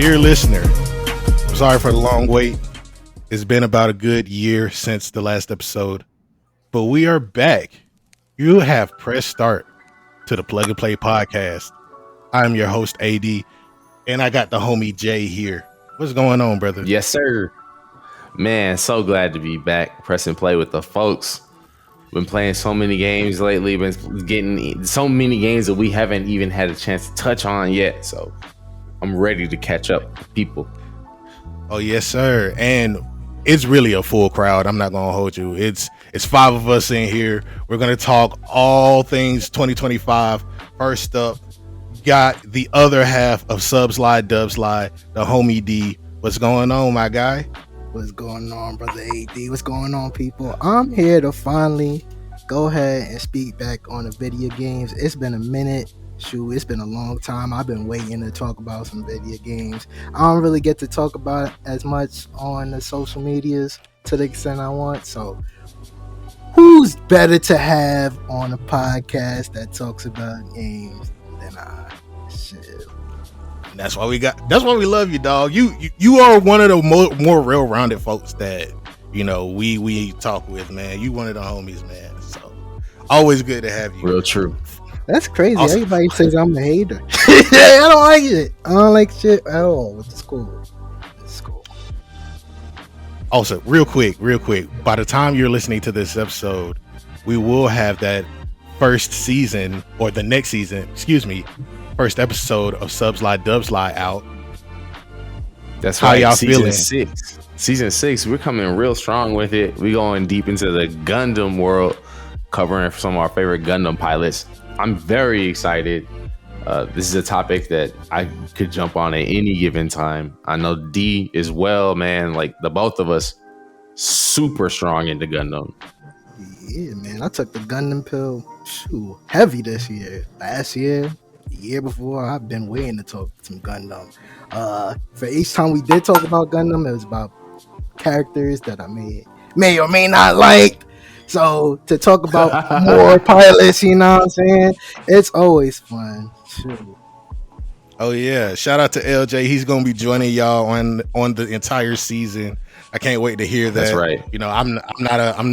Dear listener, I'm sorry for the long wait. It's been about a good year since the last episode, but we are back. You have pressed start to the Plug and Play podcast. I'm your host, AD, and I got the homie Jay here. What's going on, brother? Yes, sir. Man, so glad to be back. Press and play with the folks. Been playing so many games lately. Been getting so many games that we haven't even had a chance to touch on yet. So I'm ready to catch up with people. Oh, yes, sir. And it's really a full crowd. I'm not gonna hold you. It's 5 of us in here. We're gonna talk all things 2025. First up, got the other half of Subslide Dubslide, the homie D. What's going on, my guy? What's going on, brother AD? What's going on, people? I'm here to finally go ahead and speak back on the video games. It's been a minute. Shoot, it's been a long time. I've been waiting to talk about some video games. I don't really get to talk about it as much on the social medias to the extent I want. So who's better to have on a podcast that talks about games than I? Shit. That's why we love you, dog. You are one of the more real-rounded folks that, you know, we talk with, man. You one of the homies, man. So always good to have you. Real true. That's crazy. Awesome. Everybody says I'm a hater. I don't like it. I don't like shit at all. It's cool. It's cool. Also, real quick. By the time you're listening to this episode, we will have that first season, or the next season, first episode of Subslide Dubslide out. That's how right. y'all Season feeling? Season 6, we're coming real strong with it. We're going deep into the Gundam world, covering some of our favorite Gundam pilots. I'm very excited. This is a topic that I could jump on at any given time. I know D as well, man. Like the both of us, super strong into Gundam. Yeah, man. I took the Gundam pill heavy this year. Last year, the year before, I've been waiting to talk some Gundam. For each time we did talk about Gundam, it was about characters that I may or may not like. So to talk about more pilots, you know what I'm saying? It's always fun. Shoot. Oh yeah, shout out to LJ. He's gonna be joining y'all on the entire season. I can't wait to hear that. That's right. You know, I'm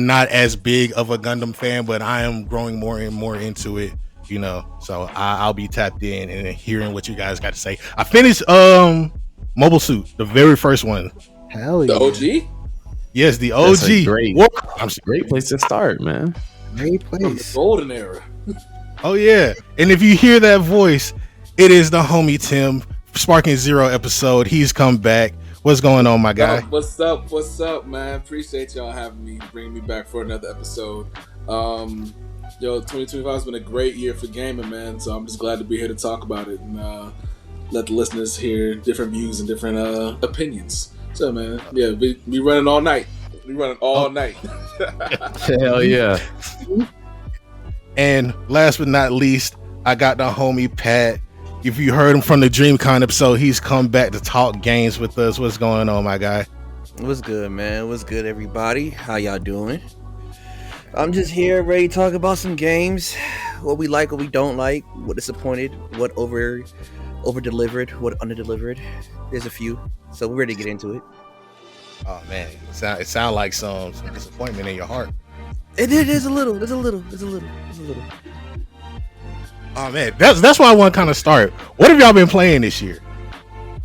not as big of a Gundam fan, but I am growing more and more into it. You know, so I'll be tapped in and hearing what you guys got to say. I finished Mobile Suit, the very first one. Hell yeah. The OG? Yes, the That's OG. a great Great. place to start, man. Great From the place. golden era. Oh yeah, and if you hear that voice, it is the homie Tim. Sparking Zero episode. He's come back. What's going on, my guy? What's up, man? Appreciate y'all having me, bringing me back for another episode. 2025 has been a great year for gaming, man. So I'm just glad to be here to talk about it and let the listeners hear different views and different opinions. So, man, yeah, we running all night. We running all night. Hell yeah. And last but not least, I got the homie Pat. If you heard him from the DreamCon episode, he's come back to talk games with us. What's going on, my guy? What's good, man? What's good, everybody? How y'all doing? I'm just here ready to talk about some games. What we like, what we don't like, what disappointed, what over delivered, what under delivered. There's a few. So we're ready to get into it. Oh man, it sound like some disappointment in your heart. It is a little. There's a little. Oh man, that's why I want to kind of start. What have y'all been playing this year?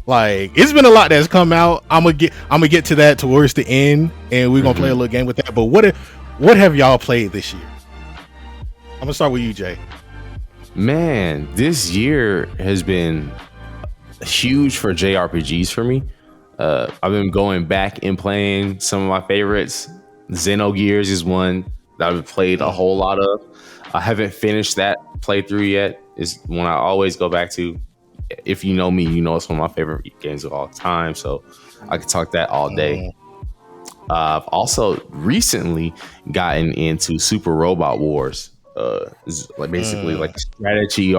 Like, it's been a lot that's come out. I'm gonna get to that towards the end, and we're gonna play a little game with that. But what have y'all played this year? I'm gonna start with you, Jay. Man, this year has been huge for JRPGs for me. I've been going back and playing some of my favorites. Xenogears is one that I've played a whole lot of. I haven't finished that playthrough yet. Is one I always go back to. If you know me, you know it's one of my favorite games of all time. So I could talk that all day. I've also recently gotten into Super Robot Wars. Basically like a strategy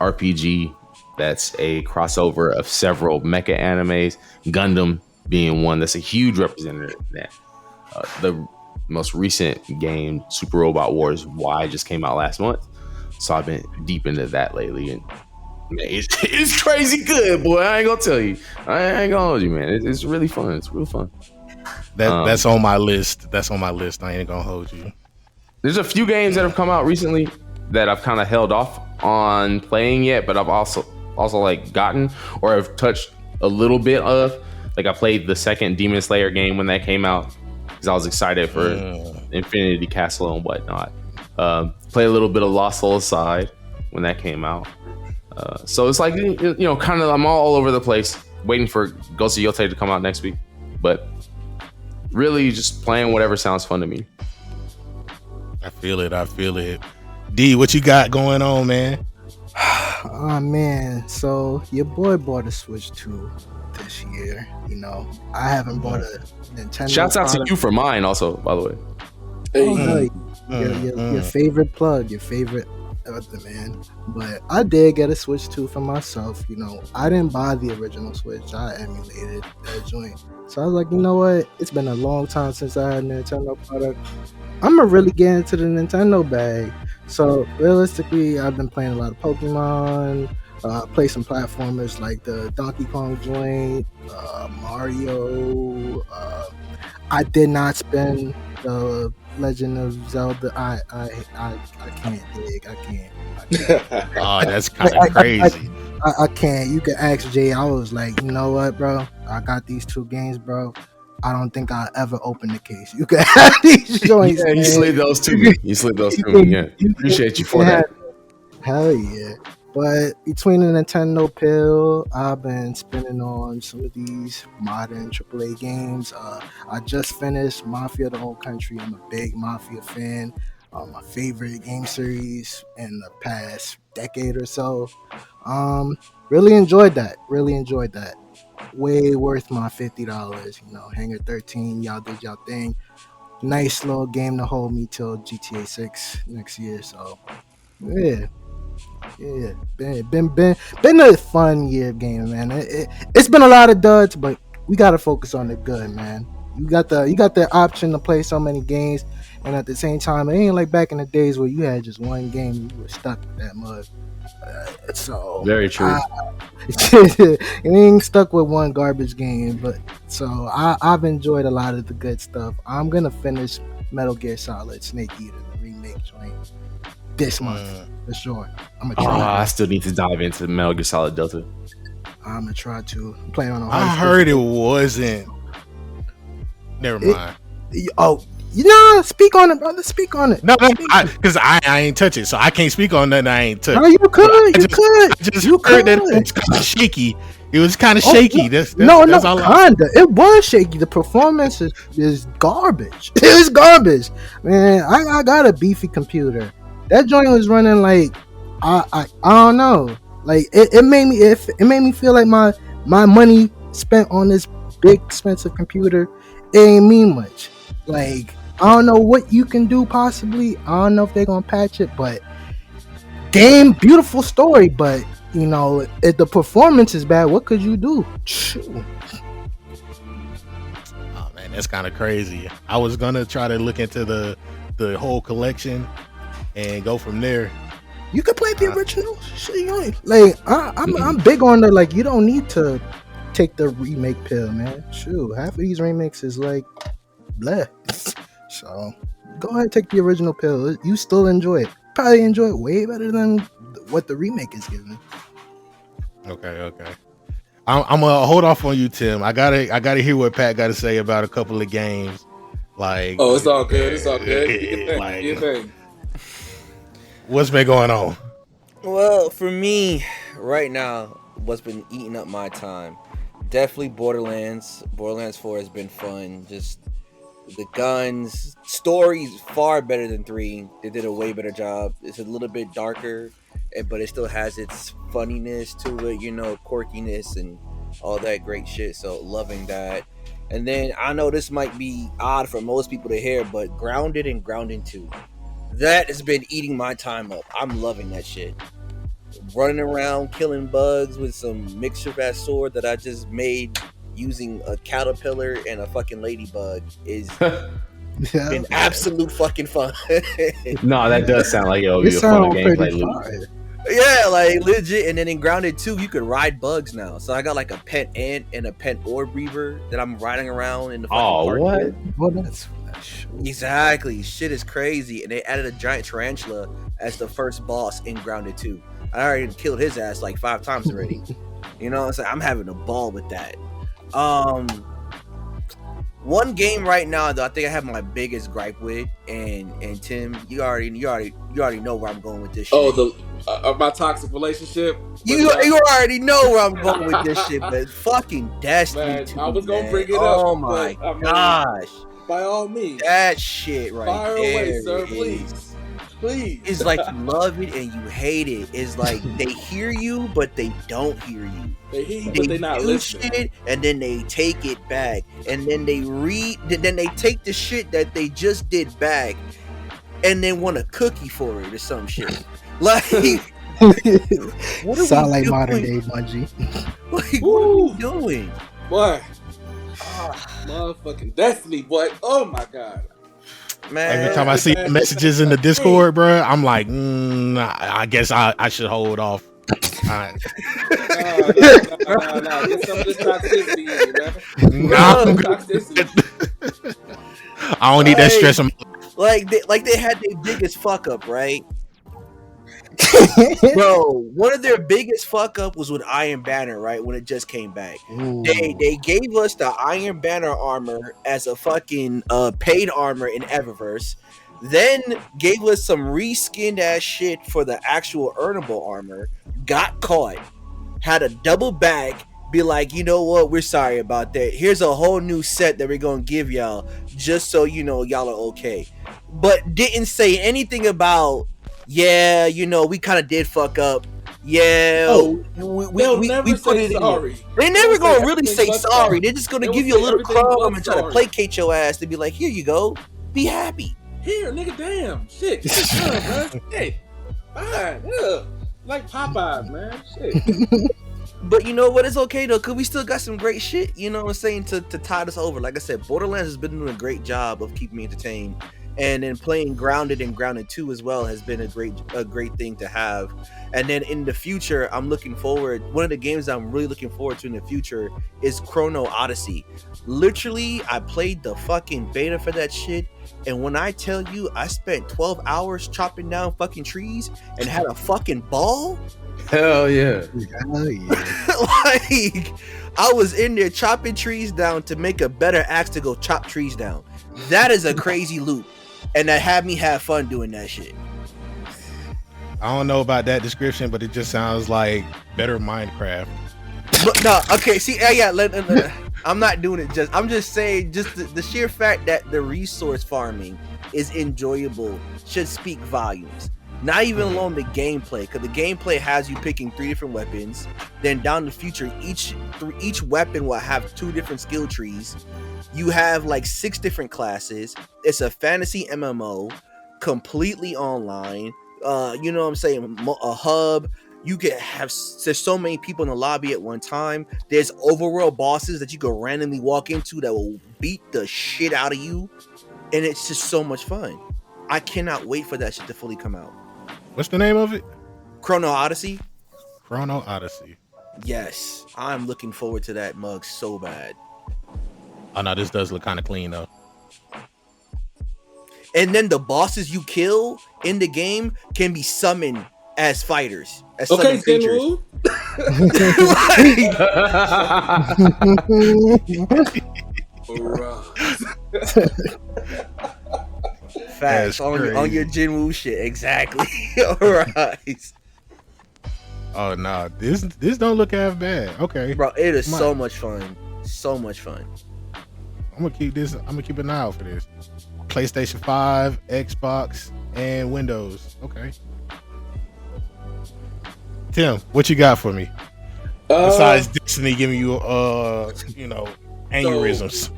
RPG that's a crossover of several mecha animes, Gundam being one that's a huge representative of that. The most recent game, Super Robot Wars Y, just came out last month, so I've been deep into that lately, and It's crazy good, boy. I ain't gonna tell you. I ain't gonna hold you, man. It's really fun. It's real fun. That's on my list. That's on my list. I ain't gonna hold you. There's a few games that have come out recently that I've kind of held off on playing yet, but I've also like gotten or have touched a little bit of. Like I played the second Demon Slayer game when that came out because I was excited for Infinity Castle and whatnot. Played a little bit of Lost Soul Aside when that came out. So it's like, kind of I'm all over the place waiting for Ghost of Yotei to come out next week, but really just playing whatever sounds fun to me. I feel it. D, what you got going on, man? Oh man, so your boy bought a Switch 2 this year. I haven't bought a Nintendo. Shouts out to you for mine also, by the way. Oh, no, your favorite plug, your favorite other man. But I did get a Switch 2 for myself. I didn't buy the original Switch. I emulated that joint. So I was like, you know what? It's been a long time since I had a Nintendo product. I'm gonna really get into the Nintendo bag. So realistically, I've been playing a lot of Pokemon. Play some platformers like the Donkey Kong joint, Mario. I did not spend the Legend of Zelda. I can't dig. I can't. Oh, that's kind of crazy. I can't. You can ask Jay. I was like, you know what, bro? I got these 2 games, bro. I don't think I'll ever open the case. You can have these joints. Yeah, you slid those to me. Yeah, appreciate you for that. Hell yeah. But between the Nintendo pill, I've been spending on some of these modern AAA games. I just finished Mafia: The Whole Country. I'm a big Mafia fan. My favorite game series in the past decade or so. Really enjoyed that. Way worth my $50. Hangar 13, y'all did y'all thing. Nice little game to hold me till GTA 6 next year. So yeah. Been a fun year of gaming, man. It's been a lot of duds, but we gotta focus on the good, man. You got the option to play so many games, and at the same time, it ain't like back in the days where you had just one game and you were stuck with that mud. So very true. You ain't stuck with one garbage game, but so I've enjoyed a lot of the good stuff. I'm gonna finish Metal Gear Solid Snake Eater, the remake joint, this month for sure. I'm gonna try. I still need to dive into Metal Gear Solid Delta. I'm gonna try to. I'm playing on a I heard it wasn't. Never mind. Speak on it, brother. Speak on it. No, because I ain't touch it, so I can't speak on nothing I ain't touched. No, you could. I just heard that it was kind of shaky. It was kind of shaky. That's kinda. It was shaky. The performance is garbage. It was garbage, man. I got a beefy computer. That joint was running like I don't know. Like it made me feel like my money spent on this big expensive computer, it ain't mean much. Like I don't know what you can do possibly. I don't know if they're gonna patch it, but game, beautiful story, but if the performance is bad, what could you do? Oh man, that's kind of crazy. I was gonna try to look into the whole collection and go from there. You could play the original. Like I'm big on the like. You don't need to take the remake pill, man. Shoot, half of these remakes is like bleh. So go ahead, take the original pill. You still enjoy it. Probably enjoy it way better than what the remake is giving. Okay. I'm gonna hold off on you, Tim. I gotta hear what Pat got to say about a couple of games. Like, it's all good. It's all good. Like, what's been going on? Well, for me, right now, what's been eating up my time? Definitely Borderlands. Borderlands 4 has been fun. Just the guns, story's far better than 3. They did a way better job. It's a little bit darker, but it still has its funniness to it, quirkiness and all that great shit. So loving that. And then I know this might be odd for most people to hear, but Grounded and Grounded 2. That has been eating my time up. I'm loving that shit. Running around killing bugs with some mixture-fast sword that I just made using a caterpillar and a fucking ladybug is been absolute fucking fun. No, that does sound like it'll be a fun gameplay loop. Yeah, like legit. And then in Grounded 2, you could ride bugs now. So I got like a pet ant and a pet orb reaver that I'm riding around in the fucking Oh, park what? with. Well, that's Exactly. Shit is crazy. And they added a giant tarantula as the first boss in Grounded 2. I already killed his ass like 5 times already. You know what I'm saying? I'm having a ball with that. One game right now that I think I have my biggest gripe with, and Tim, you already know where I'm going with this shit. Oh, my toxic relationship. You already know where I'm going with this shit, but fucking Destiny Man, 2, I was gonna man. bring it up. Oh my but, I mean, gosh, by all means, that shit right fire there away, sir. is- Please. It's like you love it and you hate it. It's like they hear you, but they don't hear you. They hear you, but they're not do listening. shit, and then they take it back, and then then they take the shit that they just did back, and then want a cookie for it or some shit. Like, what are sound we like doing? modern day Bungie. Like, what are we doing? Boy, motherfucking Destiny, boy. Oh my god. Man, Every time I see the messages in the Discord, bro, I'm like, I guess I should hold off. No. Get some of this toxicity in you, man. I'm good. Toxicity. I don't need that stress. like they had their biggest fuck up, right? Bro, one of their biggest fuck up was with Iron Banner, right? When it just came back. Ooh. They gave us the Iron Banner armor as a fucking paid armor in Eververse. Then gave us some reskinned ass shit for the actual earnable armor. Got caught. Had a double back. Be like, you know what? We're sorry about that. Here's a whole new set that we're gonna give y'all, just so you know y'all are okay. But didn't say anything about, yeah, you know, we kind of did fuck up. Yeah, They'll never we put say it in. sorry. They never They'll gonna say really say everything but sorry. sorry. They're just gonna They give will you a say little everything but crumb and try to sorry. placate your ass to be like, here you go, be happy. Here, nigga, damn. Shit. Get this done, bro. Hey. Fine. Yeah. Like Popeyes, man. Shit. But you know what? It's okay though, cause we still got some great shit. You know what I'm saying, to tide us over. Like I said, Borderlands has been doing a great job of keeping me entertained, and then playing Grounded and Grounded 2 as well has been a great thing to have. And then in the future, I'm looking forward. One of the games I'm really looking forward to in the future is Chrono Odyssey. Literally, I played the fucking beta for that shit, and when I tell you, I spent 12 hours chopping down fucking trees and had a fucking ball. Hell yeah. Hell yeah. Like, I was in there chopping trees down to make a better axe to go chop trees down. That is a crazy loop, and that had me have fun doing that shit. I don't know about that description, but it just sounds like better Minecraft. But no, okay, see, I'm not doing it I'm just saying, just the sheer fact that the resource farming is enjoyable should speak volumes. Not even alone the gameplay, because the gameplay has you picking 3 different weapons. Then down the future, each weapon will have 2 different skill trees. You have like 6 different classes. It's a fantasy MMO, completely online. You know what I'm saying? A hub. You can have, there's so many people in the lobby at one time. There's overworld bosses that you can randomly walk into that will beat the shit out of you, and it's just so much fun. I cannot wait for that shit to fully come out. What's the name of it? Chrono Odyssey. Chrono Odyssey. Yes, I'm looking forward to that mug so bad. Oh no, this does look kind of clean though. And then the bosses you kill in the game can be summoned as fighters, as Okay, summoned creatures. Jinwoo. Facts on your Jinwoo shit, exactly. Alright. Oh no, this don't look half bad. Okay, Bro, it is Come on. so much fun. So much fun. I'm gonna keep an eye out for this. PlayStation 5, Xbox, and Windows. Okay. Tim, what you got for me? Besides Destiny giving you aneurysms.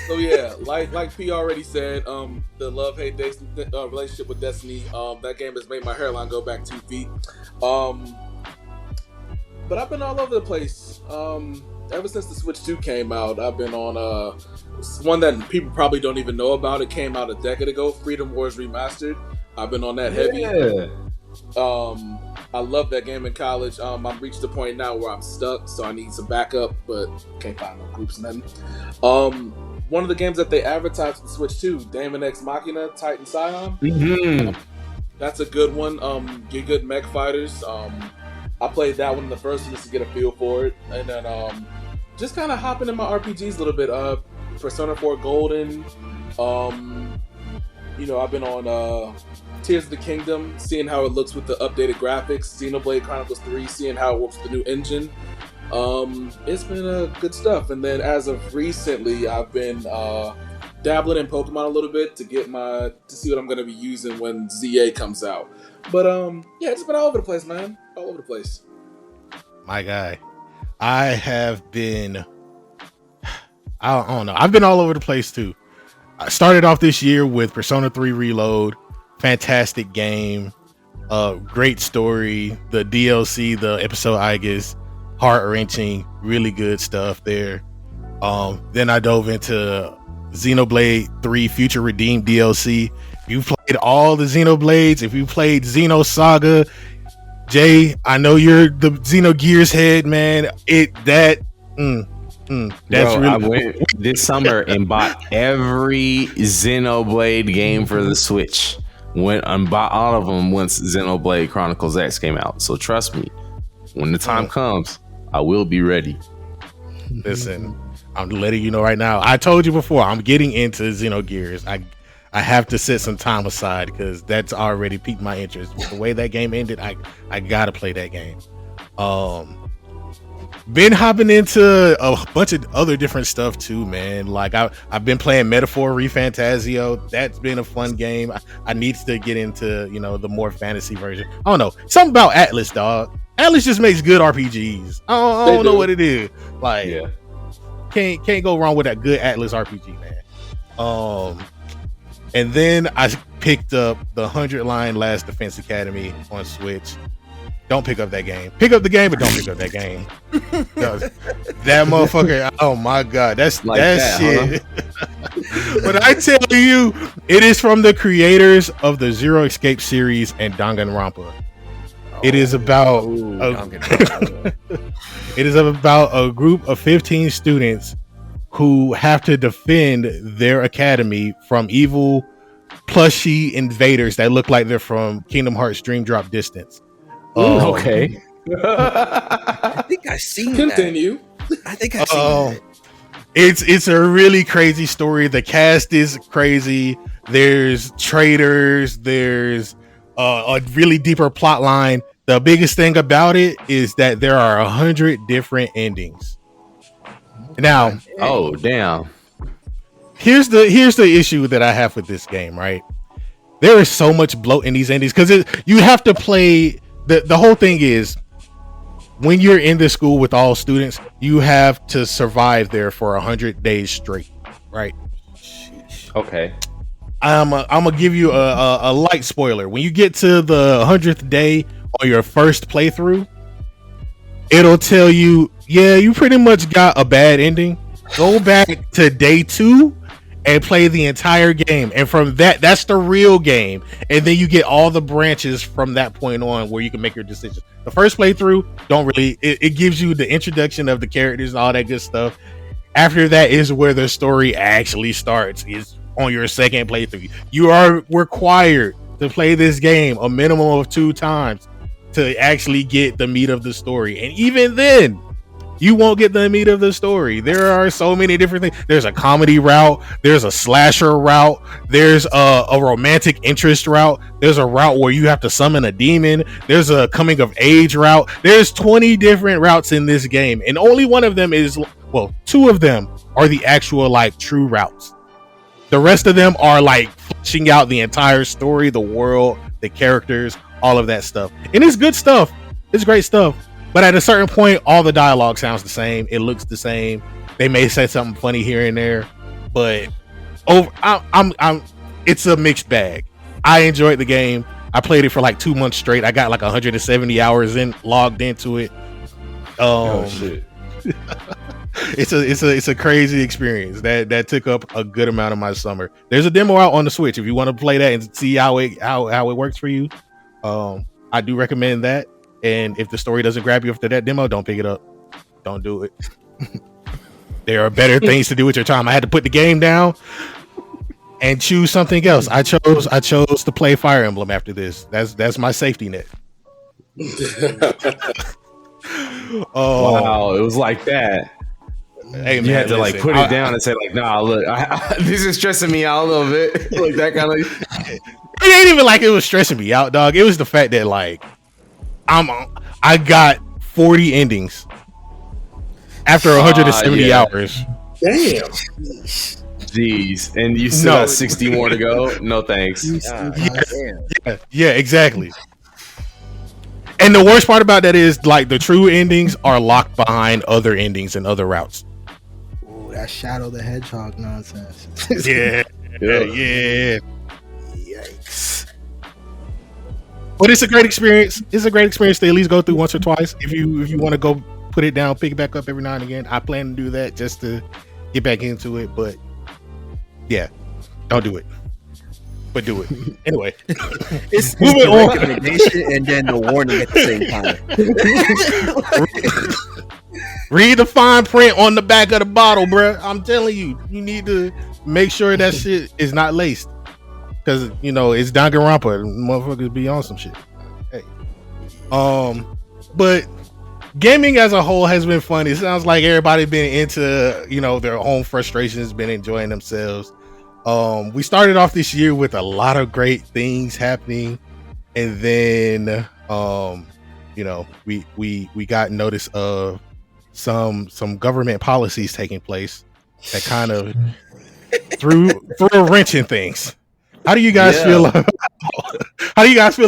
So yeah, like P already said, the love-hate relationship with Destiny, that game has made my hairline go back 2 feet. But I've been all over the place. Ever since the Switch 2 came out, I've been on one that people probably don't even know about. It came out a decade ago, Freedom Wars Remastered. I've been on that heavy. Yeah. I love that game in college. I've reached the point now where I'm stuck, so I need some backup, but can't find no groups and nothing. One of the games that they advertised for the Switch too, Daemon X Machina, Titan Scion. Mm-hmm. That's a good one. Get good mech fighters. I played that one in the first one just to get a feel for it, and then just kind of hopping in my RPGs a little bit. Persona 4 Golden. I've been on Tears of the Kingdom, seeing how it looks with the updated graphics. Xenoblade Chronicles 3, seeing how it works with the new engine. It's been good stuff. And then as of recently, I've been dabbling in Pokemon a little bit to see what I'm going to be using when ZA comes out. But it's been all over the place, man. All over the place. My guy, I don't know. I've been all over the place too. I started off this year with Persona 3 Reload. Fantastic game. Great story. The DLC, the episode I guess, heart-wrenching. Really good stuff there. Then I dove into Xenoblade 3 Future Redeemed DLC. If you played all the Xenoblades, if you played Xenosaga, Jay, I know you're the Xenogears head, man. That's Bro, really I went this summer and bought every Xenoblade game for the Switch. Went and bought all of them once Xenoblade Chronicles X came out. So trust me, when the time comes, I will be ready. Listen, I'm letting you know right now. I told you before, I'm getting into Xenogears. I have to set some time aside because that's already piqued my interest. With the way that game ended, I gotta play that game. Been hopping into a bunch of other different stuff too, man. Like I've been playing Metaphor ReFantasio. That's been a fun game. I need to get into the more fantasy version. I don't know, something about Atlas, dog. Atlas just makes good RPGs. I don't know what it is. Like, Yeah. can't go wrong with that good Atlas RPG, man. And then I picked up the 100 Line Last Defense Academy on Switch. Don't pick up that game. Pick up the game, but don't pick up that game. That motherfucker. Oh my god, that's Like that shit. Huh? But I tell you, it is from the creators of the Zero Escape series and Danganronpa. It is about it is about a group of 15 students who have to defend their academy from evil plushy invaders that look like they're from Kingdom Hearts Dream Drop Distance. Okay. I think I seen Continue. that. I think I seen that. It's a really crazy story. The cast is crazy. There's traitors. There's a really deeper plot line. The biggest thing about it is that there are 100 different endings. Now, Oh, damn. here's the issue that I have with this game. Right, there is so much bloat in these endings because you have to play. The whole thing is, when you're in this school with all students, you have to survive there for 100 days straight, right? Okay. I'm gonna give you a light spoiler. When you get to the 100th day on your first playthrough, it'll tell you, yeah, you pretty much got a bad ending. Go back to day 2 and play the entire game, and from that's the real game, and then you get all the branches from that point on where you can make your decisions. The first playthrough it gives you the introduction of the characters and all that good stuff. After that is where the story actually starts, is on your second playthrough. You are required to play this game a minimum of 2 times to actually get the meat of the story, and even then you won't get the meat of the story. There are so many different things. There's a comedy route. There's a slasher route. There's a romantic interest route. There's a route where you have to summon a demon. There's a coming of age route. There's 20 different routes in this game. And only one of them is, well, 2 of them are the actual true routes. The rest of them are fleshing out the entire story, the world, the characters, all of that stuff. And it's good stuff. It's great stuff. But at a certain point, all the dialogue sounds the same. It looks the same. They may say something funny here and there, but it's a mixed bag. I enjoyed the game. I played it for 2 months straight. I got 170 hours logged into it. Oh shit. It's a crazy experience that took up a good amount of my summer. There's a demo out on the Switch if you want to play that and see how it works for you. I do recommend that. And if the story doesn't grab you after that demo, don't pick it up. Don't do it. There are better things to do with your time. I had to put the game down and choose something else. I chose to play Fire Emblem after this. That's my safety net. Oh Wow, it was like that. hey, man, You had to like listen, put it down and say like, nah, look, this is stressing me out a little bit. Like that kind of. It ain't even like it was stressing me out, dog. It was the fact that like I got 40 endings after 170 hours. Damn. Jeez, and you still got 60 more to go. No thanks. Yeah, exactly. And the worst part about that is like the true endings are locked behind other endings and other routes. Ooh, that Shadow the Hedgehog nonsense. Yeah. Yikes. But it's a great experience. It's a great experience to at least go through once or twice. If you want to go put it down, pick it back up every now and again. I plan to do that just to get back into it. But yeah, don't do it. But do it anyway. It's Moving the on. recommendation and then the warning at the same time. Read the fine print on the back of the bottle, bruh. I'm telling you, you need to make sure that shit is not laced. Because, you know, it's Danganronpa. Motherfuckers be on some shit. Hey. But gaming as a whole has been fun. It sounds like everybody been into, you know, their own frustrations, been enjoying themselves. We started off this year with a lot of great things happening. And then, you know, we got notice of some government policies taking place that kind of threw a wrench in things. How do you guys feel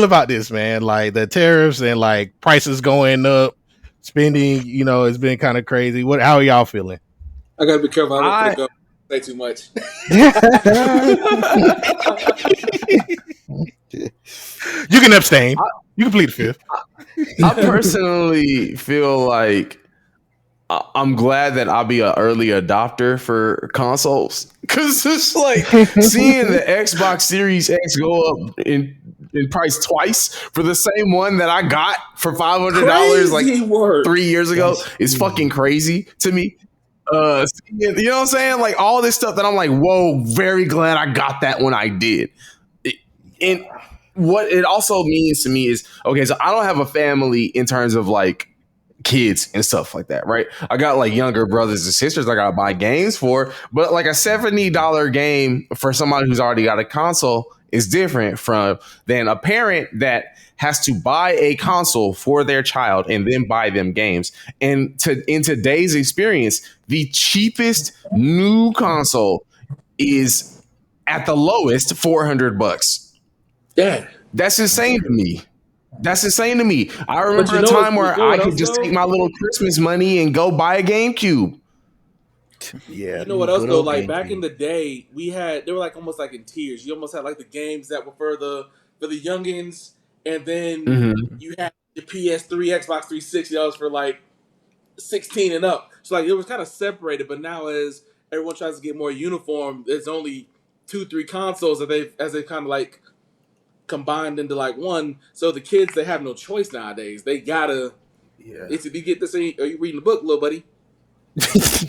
about this, man? Like the tariffs and like prices going up, spending, you know, it's been kind of crazy. How are y'all feeling? I gotta be careful. I don't say too much. You can abstain. You can plead the fifth. I personally feel like I'm glad that I'll be an early adopter for consoles, because it's like seeing the Xbox Series X go up in price twice for the same one that I got for $500 like 3 years ago is fucking crazy to me. You know what I'm saying? Like all this stuff that I'm like, whoa, very glad I got that when I did. And what it also means to me is, okay, so I don't have a family in terms of like kids and stuff like that, right? I got like younger brothers and sisters I gotta buy games for, but like a $70 game for somebody who's already got a console is different than a parent that has to buy a console for their child and then buy them games. And in today's experience, the cheapest new console is at the lowest $400. Yeah, that's insane to me. I remember a time where I could just take my little Christmas money and go buy a GameCube. Yeah. You know what else though? Like back in the day, they were like almost like in tiers. You almost had like the games that were for the youngins, and then you had the PS3, Xbox 360 that was for like 16 and up. So like it was kind of separated. But now as everyone tries to get more uniform, there's only 2-3 consoles that they've kind of like combined into like one. So the kids, they have no choice nowadays. They gotta. Yeah. If you get this, are you reading the book, little buddy?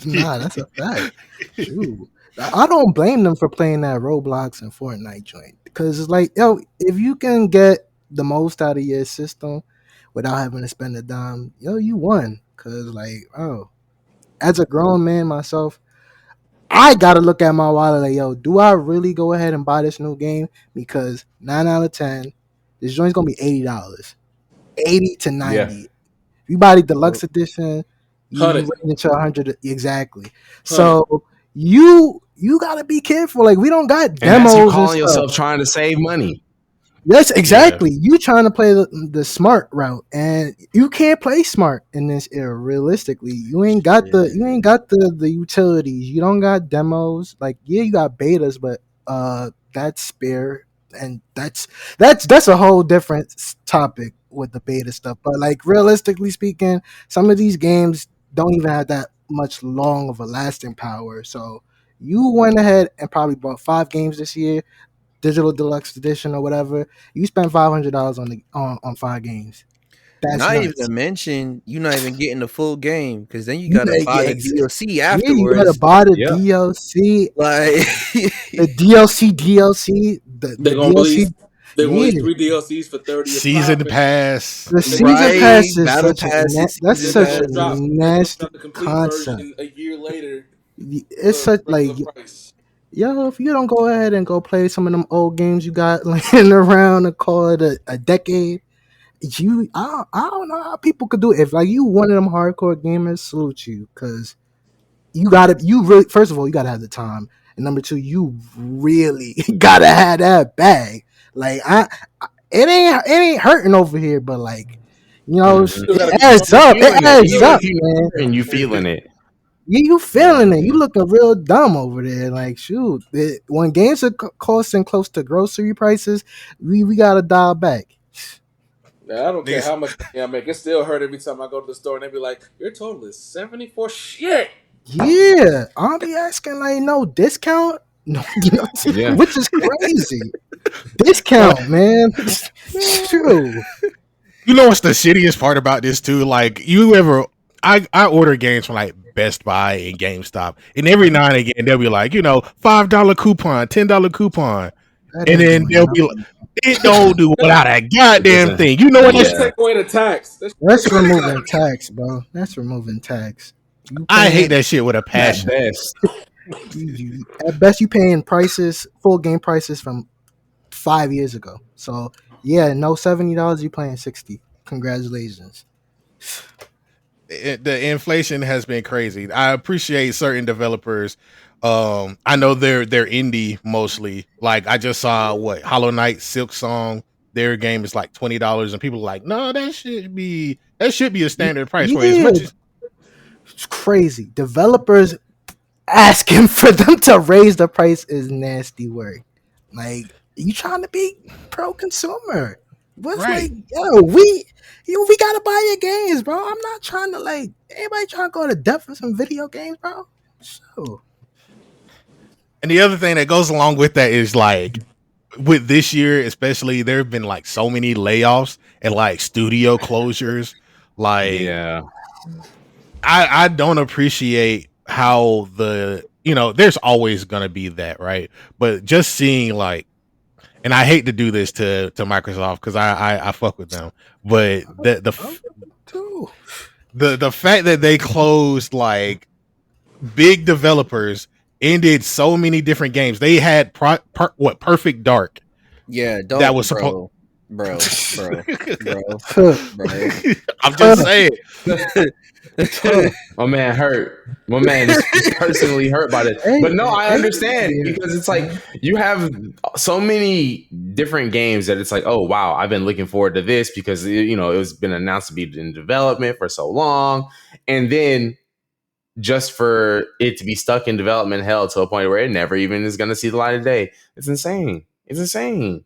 Nah, that's a fact. Shoot. I don't blame them for playing that Roblox and Fortnite joint, because it's like, yo, if you can get the most out of your system without having to spend a dime, yo, you won. Because like, oh, as a grown man myself, I gotta look at my wallet like, yo, do I really go ahead and buy this new game? Because 9 out of 10, this joint's gonna be $80, 80 to 90. Yeah. If you buy the deluxe edition, you run into 100 exactly. So you gotta be careful. Like we don't got demos. And that's you calling yourself trying to save money. Yes, exactly. Yeah. You trying to play the smart route, and you can't play smart in this era. Realistically, you ain't got the utilities. You don't got demos. Like, yeah, you got betas, but that's spare, and that's a whole different topic with the beta stuff. But like, realistically speaking, some of these games don't even have that much long of a lasting power. So you went ahead and probably bought 5 games this year. Digital deluxe edition or whatever, you spent $500 on 5 games. That's Not even nuts. to mention, you're not even getting the full game because then you You gotta gotta buy the get DLC yeah, you gotta afterwards. buy the Yeah. DLC, Like, the DLC, the They're gonna DLC. release. They're gonna Yeah, release 3 DLCs for 30 a Season pop, and pass. the then season right? pass is Battle such a passes, that's season then they're such a gonna passes. drop. They're gonna nasty drop the complete concept. version a year later It's for such like, regular price. yo, if you don't go ahead and go play some of them old games you got laying around and call it a decade, I don't know how people could do it. If like you one of them hardcore gamers, salute you, because you really, first of all, you gotta have the time, and number two, you really gotta have that bag. Like it ain't hurting over here, but like, Mhm. Still gotta it be adds You strong. up. It feeling it, adds Still even up, if you man. and you feeling it. You feeling it? You Mhm. looking real dumb over there. Like, shoot, when games are costing close to grocery prices, we gotta dial back. Now, I don't care Niggas, how much money I make. It still hurt every time I go to the store and they be like, "Your total is 74 shit." Yeah, I'll be asking like no discount, no, Yeah. which is crazy. uh, Discount, man. Shoot. you know what's the shittiest part about this too? Like you ever, I order games from like Best Buy and GameStop, and every now and again they'll be like, $5 coupon, $10 coupon, That and ain't then doing they'll be like, nothing. it don't do without a It goddamn doesn't. thing. You know what? That just Yeah. take away the tax. That's take That's away the removing tax. tax, bro. That's removing tax. You I hate paying that shit with a At passion. best. at best you paying prices, full game prices from 5 years ago. So yeah, no $70, you paying 60. Congratulations. The inflation has been crazy. I appreciate certain developers. I know they're indie mostly. Like I just saw what Hollow Knight Silk Song. Their game is like $20, and people are like, no, that should be a standard price for it. As Yeah, much as it's crazy. Developers asking for them to raise the price is nasty work. Like you trying to be pro consumer. What's like, right. we gotta buy your games, bro. I'm not trying to like anybody trying to go to depth for some video games, bro. So And the other thing that goes along with that is like with this year, especially, there have been like so many layoffs and like studio closures. Like Yeah. I don't appreciate how there's always gonna be that, right? But just seeing like, and I hate to do this to Microsoft because I fuck with them, but I'm too. the fact that they closed like big developers ended so many different games. They had Perfect Dark Yeah, that don't, was supposed. bro. Huh, I'm just saying. huh. My man hurt. My man is personally hurt by this. Hey, But no, I hey, understand yeah. because it's like you have so many different games that it's like, oh wow, I've been looking forward to this because it was been announced to be in development for so long, and then just for it to be stuck in development hell to a point where it never even is going to see the light of day. It's insane. It's insane.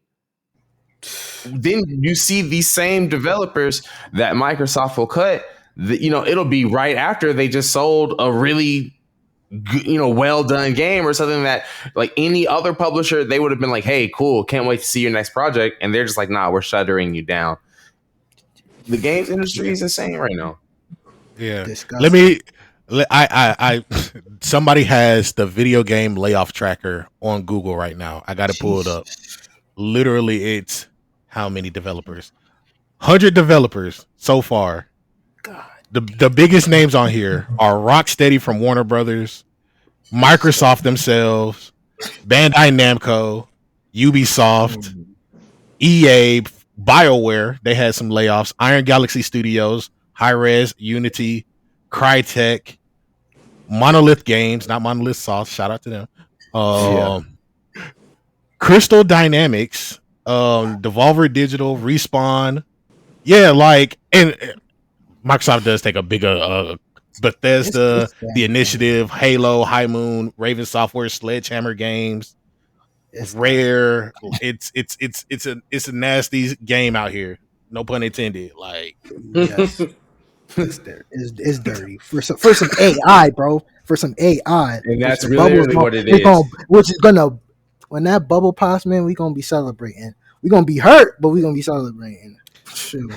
Then you see these same developers that Microsoft will cut. It'll be right after they just sold a really well done game or something that like any other publisher they would have been like, hey, cool, can't wait to see your next project, and they're just like, nah, we're shuttering you down. The games industry is insane right now. Yeah. Disgusting. Somebody has the video game layoff tracker on Google right now. I got to pull it up. Jeez. Literally, it's how many developers? 100 developers so far. God. The biggest names on here are Rocksteady from Warner Brothers, Microsoft themselves, Bandai Namco, Ubisoft, EA, BioWare. They had some layoffs. Iron Galaxy Studios, Hi-Res, Unity, Crytek, Monolith Games, not Monolith Soft. Shout out to them. Yeah. Crystal Dynamics, Devolver Digital, Respawn. Yeah, like, and Microsoft does take a bigger Bethesda, It's The bad, Initiative, Halo, High Moon, Raven Software, Sledgehammer Games, It's Rare. It's a nasty game out here. No pun intended. Like, yes. It's dirty for some AI, bro. For some AI, And which that's the really bubbles, what it it's is. which is gonna when that bubble pops, man, we gonna be celebrating. We gonna be hurt, but we gonna be celebrating. Shoot.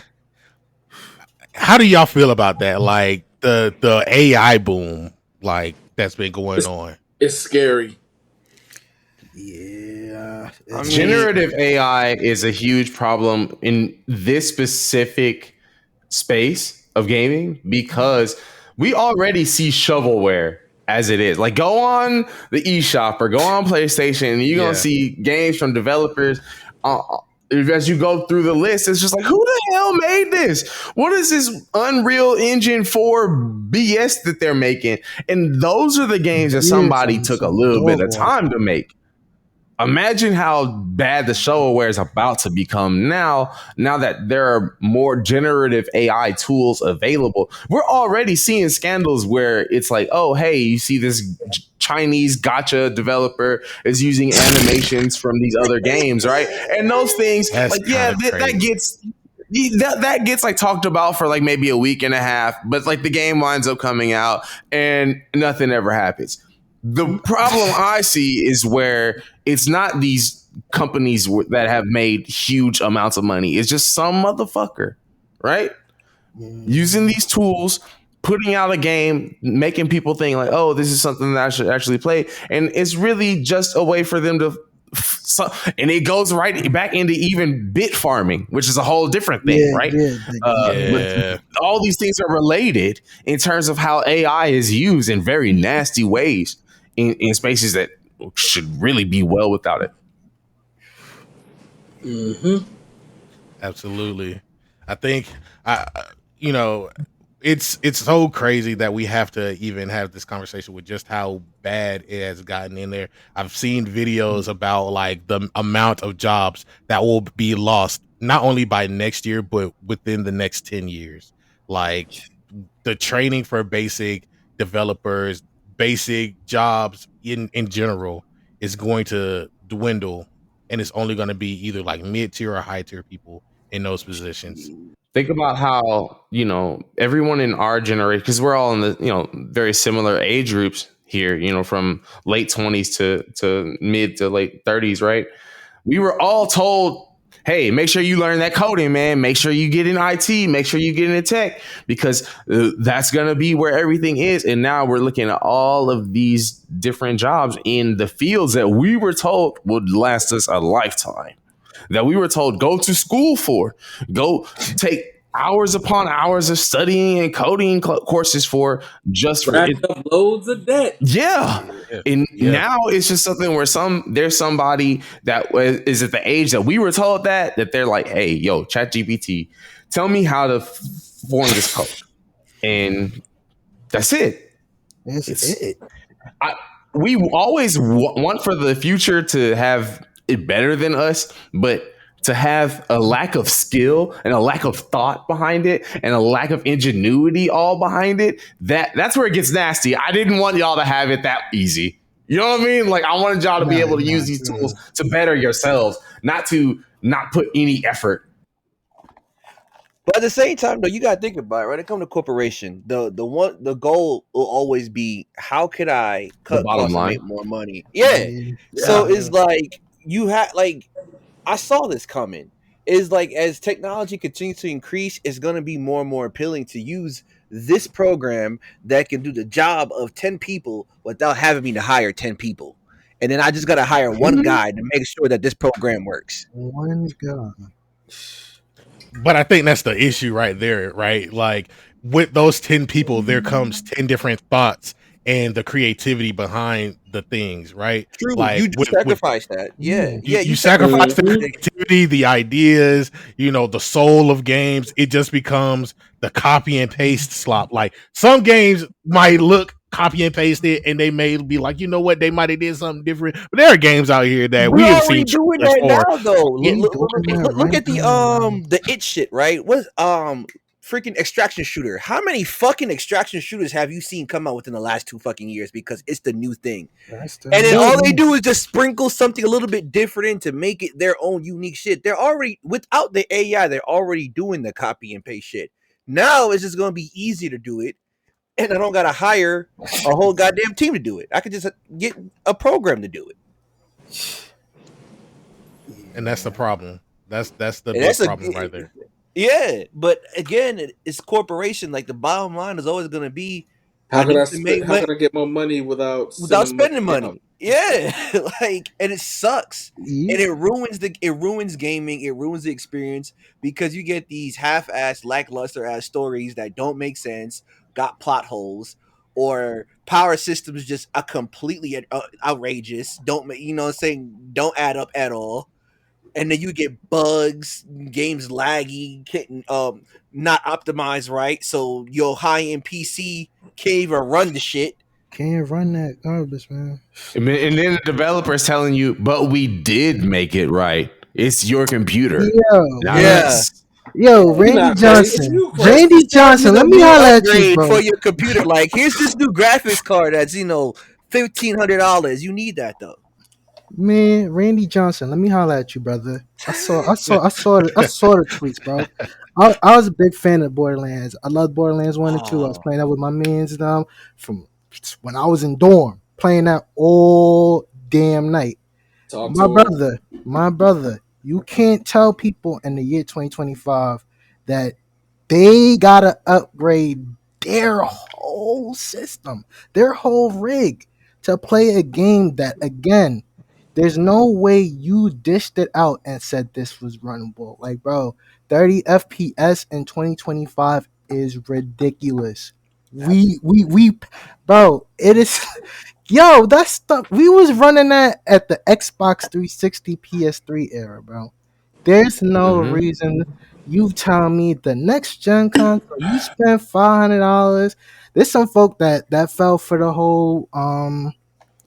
how do y'all feel about that? Like the AI boom, like that's been going It's, on. it's scary. Yeah, I it's mean, Generative AI is a huge problem in this specific space of gaming because we already see shovelware as it is. Like, go on the eShop or go on PlayStation, and you're gonna Yeah. see games from developers. As you go through the list, it's just like, who the hell made this? What is this Unreal Engine 4 BS that they're making? And those are the games that yeah, somebody took a some little bit dog of water. time to make. Imagine how bad the shovelware is about to become now that there are more generative AI tools available. We're already seeing scandals where it's like, oh, hey, you see this Chinese gotcha developer is using animations from these other games, right? And those things, That's like, yeah, kind of that crazy. gets that gets like talked about for like maybe a week and a half, but like the game winds up coming out and nothing ever happens. The problem I see is where it's not these companies that have made huge amounts of money. It's just some motherfucker, right? Using these tools, putting out a game, making people think like, oh, this is something that I should actually play. And it's really just a way for them to and it goes right back into even bit farming, which is a whole different thing, Yeah, right? yeah, But Yeah. all these things are related in terms of how AI is used in very nasty ways in spaces that should really be well without it. Mm-hmm. Absolutely. I think you know, it's so crazy that we have to even have this conversation with just how bad it has gotten in there. I've seen videos about like the amount of jobs that will be lost not only by next year but within the next 10 years. Like the training for basic developers, basic jobs in general is going to dwindle, and it's only going to be either like mid tier or high tier people in those positions. Think about how, everyone in our generation, because we're all in the, very similar age groups here, from late 20s to mid to late 30s, right? We were all told, hey, make sure you learn that coding, man. Make sure you get in IT. Make sure you get in tech because that's going to be where everything is. And now we're looking at all of these different jobs in the fields that we were told would last us a lifetime, that we were told go to school for, go take hours upon hours of studying and coding courses for, just for Rack it. up loads of debt. Yeah. Yeah. And Yeah. now it's just something where there's somebody that is at the age that we were told that they're like, hey, yo, ChatGPT, tell me how to form this code. And that's it. That's it. We always want for the future to have it better than us, but to have a lack of skill and a lack of thought behind it and a lack of ingenuity all behind it, that's where it gets nasty. I didn't want y'all to have it that easy. You know what I mean? Like, I wanted y'all to be able to use these tools to better yourselves, not to not put any effort. But at the same time, though, you gotta think about it, right? It comes to corporation. The goal will always be how could I cut bottom costs and line. make more money? Yeah. Yeah. So it's like you have like I saw this coming. Is like as technology continues to increase, it's gonna be more and more appealing to use this program that can do the job of 10 people without having me to hire 10 people. And then I just gotta hire one guy to make sure that this program works. One guy. But I think that's the issue right there, right? Like with those 10 people, there comes 10 different thoughts and the creativity behind the things, right? True, Like you do sacrifice that. Yeah. you sacrifice the Mhm. creativity, the ideas, the soul of games. It just becomes the copy and paste slop. Like some games might look copy and pasted, and they may be like, you know what, they might have did something different. But there are games out here that we We're have already seen doing trailers that for. now, though. Yeah, Look at the it shit, right? What freaking extraction shooter? How many fucking extraction shooters have you seen come out within the last 2 fucking years? Because it's the new thing, and then all they do is just sprinkle something a little bit different in to make it their own unique shit. They're already without the AI, they're already doing the copy and paste shit. Now it's just gonna be easy to do it, and I don't gotta hire a whole goddamn team to do it. I could just get a program to do it. and that's the problem. That's the And big problem right there. Yeah, but again, it's corporation. Like the bottom line is always going to be, How I could need I to make how money could I get more money without without sending spending money out? money. Yeah, like, and it sucks, Yeah. and it ruins gaming. It ruins the experience because you get these half-assed, lackluster ass stories that don't make sense, got plot holes, or power systems just are completely outrageous. Don't make what I'm saying, don't add up at all, and then you get bugs, games laggy, getting not optimized right, so your high end PC can't even run the shit. Can't run that garbage, man. And then the developer is telling you, but we did make it right. It's your computer, not Yo, Yeah. us. You Randy not crazy? Johnson. You crazy? Randy Sell you Johnson, the let me new holler at you, upgrade bro. for your computer. Like, here's this new graphics card that's $1,500. You need that though. Man, Randy Johnson, let me holler at you, brother. I saw the tweets, bro. I was a big fan of Borderlands. I loved Borderlands 1 and 2. I was Oh, playing that with my mans and from when I was in dorm, playing that all damn night. talk My to him. brother, my brother, you can't tell people in the year 2025 that they gotta upgrade their whole system, their whole rig to play a game that, again, there's no way you dished it out and said this was runnable. Like, bro, 30 FPS in 2025 is ridiculous. Bro, it is. Yo, that's stuff. We was running that at the Xbox 360 PS3 era, bro. There's no Hmm. reason you tell me the next gen console you spend $500. There's some folk that fell for the whole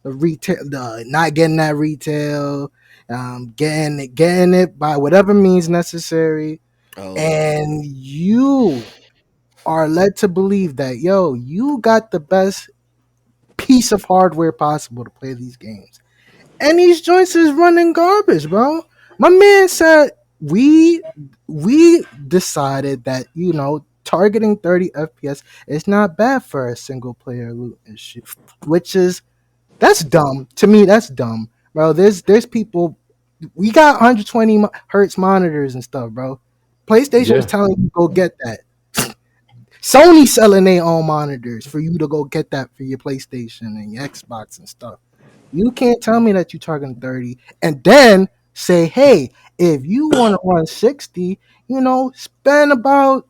the retail, the not getting that retail, getting it by whatever means necessary, oh, and you are led to believe that you got the best piece of hardware possible to play these games, and these joints is running garbage, bro. My man said we decided that targeting 30 FPS is not bad for a single player loot and shit, which is that's dumb to me. That's dumb, bro. There's people. We got 120 hertz monitors and stuff, bro. PlayStation is Yeah. telling you go get that. Sony selling their own monitors for you to go get that for your PlayStation and your Xbox and stuff. You can't tell me that you're targeting 30 and then say, hey, if you want to run 60, spend about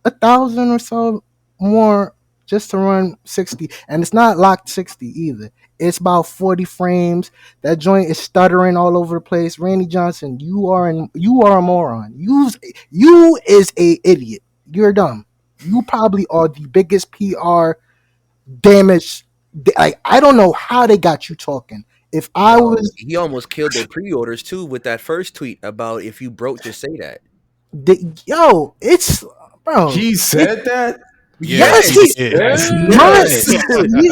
1,000 or so more just to run 60. And it's not locked 60 either. It's about 40 frames. That joint is stuttering all over the place. Randy Johnson, you are a moron. You is a idiot. You're dumb. You probably are the biggest PR damage. I don't know how they got you talking. If I yo, was he almost killed their pre-orders too with that first tweet about if you broke, just say that. it's bro. He said that? Yes, Yes, he he did. That's my nuts. my Yeah.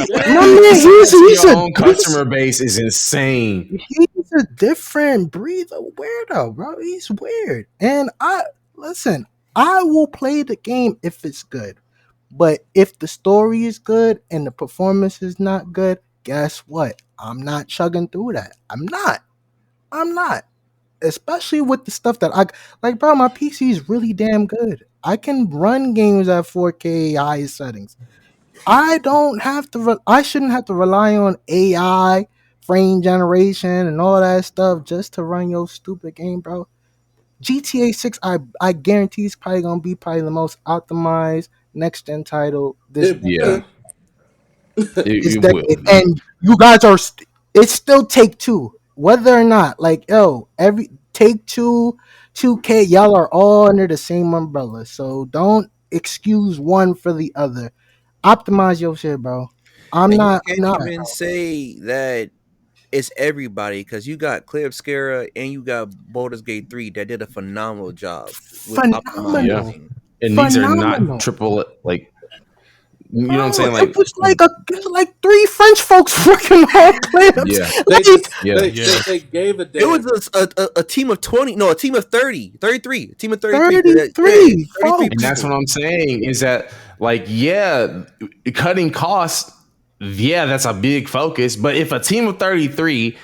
man. Saying that to He's your a own he's customer base is insane. he's a different breed of weirdo, bro. He's weird, and I listen. I will play the game if it's good, but if the story is good and the performance is not good, guess what? I'm not chugging through that. I'm not. I'm not. Especially with the stuff that I like, bro. My PC is really damn good. I can run games at 4K highest settings. I don't have to. I shouldn't have to rely on AI, frame generation, and all that stuff just to run your stupid game, bro. GTA 6, I guarantee is probably gonna be probably the most optimized next gen title this It, Yeah, decade. This it will decade, be. and you guys are. It's still Take Two, whether or not every Take Two, 2K, y'all are all under the same umbrella. So don't excuse one for the other. Optimize your shit, bro. I'm And you not. I'm can't not. even say that it's everybody because you got Clear Obscura and you got Baldur's Gate 3 that did a phenomenal job with Yeah. Phenomenal. optimizing. And these are not Phenomenal. triple, like, you know what I'm Bro, saying? it Like, was like three French folks working on clips. yeah, they Like, just yeah. they gave a It was damn. a team of 20, no, a team of 30, 33, a team of 33. Yeah, 33 33 And folks. that's people. what I'm saying is that, like, yeah, cutting costs, yeah, that's a big focus. But if a team of 33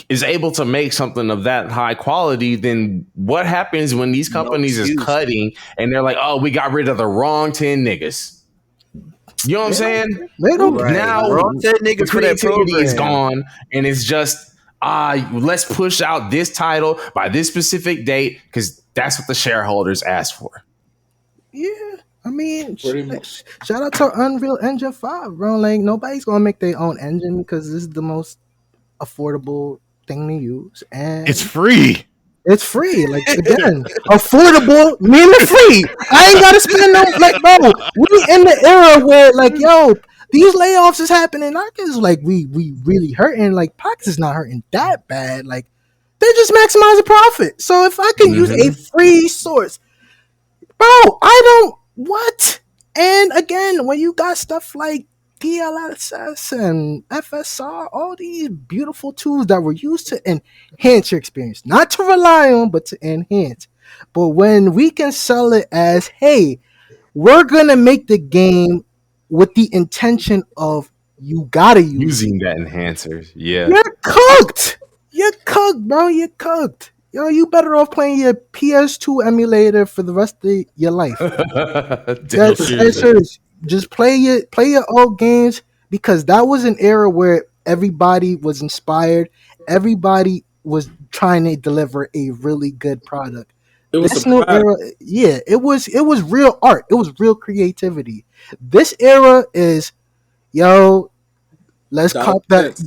is able to make something of that high quality, then what happens when these companies is cutting and they're like, oh, we got rid of the wrong 10 niggas? You know what I'm saying? They don't Right. Now Wrong 10 niggas the for that creativity is program. gone, and it's just let's push out this title by this specific date because that's what the shareholders asked for. Yeah, I mean, Pretty much. shout out to Unreal Engine 5, bro. Like, nobody's gonna make their own engine because this is the most affordable thing to use, and It's free. it's free. Like, again, affordable meaning free. I ain't gotta spend no, like, bro. We in the era where, like, yo, these layoffs is happening. Not because like we really hurting. Like, Pox is not hurting that bad. Like, they just maximize the profit. So if I can use a free source, bro, I don't what. And again, when you got stuff like DLSS and FSR, all these beautiful tools that were used to enhance your experience, not to rely on, but to enhance. But when we can sell it as, hey, we're gonna make the game with the intention of you gotta use Using that enhancers, yeah. You're cooked. You're cooked, bro. You're cooked. Yo, you better off playing your PS2 emulator for the rest of your life. That's serious. Just play your old games because that was an era where everybody was inspired. Everybody was trying to deliver a really good product. It was This new era, yeah, it was real art. It was real creativity. This era is, yo, let's cop that.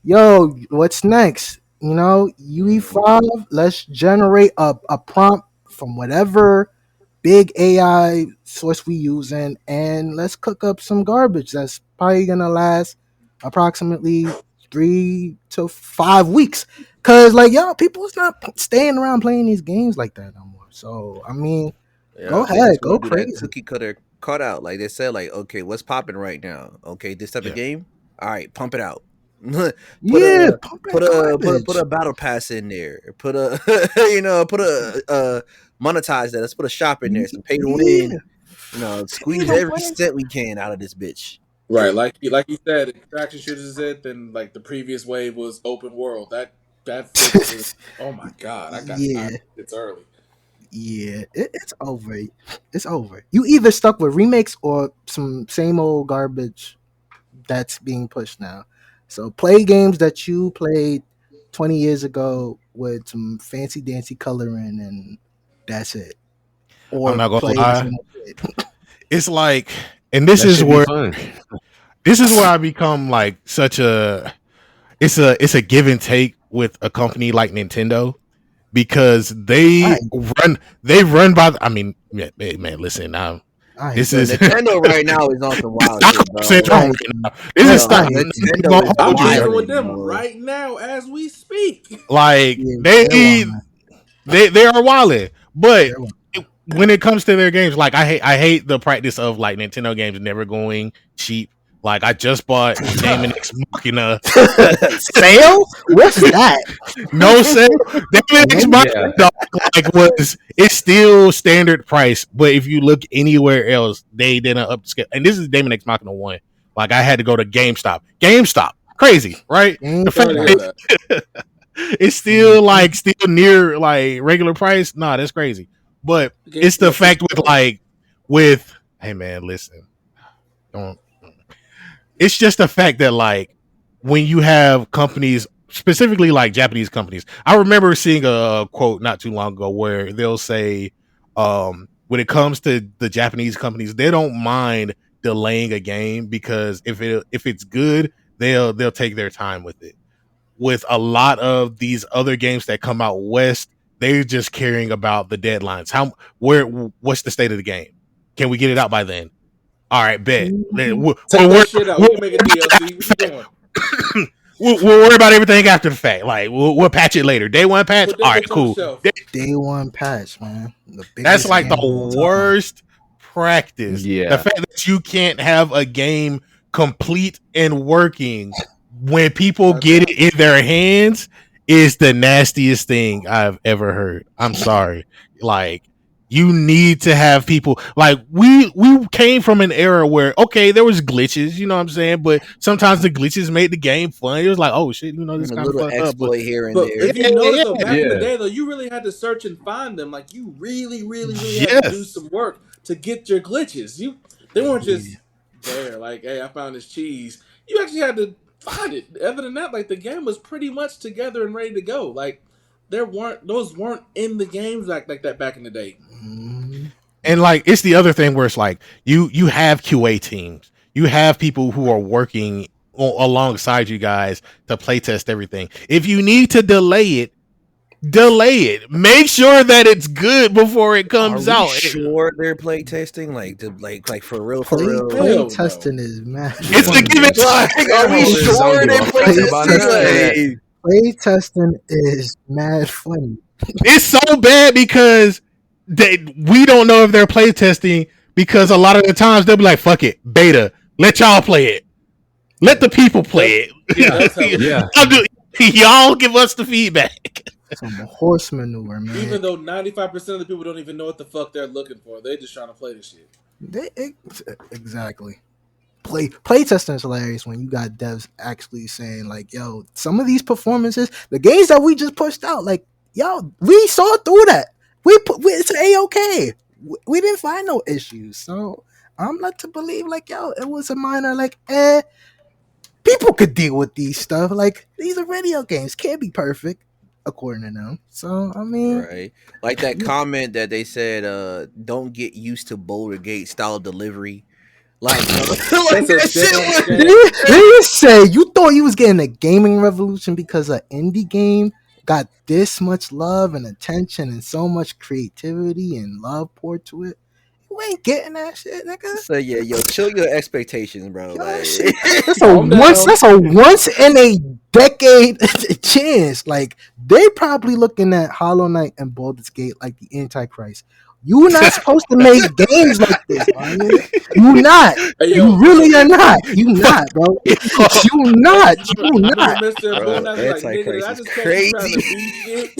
Yo, what's next? You know, UE5, let's generate a prompt from whatever big AI source we using, and let's cook up some garbage that's probably gonna last approximately 3 to 5 weeks. Cause like, yo, people's not staying around playing these games like that no more. So I mean, go ahead, go crazy. Cookie cutter cut out. Like they said, like, okay, what's popping right now? Okay, this type of game. All right, pump it out. put a battle pass in there. Put a monetize that. Let's put a shop in there. Some pay to win. You know, squeeze every cent we can out of this bitch. Right, like you said, extraction shooters is it. Then like the previous wave was open world. That was, oh my god, I got tired. It's early. Yeah, it's over. It's over. You either stuck with remakes or some same old garbage that's being pushed now. So play games that you played 20 years ago with some fancy dancy coloring, and that's it. Or I'm not gonna play lie. It's like, and this is where I become like such a. It's a give and take with a company like Nintendo because they run by. I mean, man, listen now. This is Nintendo right now is on some wild shit, bro. This is stuff. I'm dealing with them right now as we speak. Like they are wilding, but when it comes to their games, like I hate the practice of like Nintendo games never going cheap. Like I just bought Damon X Machina. Sale? What's that? No sale. Damon X Machina it's still standard price, but if you look anywhere else, they didn't upscale. And this is Damon X Machina 1. Like I had to go to GameStop. Crazy, right? The fact it's still near like regular price. Nah, that's crazy. But it's the fact with hey man, listen. It's just the fact that like when you have companies, specifically like Japanese companies, I remember seeing a quote not too long ago where they'll say, when it comes to the Japanese companies, they don't mind delaying a game because if it's good, they'll take their time with it. With a lot of these other games that come out west, they're just caring about the deadlines. What's the state of the game? Can we get it out by then? All right, bet. We'll make a DLC. We'll worry about everything after the fact. Like we'll patch it later. Day one patch. All right, cool. Day one patch, man. That's like the worst practice. Yeah. The fact that you can't have a game complete and working when people get it in their hands is the nastiest thing I've ever heard. I'm sorry. Like You need to have people like we came from an era where okay, there was glitches, you know what I'm saying, but sometimes the glitches made the game fun. It was like, oh shit, this A kind of little fucked up, but exploit here and But there. if you notice though, back in the Yeah. day though, you really had to search and find them. Like you really had to do yes, some work to get your glitches. They weren't just there. Like, hey, I found this cheese. You actually had to find it. Other than that, like the game was pretty much together and ready to go. Like those weren't in the games like that back in the day. and like it's the other thing where it's like you have QA teams, you have people who are working alongside you guys to play test everything. If you need to delay it. Make sure that it's good before it comes Are we out. sure they're play testing? Like for real, for Play, real. play Hell no. testing is mad. It's the give and Like, are we Don't sure give they're a play fuck about none of that. testing? Play testing is mad funny. It's so bad because we don't know if they're play testing because a lot of the times they'll be like, "Fuck it, beta, let y'all play it, let the people play it." That's how it Yeah. Y'all give us the feedback. Some horse manure, man. Even though 95% of the people don't even know what the fuck they're looking for, they're just trying to play this shit. Exactly. Play testing is hilarious when you got devs actually saying like, "Yo, some of these performances, the games that we just pushed out, like, yo, we saw through that. It's a-okay. We didn't find no issues." So I'm led to believe like, yo, it was a minor like, people could deal with these stuff. Like these are video games, can't be perfect according to them. So I mean, Right. Like that comment that they said, don't get used to Boulder Gate style delivery. Like, like That's a that shit damn was- shame. they say you thought you was getting a gaming revolution because an indie game got this much love and attention and so much creativity and love poured to it. You ain't getting that shit, nigga. So yeah, yo, chill your expectations, bro. Yo, Like, shit, Calm down. that's a once in a decade chance. Like they probably looking at Hollow Knight and Baldur's Gate like the Antichrist. You're not supposed to make games like this, man. You not. Hey, You really are not. You not, bro. You not. You not. Mr. Bro, Boone, I was like, nigga, Antichrist I is just catch you trying to crazy. beat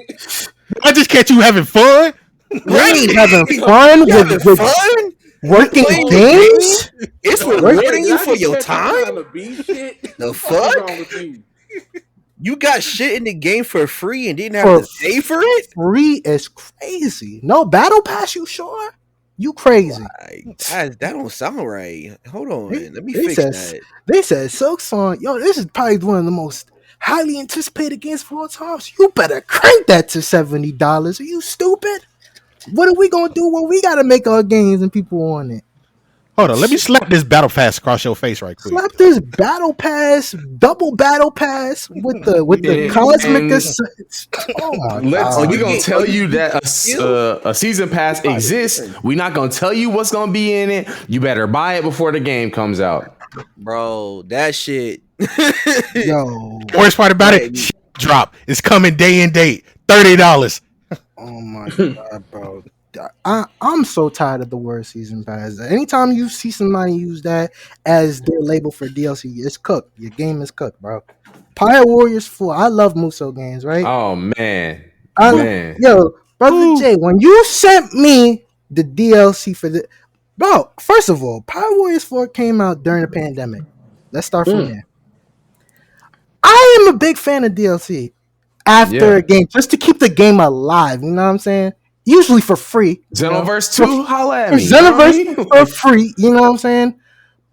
shit. I just catch you having fun. Right, having fun with fun? working Playing games. It's Yo, rewarding nigga, you I for just your catch you trying time. to beat shit. The What is wrong fuck? with you? You got shit in the game for free and didn't For have to pay for it? Free is crazy. No battle pass. You sure? You crazy? Like, that don't sound right. Hold on, let me They fix said- that. They said Silk Song. Yo, this is probably one of the most highly anticipated games of all time. So you better crank that to $70. Are you stupid? What are we gonna do when we gotta make our games and people on it? Hold on, let me slap this battle pass across your face right quick. Slap this battle pass, double battle pass with the And- cosmic. and- Oh my Let's. god! We gonna tell you that a season pass exists. We're not gonna tell you what's gonna be in it. You better buy it before the game comes out. Bro, that shit. Yo, Worst part about it, shit drop. It's coming day and date. $30. oh my god, bro. I'm so tired of the word season pass. Anytime you see somebody use that as their label for DLC, it's cooked. Your game is cooked, bro. Pirate Warriors 4. I love Muso games, right? Oh man, Yo, brother Ooh. Jay, when you sent me the DLC for the bro, first of all, Pirate Warriors 4 came out during the pandemic. Let's start from there. I am a big fan of DLC after a game, just to keep the game alive. You know what I'm saying? Usually for free. Xenoverse 2, holla at me. Xenoverse for free. You know what I'm saying?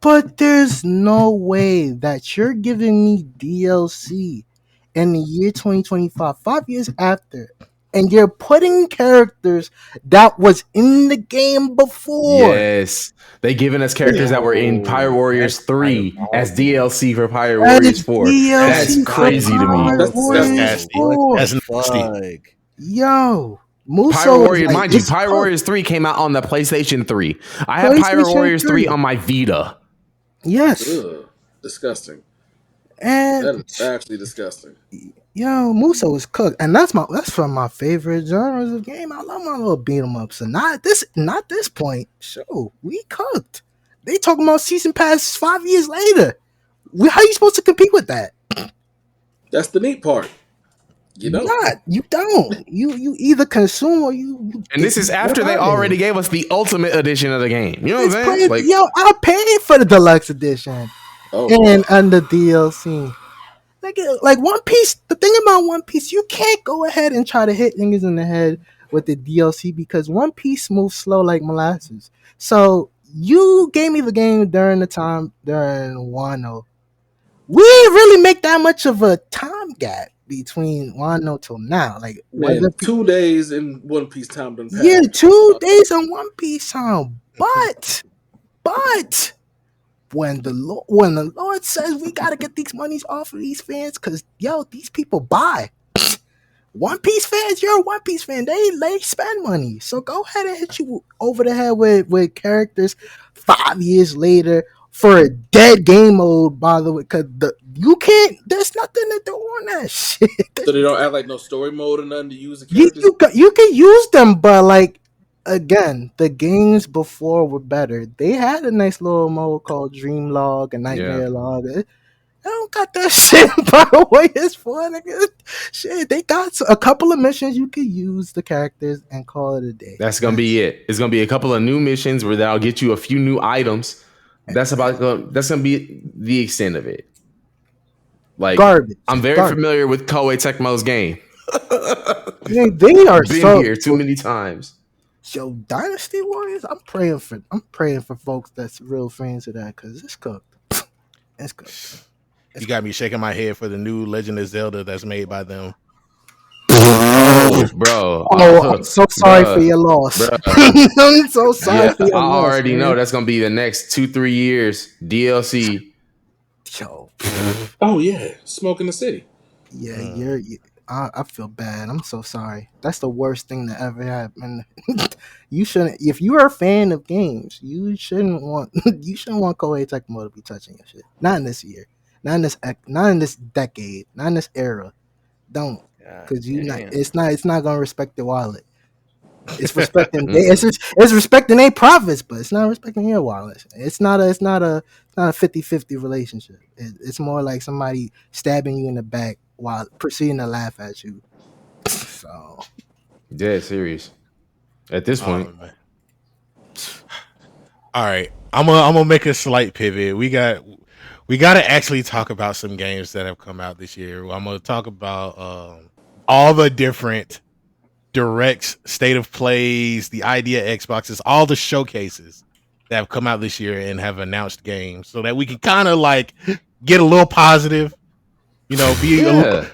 But there's no way that you're giving me DLC in the year 2025, 5 years after, and you're putting characters that was in the game before. Yes, they giving us characters that were in Pirate Warriors 3 as DLC for Pirate That Warriors is 4. DLC That's for crazy to me. Pirate That's Warriors nasty. 4. That's nasty. Fuck. Yo, Muso Pirate is Warriors, like, mind you, it's Pirate cooked. Warriors 3 came out on the PlayStation 3. I have Pirate PlayStation Warriors 3 3 on my Vita. Yes, Ugh, disgusting. and That is actually disgusting. yo, Muso is cooked, and that's from my favorite genres of game. I love my little beat 'em ups, and not this point. Sure, we cooked. They talking about season pass 5 years later. How you supposed to compete with that? That's the neat part. You don't. Not. You don't. You either consume or you And this is after they already gave us the ultimate edition of the game. You know what I'm saying? Like, yo, I paid for the deluxe edition and under DLC. Like One Piece. The thing about One Piece, you can't go ahead and try to hit niggas in the head with the DLC because One Piece moves slow like molasses. So you gave me the game during Wano. We didn't really make that much of a time gap between Wano till now. Like Man, 2 days in One Piece time done passed. Yeah, 2 days on One Piece time. But when the Lord says we gotta get these monies off of these fans, cause these people buy. One Piece fans, you're a One Piece fan. They spend money. So go ahead and hit you over the head with characters 5 years later for a dead game mode, by the way, because you can't. There's nothing to do on that shit. So they don't add like no story mode or nothing to use the characters. You can use them, but like again, the games before were better. They had a nice little mode called Dream Log and Nightmare Log. I don't got that shit, by the way. It's fun. Shit, they got a couple of missions you could use the characters and call it a day. That's gonna be it. It's gonna be a couple of new missions where that'll get you a few new items. That's gonna be the extent of it. Like garbage. I'm very familiar with Koei Tecmo's game. They are been here too many times. Yo, Dynasty Warriors. I'm praying for folks that's real fans of that because it's cooked. It's cooked. You got me shaking my head for the new Legend of Zelda that's made by them. Bro. I'm so sorry for your loss. I'm so sorry for your loss. I already know that's gonna be the next 2-3 years DLC. Yo. Oh yeah, Smoke in the City. Yeah, I feel bad. I'm so sorry. That's the worst thing that ever happened. You shouldn't. If you are a fan of games, you shouldn't want Koei Tecmo to be touching your shit. Not in this year. Not in this decade. Not in this era. Don't, because it's not gonna respect the wallet. It's respecting it's respecting their profits, but it's not respecting your wallet. It's not a 50-50 relationship. It's more like somebody stabbing you in the back while proceeding to laugh at you. So dead serious at this point. All right, I'm gonna make a slight pivot. We got to actually talk about some games that have come out this year. I'm gonna talk about all the different directs, state of plays, the idea Xboxes, all the showcases that have come out this year and have announced games, so that we can kind of like get a little positive. Be a little.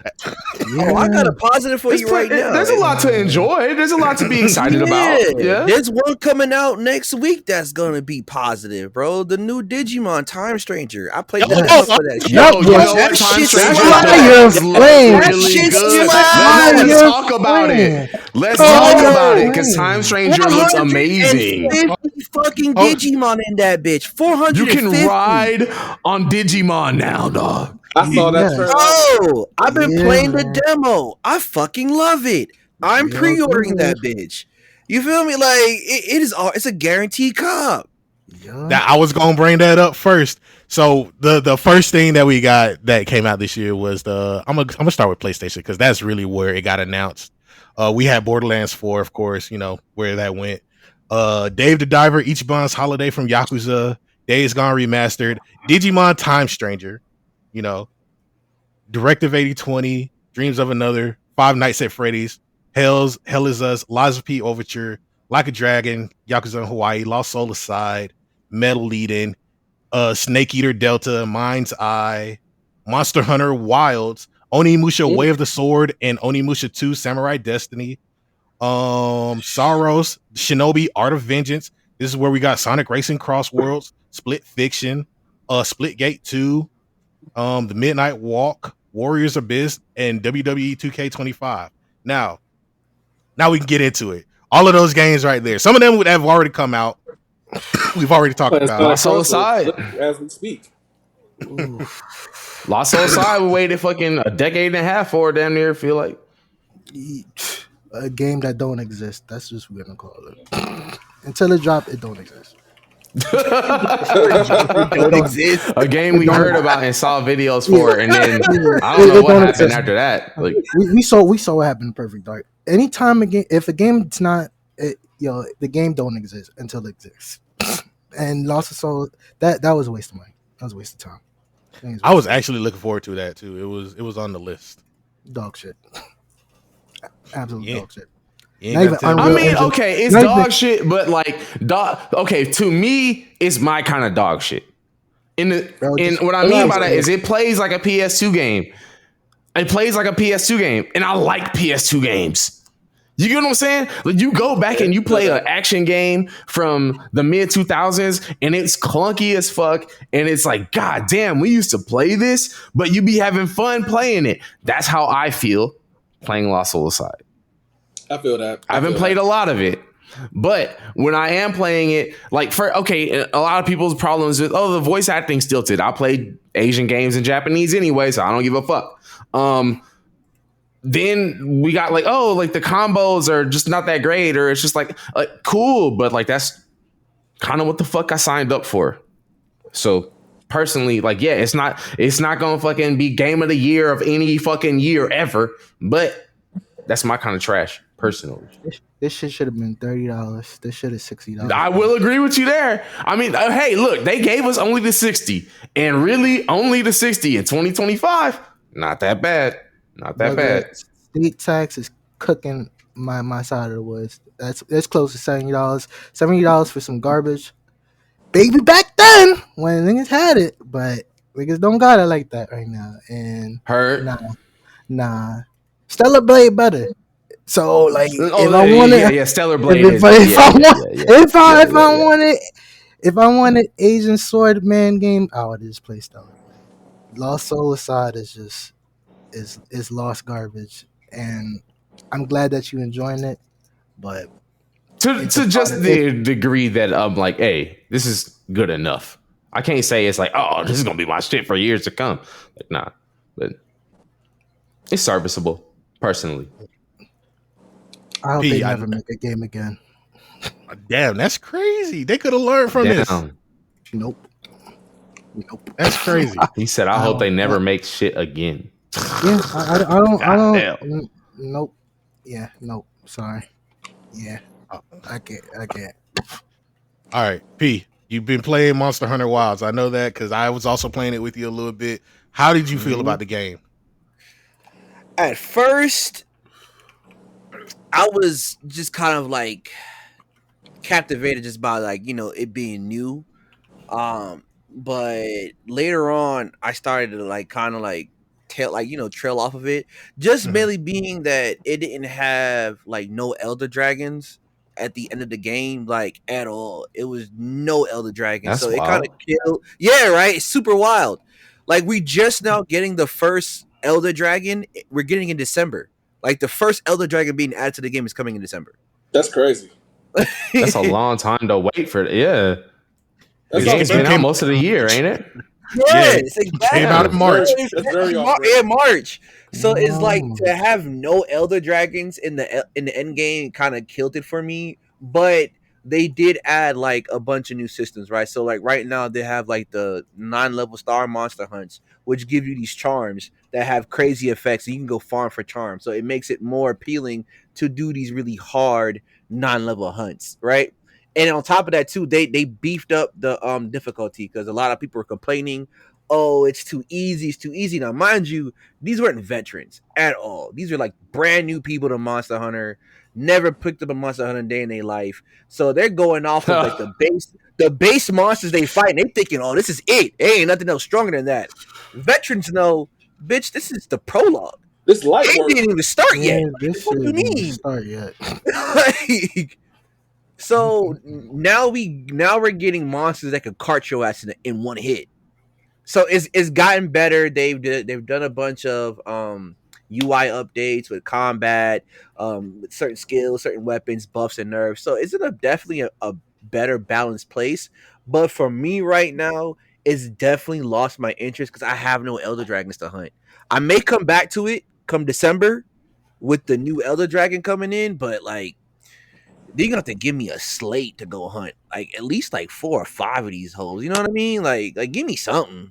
Oh, I got a positive for you right now. There's a lot to enjoy. There's a lot to be excited about. Yeah. There's one coming out next week that's gonna be positive, bro. The new Digimon Time Stranger. I played the demo for that shit. That Time Stranger is really good. Let's talk about it. Let's talk about it because Time Stranger looks amazing. 50 fucking Digimon in that bitch. 450. You can ride on Digimon now, dog. I saw that. Oh, I've been playing the demo. I fucking love it. I'm pre-ordering that bitch. You feel me? Like it's a guaranteed cop. That I was gonna bring that up first. So the first thing that we got that came out this year was I'm gonna start with PlayStation because that's really where it got announced. We had Borderlands 4, of course, where that went. Dave the Diver, Ichiban's Holiday from Yakuza, Days Gone Remastered, Digimon Time Stranger, Directive 8020, Dreams of Another, Five Nights at Freddy's, Hell Is Us, Lies of P Overture, Like a Dragon, Yakuza in Hawaii, Lost Soul Aside, Metal Eden, Snake Eater Delta, Mind's Eye, Monster Hunter Wilds, Onimusha Way of the Sword, and Onimusha 2 Samurai Destiny, Saros, Shinobi Art of Vengeance. This is where we got Sonic Racing Cross Worlds, Split Fiction, Splitgate 2, The Midnight Walk, Warriors Abyss, and WWE 2K25. Now we can get into it. All of those games right there. Some of them would have already come out. We've already talked about Lost Soul Aside as we speak. Lost Soul Aside, we waited fucking a decade and a half for, damn near, feel like. A game that don't exist. That's just what we're gonna call it. Until it drops, it don't exist. It don't exist. A game we heard about and saw videos Yeah. for, and then Yeah, I don't know it what don't happened exist. after that. Like, We saw what happened in Perfect Dark. Anytime a game, if a game's not, the game don't exist until it exists. And Lost of Soul, that was a waste of money. That was a waste of time. I was actually looking forward to that too. It was on the list. dog shit. Absolute Yeah. dog shit. You Not ain't even gotta tell me. I Unreal mean, Engine. okay, it's Not dog even- shit, but like dog. Okay, to me, it's my kind of dog shit. Bro, And just what I mean by that relax. is it plays like a PS2 game. It plays like a PS2 game, and I like PS2 games. You get what I'm saying? Like you go back and you play an action game from the mid 2000s, and it's clunky as fuck, and it's like, God damn, we used to play this, but you be having fun playing it. That's how I feel playing Lost Soul Aside. I feel that. I haven't played a lot of it, but when I am playing it, like a lot of people's problems with the voice acting stilted. I played Asian games in Japanese anyway, so I don't give a fuck. Then we got like the combos are just not that great, or it's just like cool, but like that's kind of what the fuck I signed up for. So personally, like, yeah, it's not gonna fucking be game of the year of any fucking year ever, but that's my kind of trash personally. This shit should have been $30. This shit is $60. I will agree with you there. I mean, hey, look, they gave us only the 60, and really only the 60 in 2025. Not that bad. Not that bad. State tax is cooking my side of the woods. That's close to $70. $70 for some garbage. Baby, back then when niggas had it, but niggas don't got it like that right now. And Heard. nah. Stellar Blade better. So like, if I wanted, Stellar Blade. If I wanted Asian Sword Man game, I would just play Stellar Blade. Lost Soul Aside is just is lost garbage, and I'm glad that you enjoying it, but to just the degree that I'm like, hey, this is good enough. I can't say it's like, oh, this is gonna be my shit for years to come. Like, nah, but it's serviceable personally. I hope they never make a game again. Damn, that's crazy. They could have learned from this. Nope. That's crazy. He said, I hope they never make shit again. Yeah, I don't. Nope. Yeah, nope. Sorry. Yeah, I can't. All right, P. You've been playing Monster Hunter Wilds. I know that because I was also playing it with you a little bit. How did you feel about the game? At first, I was just kind of like captivated just by like it being new. But later on, I started to like kind of like trail off of it, just mainly being that it didn't have like no elder dragons at the end of the game, like at all. It was no elder dragons. That's so wild. It kind of killed. Yeah, right. It's super wild. Like we just now getting the first elder dragon. We're getting in December. Like the first elder dragon being added to the game is coming in December. That's crazy. That's a long time to wait for it. Yeah. That's The game's been out most of the year, ain't it? Yes, exactly. Came out in March. That's very March. So it's like to have no elder dragons in the end game kind of killed it for me. But they did add like a bunch of new systems, right? So like right now they have like the 9-level star monster hunts, which give you these charms that have crazy effects. And you can go farm for charms, so it makes it more appealing to do these really hard 9-level hunts, right? And on top of that too, they beefed up the difficulty because a lot of people were complaining, oh, it's too easy. Now, mind you, these weren't veterans at all. These are like brand new people to Monster Hunter, never picked up a Monster Hunter day in their life. So they're going off of like the base monsters they fight, and they're thinking, oh, this is it. There ain't nothing else stronger than that. Veterans know, bitch, this is the prologue. This light work didn't even start yet. This What do you didn't mean? start yet. Like, so now we're getting monsters that could cart your ass in one hit. So it's gotten better. They've done a bunch of UI updates with combat, with certain skills, certain weapons, buffs, and nerfs. So it's definitely a better balanced place. But for me right now, it's definitely lost my interest because I have no Elder Dragons to hunt. I may come back to it come December with the new Elder Dragon coming in, but like They're gonna have to give me a slate to go hunt, like at least like 4 or 5 of these hoes. You know what I mean? Like give me something.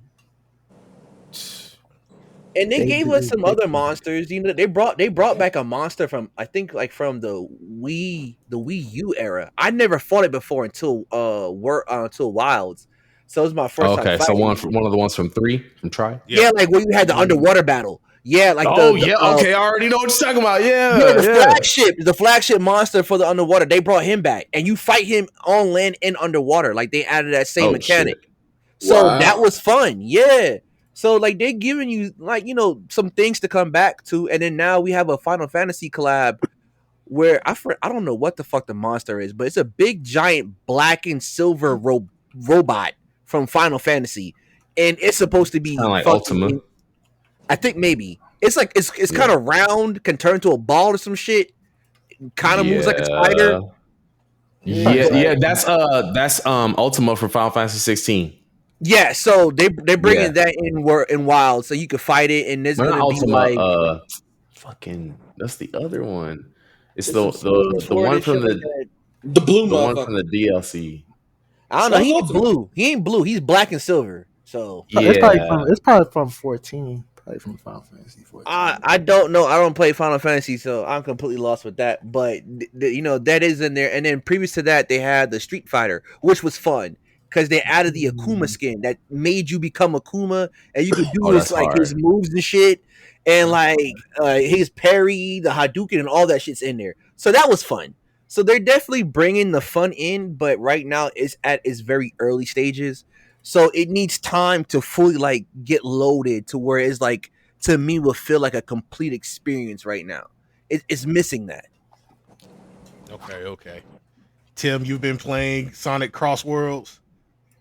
And they They gave us do. some They, other monsters. You know, they brought back a monster from, I think, like from the Wii U era. I never fought it before until Wilds. So it was my first time Okay, so fighting one it. one of the ones from 3 from Try. Yeah. Yeah, like where you had the yeah. underwater battle. Yeah, like Oh yeah, okay, I already know what you're talking about. yeah, Yeah, the yeah. flagship monster for the underwater. They brought him back, and you fight him on land and underwater. Like they added that same Oh shit. mechanic. So that Wow. was fun. Yeah. So like they're giving you, like, some things to come back to, and then now we have a Final Fantasy collab where I don't know what the fuck the monster is, but it's a big giant black and silver robot from Final Fantasy, and it's supposed to Kind of be like Ultima. fucking. I think maybe it's like it's Yeah. kind of round, can turn into a ball or some shit. Kind of moves like a spider. Yeah. Yeah, Yeah, like yeah, that's Ultima for Final Fantasy 16. yeah. So they're Yeah. bringing that in Wild, so you can fight it, and there's No, not gonna be Ultima, like fucking that's the other one. It's there's some sword, the sword one and shit from like the that. The blue the motherfucker. DLC. I don't know. That was He ain't Ultimate. blue. He ain't blue. He's black and silver. So Yeah. it's probably from 14. Probably from Final Fantasy 14. I don't know. I don't play Final Fantasy, so I'm completely lost with that. But that is in there. And then previous to that, they had the Street Fighter, which was fun because they added the Akuma skin that made you become Akuma, and you could do Oh, his that's like his hard. moves and shit, and like his parry, the Hadouken, and all that shit's in there. So that was fun. So they're definitely bringing the fun in, but right now it's at its very early stages. So it needs time to fully like get loaded to where it's like, to me, will feel like a complete experience right now. It's missing that. Okay, okay. Tim, you've been playing Sonic Cross Worlds.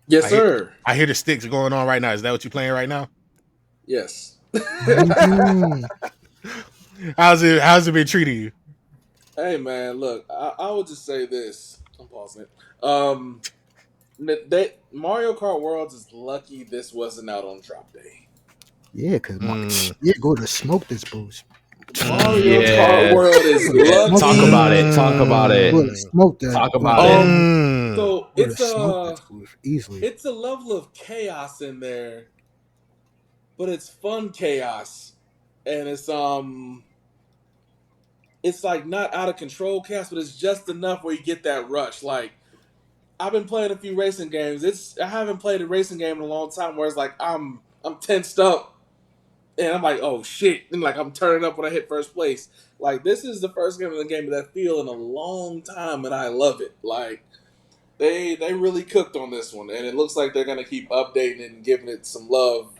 Yes, I hear sir. I hear the sticks going on right now. Is that what you're playing right now? Yes. Mhm. How's it been treating you? Hey man, look, I would just say this. I'm pausing it. Mario Kart Worlds is lucky this wasn't out on drop day. Yeah, because Mm, yeah, go to smoke this boost. Mario mm, Kart Yeah. World is Yeah. Smoke Talk that. about it. Talk about it. Go to smoke that. Talk Go about to, it. mm. so go to smoke this boost easily. it's a level of chaos in there, but it's fun chaos, and it's like not out of control chaos, but it's just enough where you get that rush. Like I've been playing a few racing games. I haven't played a racing game in a long time where it's like I'm tensed up and I'm like, oh shit, and like I'm turning up when I hit first place. Like this is the first game in the game that I feel in a long time, and I love it. Like they really cooked on this one, and it looks like they're gonna keep updating it and giving it some love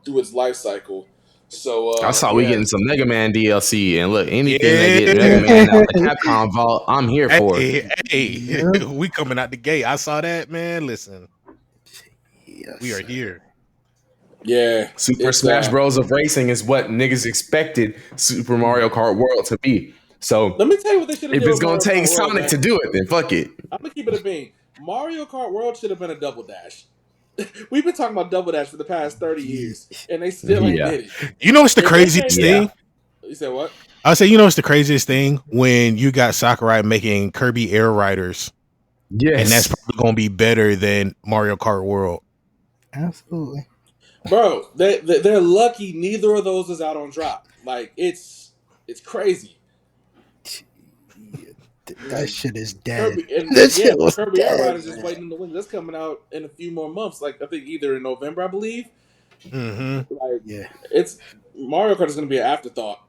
through its life cycle. So I saw we yeah, getting some Mega Man DLC, and look, anything that get Mega Yeah. Man out the Capcom vault, I'm here for. Hey, Yeah. we coming out the gate. I saw that, man. Listen, Yes. we are here. yeah, Super it's Smash Bros. Of racing is what niggas expected Super Mario Kart World to be. So Let me tell you what they should have if did it's with gonna Mario take Kart World, Sonic man. to do it, then fuck it. I'm gonna keep it a bean. Mario Kart World should have been a double dash. We've been talking about double dash for the past 30 years, and they still ain't Yeah. did it. You know what's the If they craziest came, Yeah. thing? you said what? I say, you know what's the craziest thing? When you got Sakurai making Kirby Air Riders, and that's Yes. probably gonna be better than Mario Kart World. Absolutely. Bro, they're lucky neither of those is out on drop. Like it's crazy. That shit is dead. Kirby and That yeah, shit but was Kirby Air dead, Riders is man. waiting in the wings. That's coming out in a few more months. Like I think either in November, I believe. Mm-hmm. Like Yeah. it's Mario Kart is gonna be an afterthought.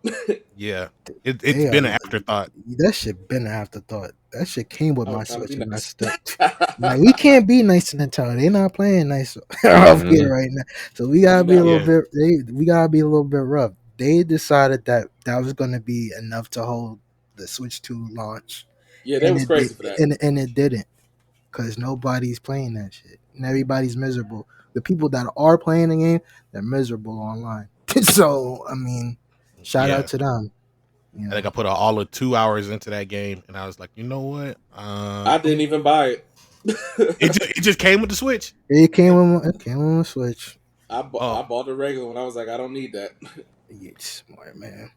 Yeah, it's They been are, an afterthought. that shit been an afterthought. That shit came with I my was trying to Switch be and nice. messed up. Like we can't be nice to Nintendo. They not playing nice off Mhm. here right now. So we gotta be a little Yeah. bit. We gotta be a little bit rough. They decided that was gonna be enough to hold the Switch 2 launch, Yeah, they was crazy for that. and it didn't, because nobody's playing that shit, and everybody's miserable. The people that are playing the game, they're miserable online. So I mean, shout Yeah. out to them. You I know, think I put all of 2 hours into that game, and I was like, you know what? I didn't even buy it. It just came with the Switch. it came with a Switch. I Oh, bought the regular one. I was like, I don't need that. Yeah, smart man.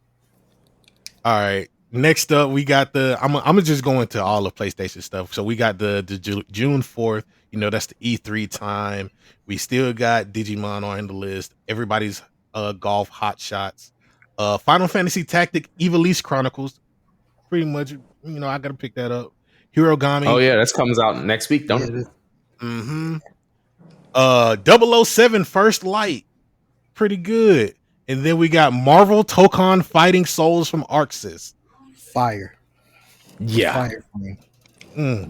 all right. Next up, we got the. I'm gonna just go into all of PlayStation stuff. So we got the June 4th. You know, that's the E3 time. We still got Digimon on the list. Everybody's golf hot shots. Final Fantasy Tactic Evilise Chronicles. Pretty much, I gotta pick that up. Oh Hirogami. yeah, that comes out next week, don't Yeah, it? Mm-hmm. 007 First Light. Pretty good. And then we got Marvel Tokon Fighting Souls from Arxis. fire, Yeah, fire for me.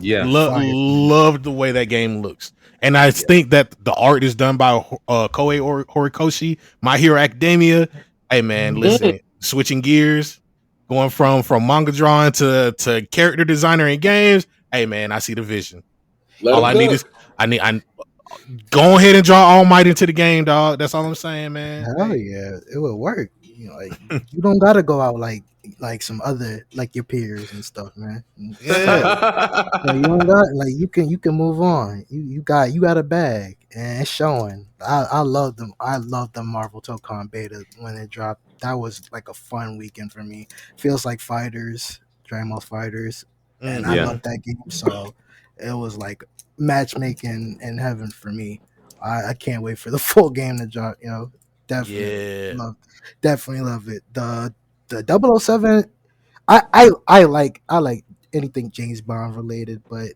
yeah, Fire. Love the way that game looks. And I think that the art is done by Koei Horikoshi, My Hero Academia. Hey man, listen, switching gears, going from manga drawing to character designer in games. Hey man, I see the vision. Let All him I need cook. is I go ahead and draw All Might into the game, dog. That's all I'm saying, man. Hell yeah, it would work. Like you don't gotta go out like some other like your peers and stuff, man. Yeah. Yeah, you don't got like you can move on. You got a bag and it's showing. I love them. I love the Marvel Tokon beta when it dropped. That was like a fun weekend for me. Feels like Fighters, Dragon Ball Fighters, and I Mhm. yeah. love that game. So it was like matchmaking in heaven for me. I can't wait for the full game to drop. Definitely Yeah. definitely love it. The 007 I like anything James Bond related, but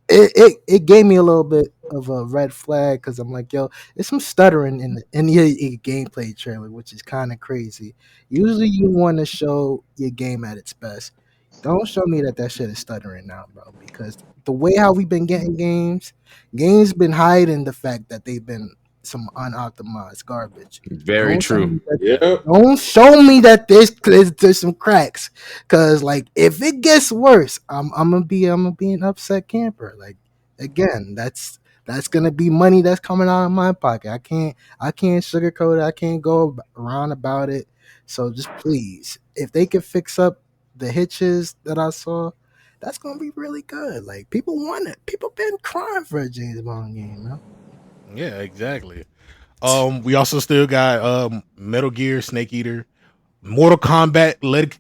it gave me a little bit of a red flag because I'm like, yo, there's some stuttering in your gameplay trailer, which is kind of crazy. Usually, you want to show your game at its best. Don't show me that shit is stuttering now, bro. Because the way how we've been getting games been hiding the fact that they've been some unoptimized garbage. Very Don't show true. me that Yep. don't show me that there's some cracks, cause like if it gets worse, I'm gonna be an upset camper. Like again, that's gonna be money that's coming out of my pocket. I can't sugarcoat it. I can't go around about it. So just please, if they can fix up the hitches that I saw, that's gonna be really good. Like people want it. People been crying for a James Bond game, man. Yeah, exactly. We also still got Metal Gear, Snake Eater, Mortal Kombat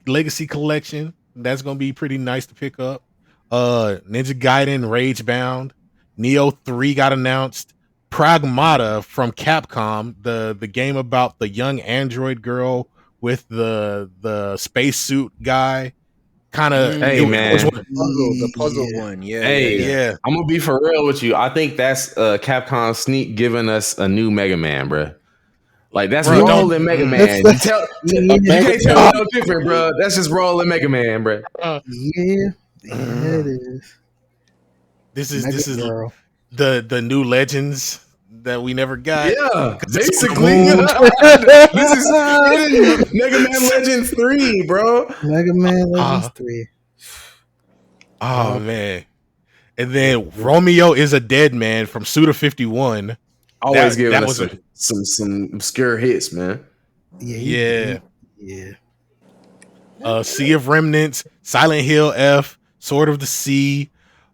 Legacy Collection. That's gonna be pretty nice to pick up. Ninja Gaiden Rage Bound, Neo 3 got announced. Pragmata from Capcom, the game about the young android girl with the spacesuit guy. Kind of Hey, it was man. one. The puzzle Yeah. one. Yeah, yeah, Hey, yeah. Yeah, I'm gonna be for real with you. I think that's Capcom sneak giving us a new Mega Man, bruh. Like that's bro. Don't. rolling Mega That's Man. You that's tell yeah, A you Mega can't tell me Man. no different, bro. That's just rolling Mega Man, bruh. yeah, yeah, it is. This is Mega this is Girl. the new legends that we never got Yeah, because it's on the basically. moon. This is Mega Man Legends 3, bro. Mega Man Legends Ah, 3. oh Yup. man. And then Romeo is a Dead Man from Suda 51. Always giving That us was a some obscure hits, man. Yeah, yeah. yeah. Sea of Remnants, Silent Hill F, Sword of the Sea,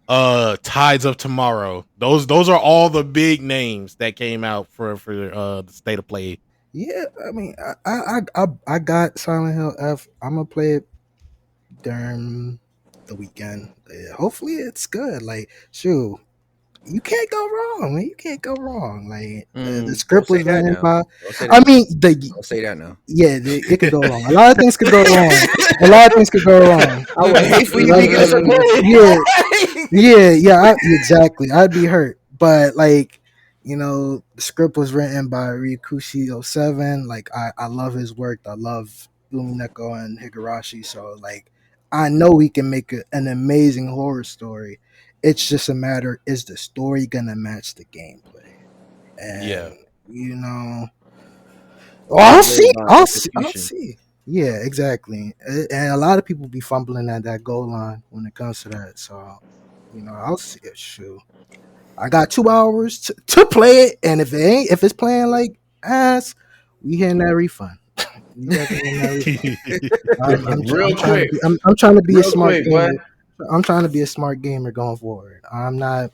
Tides of Tomorrow. Those are all the big names that came out for the State of Play. Yeah, I mean, I got Silent Hill F. I'm gonna play it during the weekend. Hopefully, it's good. Like, shoot, you can't go wrong, man. You can't go wrong. Like, the Don't script say was that written now. by. Don't say I that. mean, Don't say that now. it could go wrong. A lot of things could go wrong. A lot of things could go wrong. I would hate for you to Like, be disappointed. yeah, exactly. I'd be hurt, but like, the script was written by Ryukushi 07. Like, I love his work. I love Lumineko and Higurashi. So like, I know we can make an amazing horror story. It's just a matter: is the story gonna match the gameplay? Yeah. And you know, I'll It's really see. about I'll see. I'll execution. see. Yeah, exactly. And a lot of people be fumbling at that goal line when it comes to that. So, I'll see it. Shoot, I got 2 hours to play it, and if it's playing like ass, we hitting that refund. We definitely hitting that refund. Real quick, I'm trying to be a real smart quick, boy. gamer. I'm trying to be a smart gamer going forward. I'm not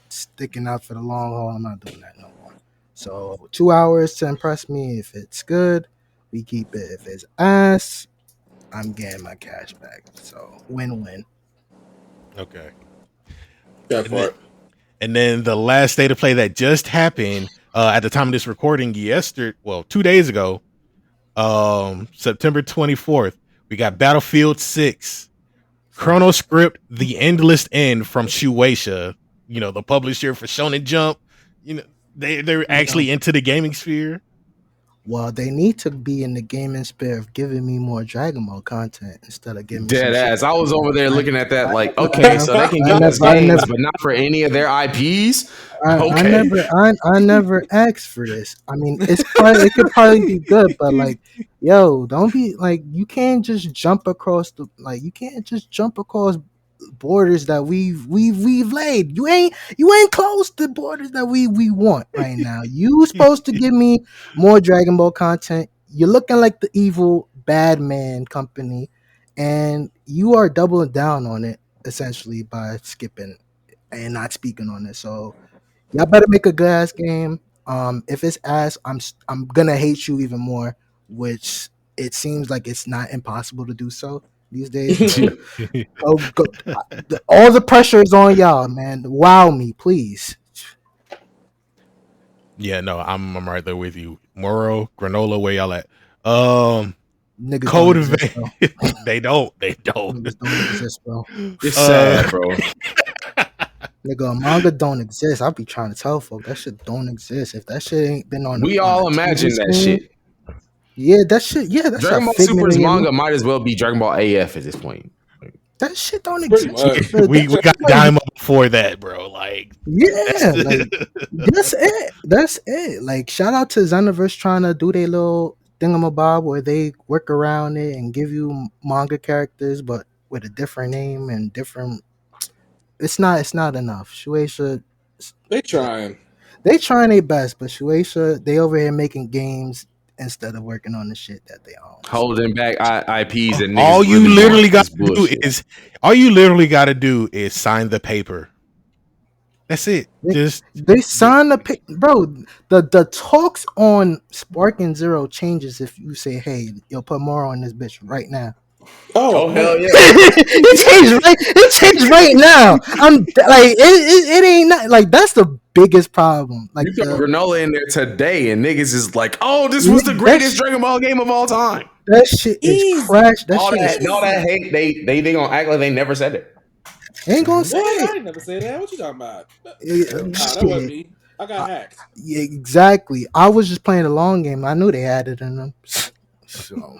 sticking out for the long haul. I'm not doing that no more. So 2 hours to impress me. If it's good, we keep it. If it's ass, I'm getting my cash back. So win-win. Okay. That And then, part. and then the last state of play that just happened at the time of this recording yesterday, well, 2 days ago, September 24th, we got Battlefield 6, Chrono Script, The Endless End from Shueisha, the publisher for Shonen Jump. They're Yeah. actually into the gaming sphere. Well, they need to be in the gaming sphere of giving me more Dragon Ball content instead of giving me some Dead shit. ass. I was over there I, looking at that like, I, okay, so they can I give us never, I games, never, but not for any of their IPs. I Okay. never, I never asked for this. I mean, it could probably be good, but like, yo, don't be like, you can't just jump across borders that we've laid. You ain't close to borders that we want right now. You supposed to give me more Dragon Ball content. You're looking like the evil bad man company, and you are doubling down on it essentially by skipping and not speaking on it. So y'all better make a good ass game. If it's ass, I'm gonna hate you even more, which it seems like it's not impossible to do so these days. So go. All the pressure is on y'all, man. Wow me, please. Yeah, no, I'm right there with you. Moro, Granola, where y'all at? Um, Niggas don't Code exist, Vein. bro. They don't. They don't. Niggas don't exist, bro. It's Uh, sad, bro. Nigga, manga don't exist. I'll be trying to tell folk that shit don't exist. If that shit ain't been on We on all a TV imagine that screen, shit. yeah, that shit, that's a Dragon Ball figment Super's of your. manga might as well be Dragon Ball AF at this point. That shit don't Pretty exist. much. we got Daima before that, bro. Like Yeah, like that's that's it. That's it. Like shout out to Xenoverse trying to do their little thingamabob where they work around it and give you manga characters, but with a different name and different. It's not enough. Shueisha, They trying. they trying their best, but Shueisha, they over here making games instead of working on the shit that they own. So Holding back IPs that all niggas you really literally want got is to do bullshit. is sign the paper. That's it. they sign the pick, bro. The talks on Spark and Zero changes if you say, "Hey, yo, put more on this bitch right now." Oh, Oh hell man. yeah! It changed right now. I'm like, it ain't not, like that's the biggest problem. Like You throw granola in there today, and niggas is like, "Oh, this was the that, greatest Dragon Ball game of all time." that shit is Easy. trash. That All shit is. that hate, they gonna act like they never said it. Ain't gonna say What? it. I ain't never said that. What you talking about? Nah, that wasn't Shit. me. I got hacked. Yeah, exactly. I was just playing the long game. I knew they had it in them. So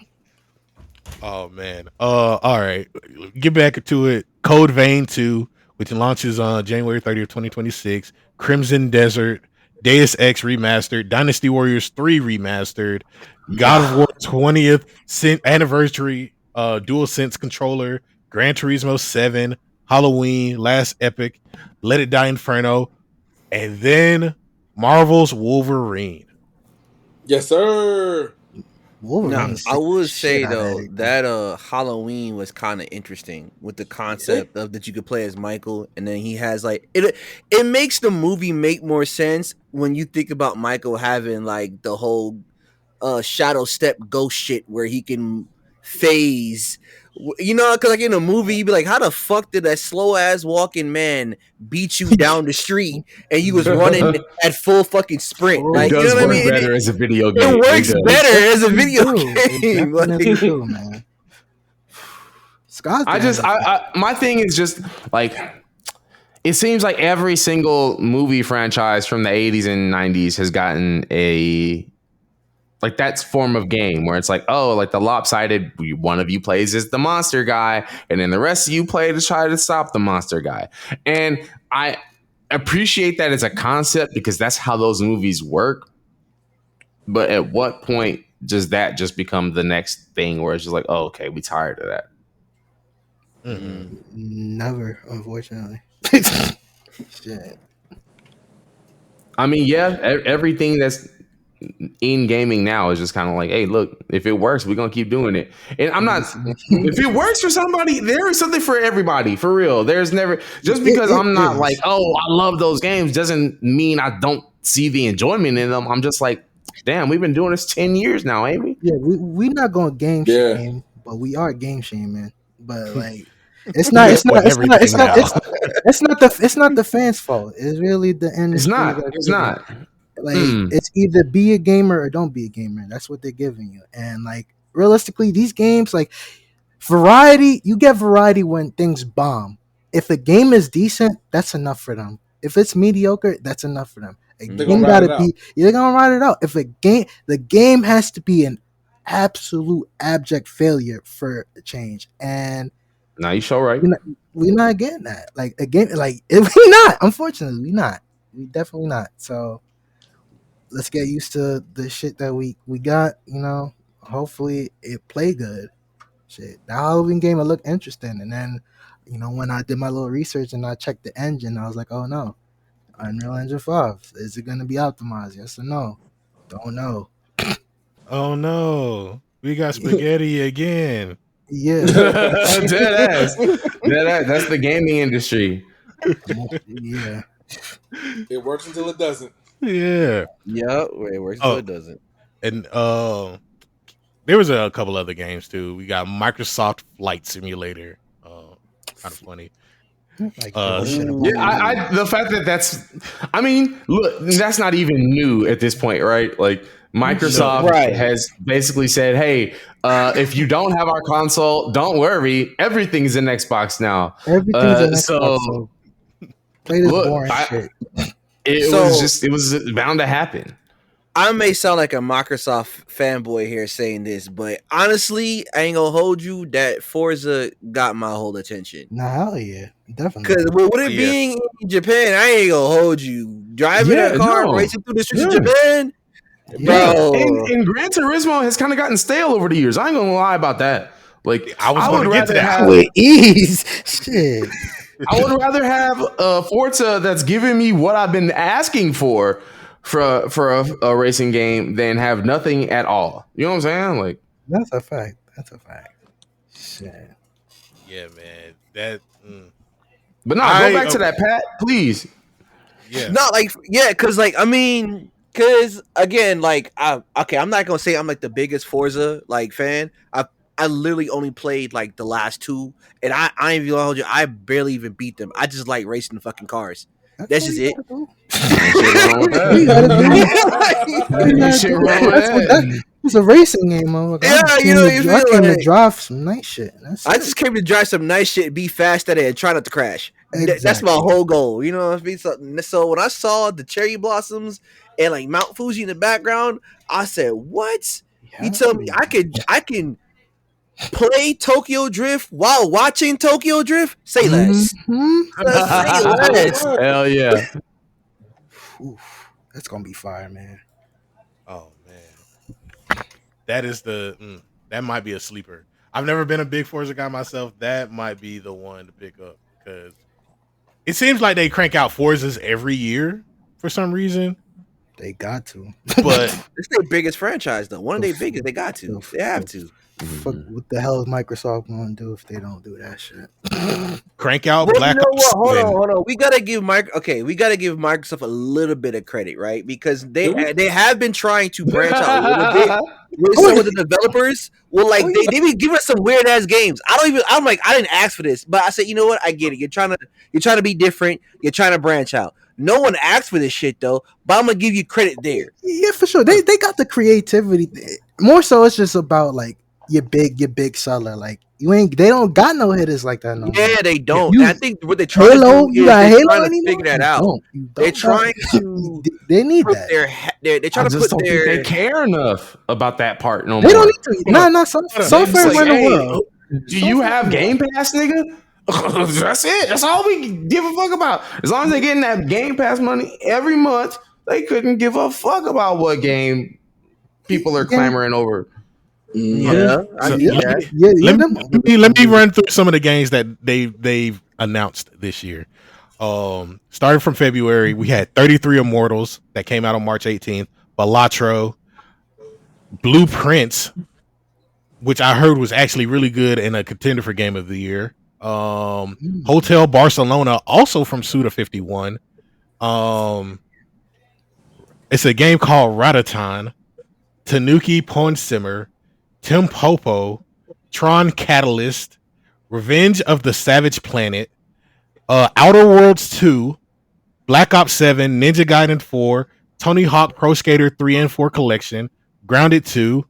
Oh man. All right. Get back to it. Code Vein 2, which launches on January 30th, 2026. Crimson Desert, Deus Ex Remastered, Dynasty Warriors 3 Remastered, God of War 20th anniversary, Dual Sense controller, Gran Turismo 7, Halloween, Last Epic, Let It Die Inferno, and then Marvel's Wolverine. Yes, sir. Wolverine. Now, Sick I the would shit say out of though everything. that Halloween was kind of interesting with the concept of that you could play as Michael, and then he has like it. It makes the movie make more sense when you think about Michael having like the whole shadow step ghost shit where he can phase. You know, because like in a movie, you'd be like, "How the fuck did that slow ass walking man beat you down the street?" And you was running at full fucking sprint. Full It Like, you does know what I work mean? better as a video game. It works does. better as a It video do. It game. definitely Like, do, man. Scott's I just, my thing is just like, it seems like every single movie franchise from the 80s and 90s has gotten like that's form of game where it's like, oh, like the lopsided, one of you plays as the monster guy, and then the rest of you play to try to stop the monster guy. And I appreciate that as a concept because that's how those movies work. But at what point does that just become the next thing where it's just like, oh, okay, we tired of that? never, unfortunately. Shit. I mean, yeah, everything that's in gaming now is just kind of like, hey, look, if it works, we're gonna keep doing it. And I'm not. If it works for somebody, there is something for everybody. For real, there's never just because I'm not like, oh, I love those games doesn't mean I don't see the enjoyment in them. I'm just like, damn, we've been doing this 10 years now, ain't we? Yeah, we not gonna game Yeah. shame, but we are game shaming. But like, it's not. It's For not. It's not. everything now. It's not the fans' fault. It's really the It's industry not. that's It's giving. not. Like, it's either be a gamer or don't be a gamer. That's what they're giving you. And like, realistically, these games, like, variety, you get variety when things bomb. If a game is decent, that's enough for them. If it's mediocre, that's enough for them. A They're game gonna ride it gotta out. be, you're gonna ride it out. If the game has to be an absolute abject failure for a change, and Now you show right. we're not getting that. Like a game, like if we not, unfortunately, we not. We definitely not. So let's get used to the shit that we got. You know, hopefully it play good. Shit, the Halloween game it looked interesting, and then when I did my little research and I checked the engine, I was like, oh no, Unreal Engine 5, is it gonna be optimized? Yes or no? Don't know. Oh no, we got spaghetti again. Yeah, Dead ass. Dead ass. That's the gaming industry. yeah. It works until it doesn't. Yeah, Yeah, it works Oh. so it doesn't. and there was a couple other games too. We got Microsoft Flight Simulator. Kind of funny. Like bullshit about Yeah, the fact I mean, look, that's not even new at this point, right? Like Microsoft Right. has basically said, "Hey, if you don't have our console, don't worry, everything's in Xbox now." everything's an so Xbox. So play this look, boring I- shit. it was bound to happen. I may sound like a Microsoft fanboy here saying this, but honestly, I ain't gonna hold you that Forza got my whole attention. Nah, hell yeah, definitely. Because with it Yeah. being in Japan, I ain't gonna hold you. Driving Yeah, a car, no. racing through the streets of Yeah. Japan, Yeah. bro. And Gran Turismo has kind of gotten stale over the years. I ain't gonna lie about that. Like I was would gonna get to rather that. have- With ease, shit. I would rather have a Forza that's giving me what I've been asking for a racing game than have nothing at all. You know what I'm saying? Like, That's a fact. That's a fact. Shit. Yeah, man. That. but no, I- go back to that, Pat, please. Yeah. Not like because I mean, because again, like I'm not gonna say I'm like the biggest Forza like fan. I literally only played like the last two, and I ain't even gonna hold you. I barely even beat them. I just like racing the fucking cars. That's just it. You gotta do. Shit wrong with that. It's a racing game, motherfucker. Yeah, I you know, you feel came to like- drive some nice shit. That's I it. just came to drive some nice shit, be fast at it, and try not to crash. That's my Exactly. whole goal. You know what I mean? So when I saw the cherry blossoms and like Mount Fuji in the background, I said, "What? You tell me I can play Tokyo Drift while watching Tokyo Drift? Say less. Mhm. Say less." Hell yeah. Oof, that's gonna be fire, man. Oh man, that is that might be a sleeper. I've never been a big Forza guy myself. That might be the one to pick up because it seems like they crank out Forzas every year for some reason. They got to. But It's their biggest franchise, though. One of their biggest. They got to. They have to. Fuck, what the hell is Microsoft gonna do if they don't do that shit? crank out Well, Black you know Ops. what? and- Hold on. We gotta give we gotta give Microsoft a little bit of credit, right? Because they have been trying to branch out a little bit with some of the developers. Well, like they be giving us some weird ass games. I'm like, I didn't ask for this, but I said, you know what? I get it. You're trying to be different. You're trying to branch out. No one asked for this shit though, but I'm gonna give you credit there. Yeah, for sure. They got the creativity. More so, it's just about like your big seller. Like they don't got no hitters like that no more. Yeah, they don't. You- And I think what they're trying Halo, to do you is got they're Halo trying to anymore? figure that You out. don't. You They're don't trying got- to They need put that. they're I trying to just put don't their think they care enough about that part no They more. don't need to. Nah. Software It's like, run the hey, world. do you have Game Pass, nigga? That's it. That's all we give a fuck about. As long as they're getting that Game Pass money every month, they couldn't give a fuck about what game people are clamoring over. yeah. I So, get let that. me- Yeah, let me run through some of the games that they've announced this year. Starting from February, we had 33 Immortals that came out on March 18th, Balatro, Blueprints, which I heard was actually really good and a contender for Game of the Year. Hotel Barcelona, also from Suda 51. It's a game called Ratatan, Tanuki Ponsimmer, Tim Popo, Tron Catalyst, Revenge of the Savage Planet, Outer Worlds 2, Black Ops 7, Ninja Gaiden 4, Tony Hawk Pro Skater 3 and 4 Collection, Grounded 2,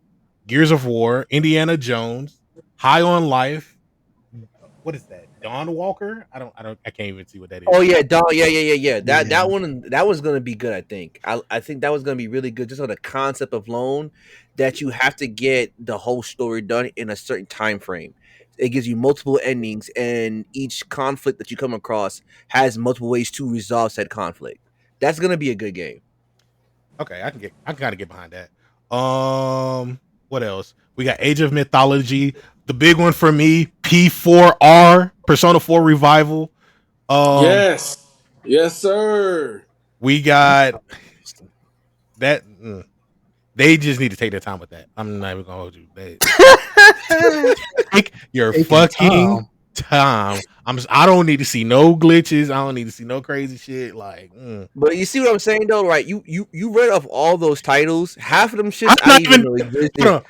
Gears of War, Indiana Jones, High on Life. What is that? Dawn Walker? I can't even see what that is. Oh yeah, dog. Yeah. That was gonna be good. I think. I think that was gonna be really good. Just on the concept of loan, that you have to get the whole story done in a certain time frame. It gives you multiple endings, and each conflict that you come across has multiple ways to resolve said conflict. That's gonna be a good game. Okay, I can kind of get behind that. What else? We got Age of Mythology, the big one for me, P4R, Persona 4 Revival. Yes, sir. We got that. They just need to take their time with that. I'm not even gonna hold you. Take your fucking time. I don't need to see no glitches. I don't need to see no crazy shit. Like, But you see what I'm saying though, right? You read off all those titles. Half of them shits I'm not even. Hold on.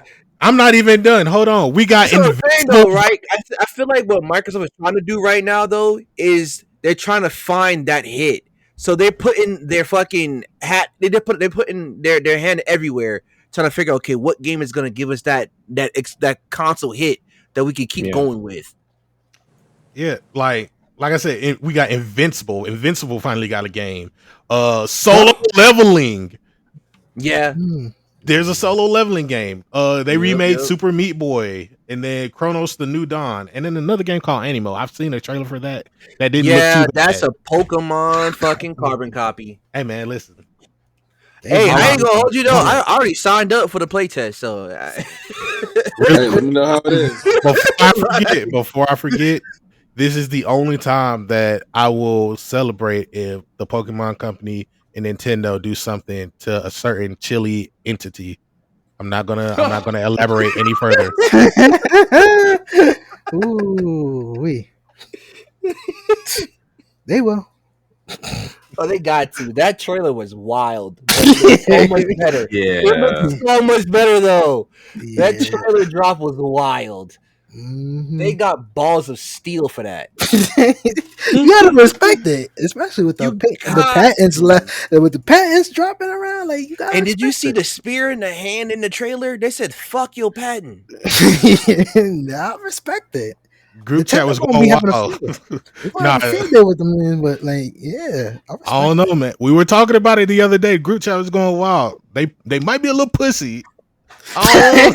I'm not even done. Hold on. We got though, right? I feel like what Microsoft is trying to do right now though is they're trying to find that hit. So they're putting their fucking hat. They're putting their hand everywhere, trying to figure, okay, what game is gonna give us that console hit that we can keep going with. Yeah, like I said, we got Invincible. Invincible finally got a game. Solo leveling. Yeah. There's a solo leveling game. They remade Super Meat Boy, and then Chronos: The New Dawn, and then another game called Animo. I've seen a trailer for that. That didn't look too bad. That's a Pokemon fucking carbon copy. Hey man, listen. Hey, I ain't gonna hold you though. I already signed up for the playtest, so Hey, let me know how it is. Before I forget, this is the only time that I will celebrate if the Pokemon Company and Nintendo do something to a certain chili entity. I'm not gonna elaborate any further. Ooh, they will. Oh, they got to. That trailer was wild. So much better. Yeah. It looked so much better though. Yeah. That trailer drop was wild. Mm-hmm. They got balls of steel for that. You gotta respect it, especially with the patents with the patents dropping around. Like you got. And did you see the spear in the hand in the trailer? They said, "Fuck your patent." I respect it. Group chat was going wild. Nah, there with them, but like, yeah, I don't know, man. We were talking about it the other day. Group chat was going wild. They might be a little pussy. Yeah.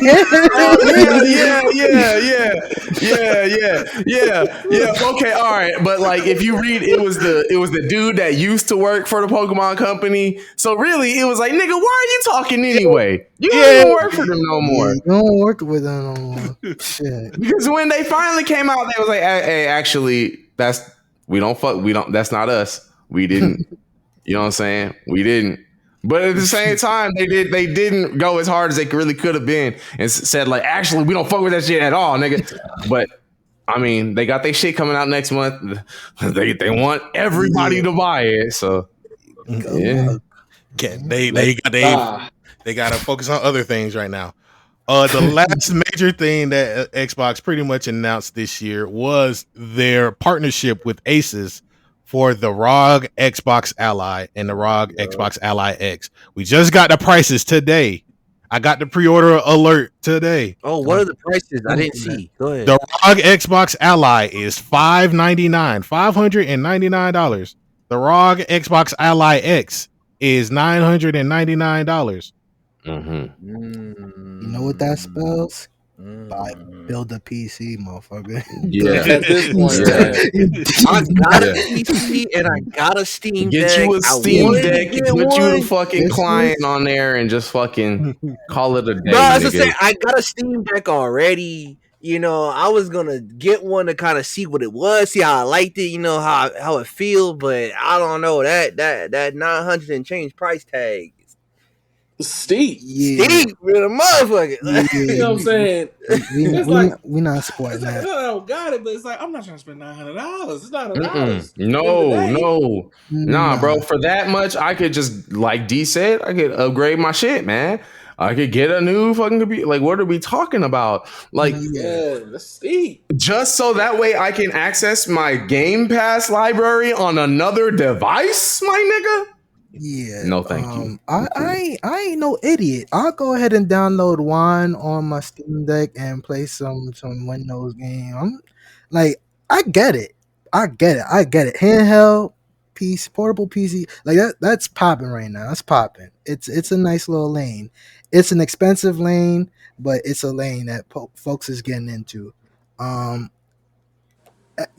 Okay, all right. But like, if you read, it was the dude that used to work for the Pokemon Company. So really, it was like, nigga, why are you talking anyway? You don't even work for them no more. You don't work with them no more. Shit. Because when they finally came out, they was like, hey, actually, that's not us. We didn't. You know what I'm saying? We didn't. But at the same time, they didn't go as hard as they really could have been and said, like, actually, we don't fuck with that shit at all, nigga. But I mean, they got their shit coming out next month. They want everybody to buy it. So yeah. They got to focus on other things right now. The last major thing that Xbox pretty much announced this year was their partnership with Asus for the ROG Xbox Ally and the ROG Xbox Ally X. We just got the prices today. I got the pre-order alert today. Oh, what are the prices? I didn't see. Go ahead. The ROG Xbox Ally is $599. The ROG Xbox Ally X is $999. You know what that spells? Build a PC, motherfucker. Yeah. At this point, I got a PC and I got a Steam Deck. Get you a Steam Deck, put you the fucking client on there, and just fucking call it a day. No, I was just saying, I got a Steam Deck already. You know, I was gonna get one to kind of see what it was, see how I liked it, you know, how it feel, but I don't know that 900 and change price tag. Steep with a motherfucker. You know what I'm saying? We not supporting that. I don't got it, but it's like I'm not trying to spend $900. It's not $1. Nah, bro. For that much, I could just, like D said, I could upgrade my shit, man. I could get a new fucking computer. Like, what are we talking about? Like, Yeah, that's steep. just so that way I can access my Game Pass library on another device, my nigga? Yeah. No, thank you. I ain't no idiot. I'll go ahead and download Wine on my Steam Deck and play some Windows game. I'm like, I get it. I get it. Handheld piece, portable PC, like that's popping right now. That's popping. It's a nice little lane. It's an expensive lane, but it's a lane that folks is getting into. Um,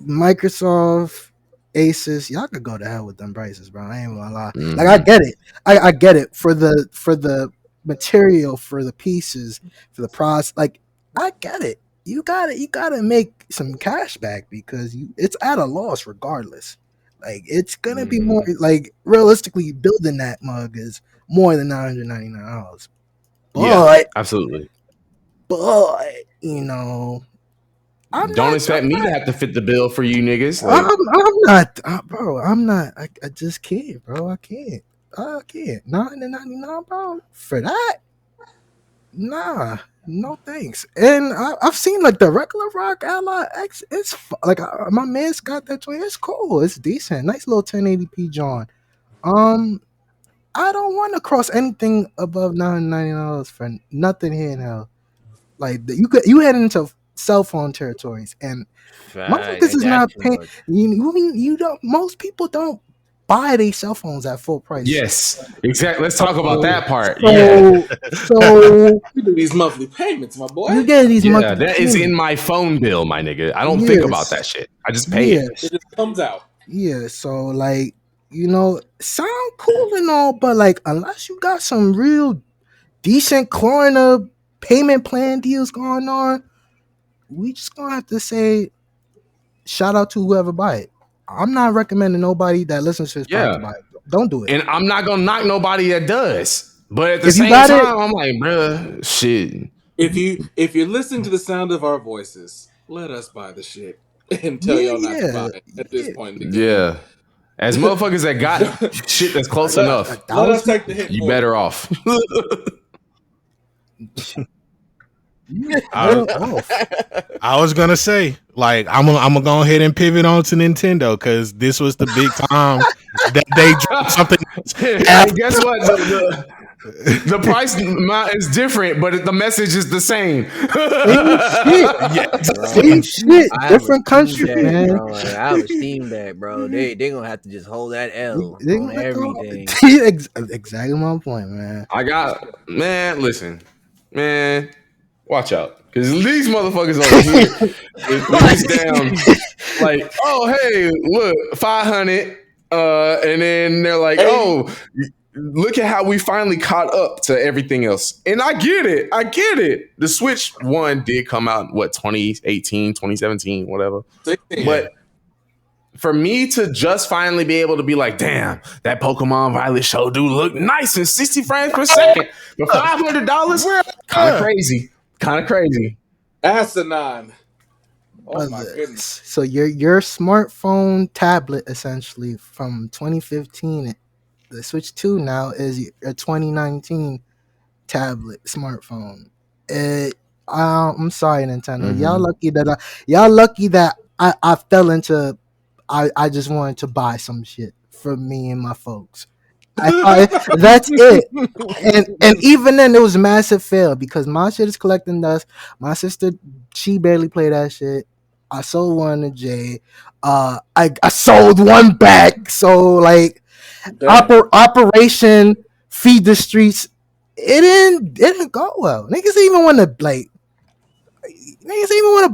Microsoft, Asus, y'all could go to hell with them prices, bro. I ain't gonna lie. Mhm. Like I get it. I get it for the material, for the pieces, for the pros. Like I get it. You gotta make some cash back because it's at a loss regardless. Like it's gonna be more like realistically building that mug is more than $999. Yeah, absolutely. But you know, Don't expect me to have to fit the bill for you niggas. Like, I'm not, bro. I'm not. I just can't, bro. I can't. $9.99, bro. For that, nah, no thanks. And I've seen like the regular Rock Ally X. Like my man's got that joint. It's cool. It's decent. Nice little 1080p John. I don't want to cross anything above $9.99 for nothing handheld. Like you head into cell phone territories and. Motherfuckers is not paying. You don't. Most people don't buy their cell phones at full price. yes, exactly. Let's talk about that part. So You do these monthly payments, my boy. you get these monthly. That is in my phone bill, my nigga. I don't think about that shit. I just pay it. It just comes out. Yeah. So like sound cool and all, but like unless you got some real decent Klarna payment plan deals going on, we just gonna have to say. Shout out to whoever buy it. I'm not recommending nobody that listens to this podcast to buy it. Don't do it. And I'm not gonna knock nobody that does. But at the If you same got time, it- I'm like, bruh, shit. If you're listening to the sound of our voices, let us buy the shit and tell y'all not to buy it at this point in the game. Yeah. As motherfuckers that got shit that's close enough, Let us take the hit. you for better it. off. I was gonna say, like, I'm gonna go ahead and pivot on to Nintendo because this was the big time that they dropped something. And guess what? The price is different, but the message is the same. Same shit. I have a Different Steam country, Deck, man. bro. Like, I have a Steam Deck, bro. They gonna have to just hold that L They on gonna everything. Exactly my point, man. Listen, man, watch out. Because these motherfuckers over here is down like, oh, hey, look, 500. And then they're like, oh, look at how we finally caught up to everything else. And I get it. The Switch 1 did come out, 2018, 2017, whatever. 16. But for me to just finally be able to be like, damn, that Pokemon Violet show do look nice in 60 frames per second. But $500? Kind of crazy. Asinine. Oh my goodness. So your smartphone tablet essentially from 2015, the Switch 2 now is a 2019 tablet smartphone. I'm sorry, Nintendo. Mm-hmm. Y'all lucky that I fell into. I just wanted to buy some shit for me and my folks. That's it. And even then, it was a massive fail because my shit is collecting dust. My sister, she barely played that shit. I sold one to Jay. I sold one back. So like, Operation Feed the Streets. It didn't go well. Niggas even want to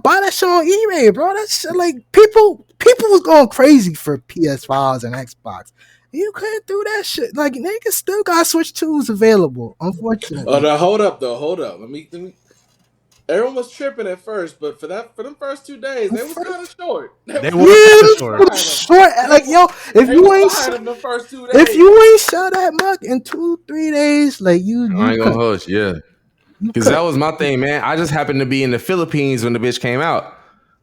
buy that shit on eBay, bro. That shit, like people was going crazy for PS5s and Xbox. You couldn't do that shit. Like niggas still got Switch 2s available, unfortunately. Oh, no, hold up. Let me. Everyone was tripping at first, but for them first 2 days, they was kind of short. They were short. Like yo, if you ain't sell that mug in 2-3 days, like you I ain't gonna host, yeah. Because that was my thing, man. I just happened to be in the Philippines when the bitch came out.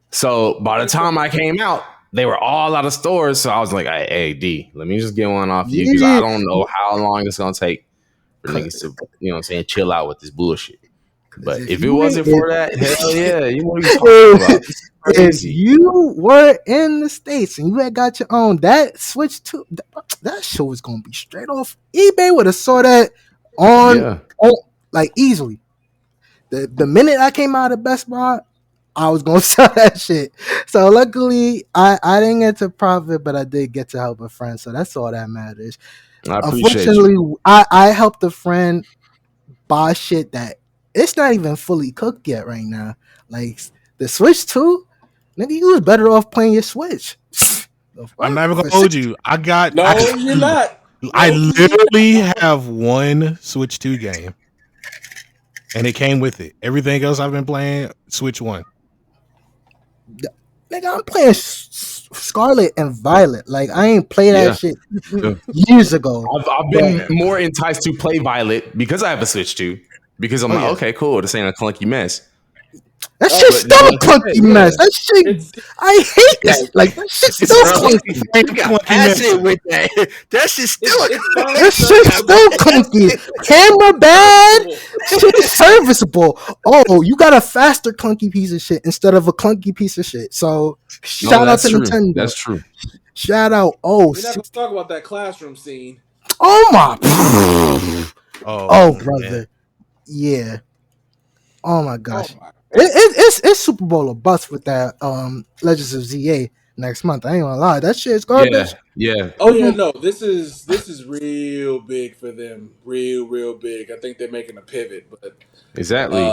So by the time I came out, they were all out of stores. So I was like, hey, D, let me just get one off you because I don't know how long it's gonna take for niggas to, you know what I'm saying, chill out with this bullshit. But if it you wasn't ain't- for that, hell yeah, you know what you talking about. This is if crazy. you were in the States and you had got your own, that Switch 2, that shit was gonna be straight off eBay. Would have saw that on like easily. The minute I came out of Best Buy, I was gonna sell that shit. So luckily, I didn't get to profit, but I did get to help a friend. So that's all that matters. I appreciate Unfortunately, you. I helped a friend buy shit that it's not even fully cooked yet right now. Like the Switch 2, nigga, you was better off playing your Switch. I'm not even gonna hold you. No, you're not. I literally have one Switch 2 game, and it came with it. Everything else I've been playing, Switch 1. Nigga, I'm playing Scarlet and Violet. Like I ain't played that shit Yeah. years ago. I've been more enticed to play Violet because I have a Switch 2. Because I'm like, okay, cool. This ain't a clunky mess. That shit's still a clunky mess. That shit, I hate that. Like that shit's still clunky. Acid with that. That shit's still That shit's still clunky. Camera bad. Shit's serviceable. Oh, you got a faster clunky piece of shit instead of a clunky piece of shit. So shout out to Nintendo. That's true. Shout out. We're not gonna talk about that classroom scene. Oh my. Oh brother. Yeah. Oh my gosh. It's Super Bowl or bust with that Legends of ZA next month. I ain't gonna lie, that shit is garbage. Yeah. Oh yeah, no. This is real big for them. Real big. I think they're making a pivot, but exactly.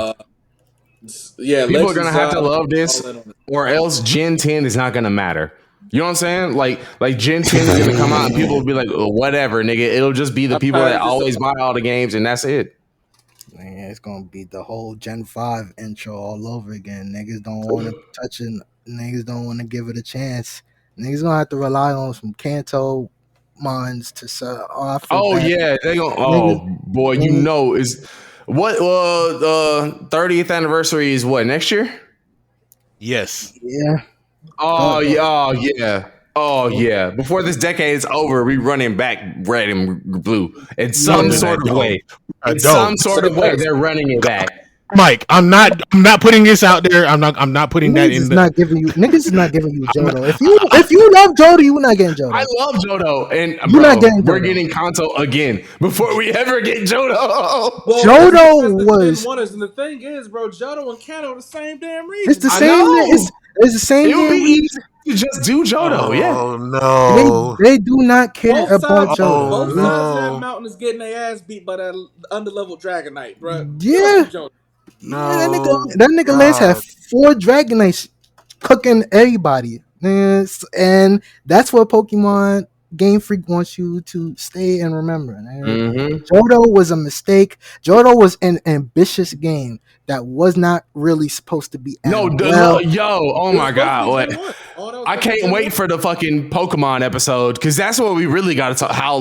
Yeah, people are gonna have to love this, or else Gen 10 is not gonna matter. You know what I'm saying? Like Gen 10 is gonna come out and people will be like, oh, whatever, nigga. It'll just be the people that always buy all the games, and that's it. Man, it's gonna be the whole Gen 5 intro all over again. Niggas don't want to touch it. Niggas don't want to give it a chance. Niggas gonna have to rely on some Kanto mines to sell off. Yeah, they gonna. Oh boy, you know is what? 30th anniversary is what, next year? Yes. Yeah. Oh yeah. Oh yeah. Before this decade is over, we running back red and blue in some sort of way. In some sort of way, they're running it back. Mike, I'm not putting this out there. I'm not putting that in. Niggas is not giving you Johto. If you love Johto, you're not getting Johto. I love Johto, and we're getting Kanto again before we ever get Johto. Well, Johto was, and the thing is, bro, Johto and Kanto are the same damn reason. It's the same. It's the same. It would be easy to just do Johto. Oh no, they do not care about Johto. Both sides of that mountain is getting their ass beat by that underleveled Dragonite, bro. Yeah. That nigga Lance had 4 Dragonites cooking everybody. And that's what Pokemon Game Freak wants you to stay and remember. Johto was a mistake. Johto was an ambitious game that was not really supposed to be. Oh my god! I can't wait for the fucking Pokemon episode, because that's what we really got to talk. How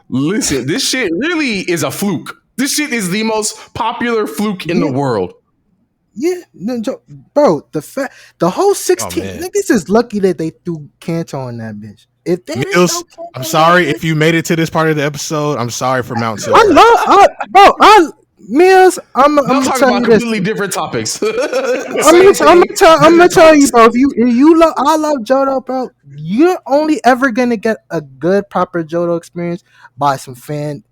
listen, this shit really is a fluke. This shit is the most popular fluke in the world. Yeah, bro. The whole 16 niggas is lucky that they threw Kanto on that bitch. If they Mills, I'm sorry if you made it to this part of the episode. I'm sorry for Mount Silver. Mills, I'm talking about completely different topics. I'm gonna tell you, bro. If you love, I love Johto, bro. You're only ever gonna get a good, proper Johto experience by some fan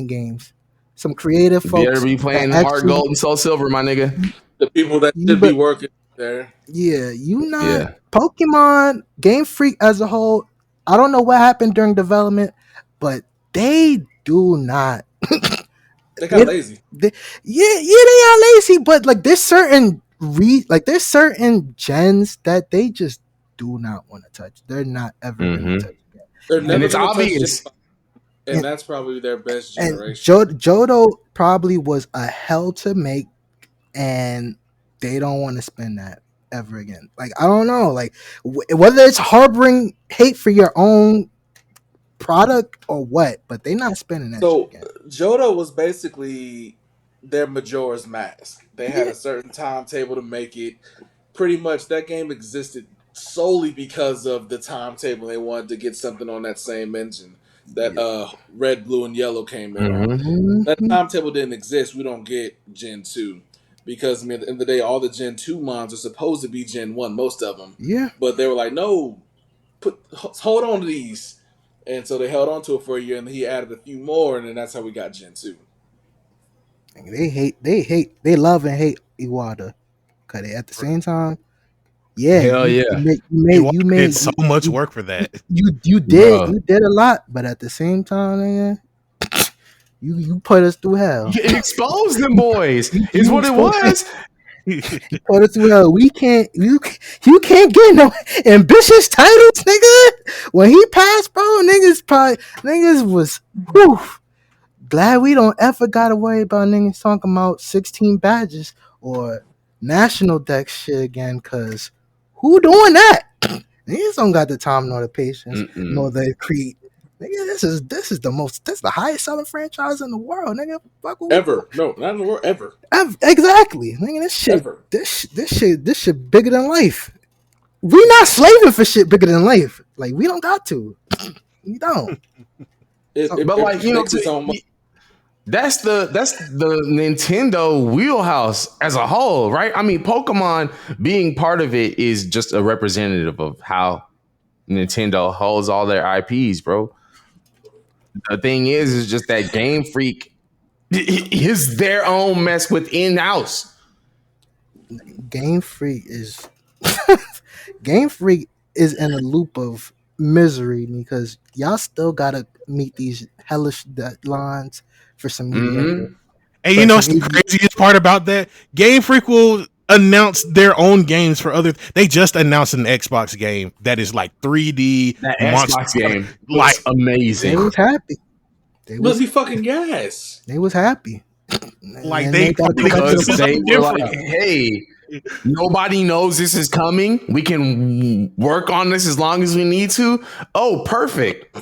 games, some creative folks. You ever be playing Heart Gold and Soul Silver, my nigga? The people that should be working there. Yeah, Pokemon Game Freak as a whole. I don't know what happened during development, but they do not. They got lazy. They are lazy, but there's certain gens that they just do not want to touch. They're not ever going to touch again. And it's obvious. And that's probably their best generation. Johto probably was a hell to make, and they don't want to spend that ever again. I don't know, whether it's harboring hate for your own product or what, but they're not spending that shit again. Johto was basically their Majora's Mask. They had a certain timetable to make it. Pretty much that game existed solely because of the timetable. They wanted to get something on that same engine. that red, blue, and yellow came in on. Mm-hmm. That Mhm. timetable didn't exist. We don't get Gen 2. Because, I mean, at the end of the day, all the Gen 2 mons are supposed to be Gen 1, most of them. Yeah, But they were like, no, hold on to these. And so they held on to it for a year, and then he added a few more, and then that's how we got Gen 2. they love and hate Iwata. Cause at the same time, yeah, Hell yeah, You did so much work for that. you bro. did a lot, but at the same time, nigga, you put us through hell. You expose them boys. You, Is you what it exposed was. put us through hell. We can't you can't get no ambitious titles, nigga. When he passed, bro, niggas was whew, glad we don't ever gotta worry about niggas talking about 16 badges or national deck shit again, cause who doing that? Niggas don't got the time nor the patience nor the creed. Nigga, this is the highest selling franchise in the world, nigga. Fuck what we Ever. No, not in the world, ever. exactly. Nigga, this shit Ever. this shit bigger than life. We not slaving for shit bigger than life. Like we don't got to. We don't. But like, you know, makes its own that's the Nintendo wheelhouse as a whole, right? I mean, Pokemon being part of it is just a representative of how Nintendo holds all their IPs, bro. The thing is just that Game Freak is their own mess within house. Game Freak is Game Freak is in a loop of misery because y'all still gotta meet these hellish deadlines for some mediocre. And you know what's the craziest part about that? Game Freak will announce their own games for other. They just announced an Xbox game that is like 3D That monster. Xbox game Like looks amazing. They was happy. They Must was be fucking gas. they was happy. Like And they gotta go back to Because the- they were like, hey, nobody knows this is coming. We can work on this as long as we need to. Oh, perfect.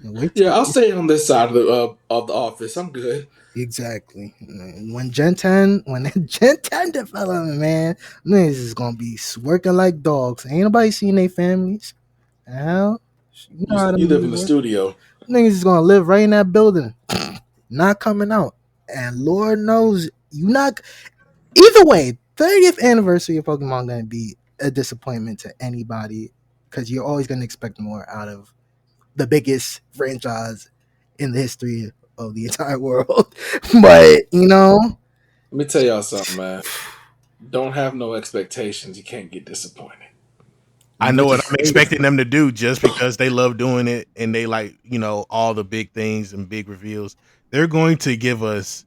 wait Yeah, I'll stay on this side of the office. I'm good. exactly. When Gen 10, when Gen 10 development, man, niggas is gonna be working like dogs. Ain't nobody seeing their families. Hell, you know how them You live in niggas the work. studio. Niggas is gonna live right in that building, not coming out. And Lord knows you not. Either way, 30th anniversary of Pokemon gonna be a disappointment to anybody because you're always gonna expect more out of the biggest franchise in the history of the entire world. But you know, Let me tell y'all something, man. Don't have no expectations. You can't get disappointed. I know what I'm expecting them to do just because they love doing it and they like, you know, all the big things and big reveals. They're going to give us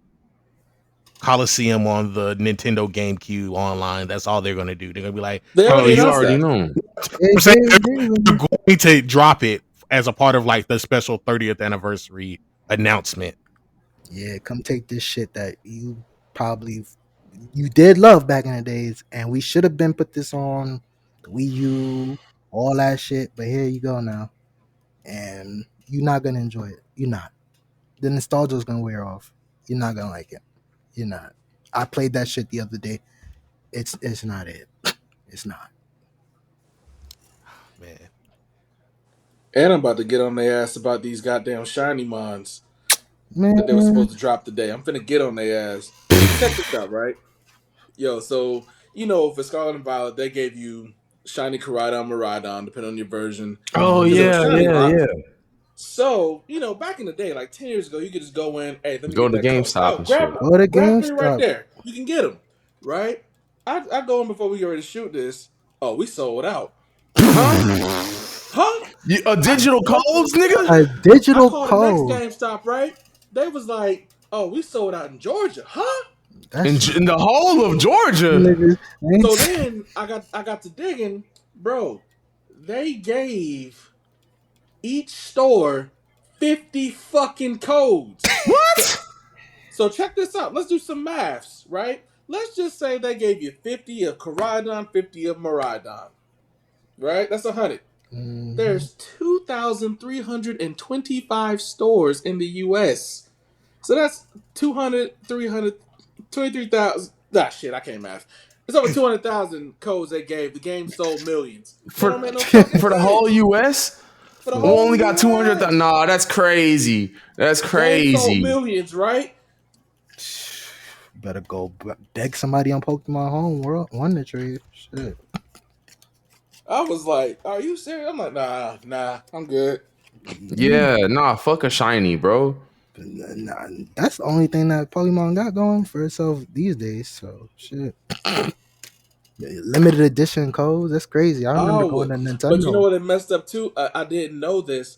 Coliseum on the Nintendo GameCube online. That's all they're going to do. They're going to be like, They oh, already You announced already that. know. I'm saying they're going to drop it as a part of like the special 30th anniversary announcement. Yeah, come take this shit that you did love back in the days, and we should have been put this on the Wii U, all that shit. But here you go now, and you're not gonna enjoy it. You're not. The nostalgia's gonna wear off. You're not gonna like it. You're not. I played that shit the other day. It's not it. It's not. Man. And I'm about to get on their ass about these goddamn shiny mons Man, that they were supposed to drop today. I'm finna get on their ass. Check this out, right? Yo, so you know for Scarlet and Violet, they gave you shiny Koridon, Miraidon, depending on your version. Oh, Because they were yeah, shiny locked. yeah. So, you know, back in the day, like 10 years ago, you could just go in, hey, let me Go get to that code. GameStop Oh, and grab shit. go to grab 3 right GameStop. there. You can get them, right? I go in before we get ready to shoot this. Oh, we sold out. Huh? Huh? Digital codes, nigga? A I digital called the next code. GameStop, right? They was like, oh, we sold out in Georgia. Huh? That's In the whole of Georgia. niggas. So then I got to digging, bro. They gave each store 50 fucking codes. What? So check this out. Let's do some maths, right? Let's just say they gave you 50 of Koridon, 50 of Miraidon. Right? That's 100. Mhm. There's 2,325 stores in the US. So that's 200, 300, 23,000. Ah, shit, I can't math. It's over 200,000 codes they gave. The game sold millions. That For don't make no fucking for the sense. whole US? for the Who whole only got 200,000? US. Nah, that's crazy. That's Game sold crazy. millions, right? Better go beg somebody on Pokemon Home World Wonder Tree. Shit. I was like, "Are you serious?" I'm like, "Nah, I'm good." Yeah, nah, fuck a shiny, bro. Nah, that's the only thing that Pokemon got going for itself these days. So shit. Limited edition codes. That's crazy. I remember going Oh, to but you know Nintendo. what? It messed up too. I didn't know this.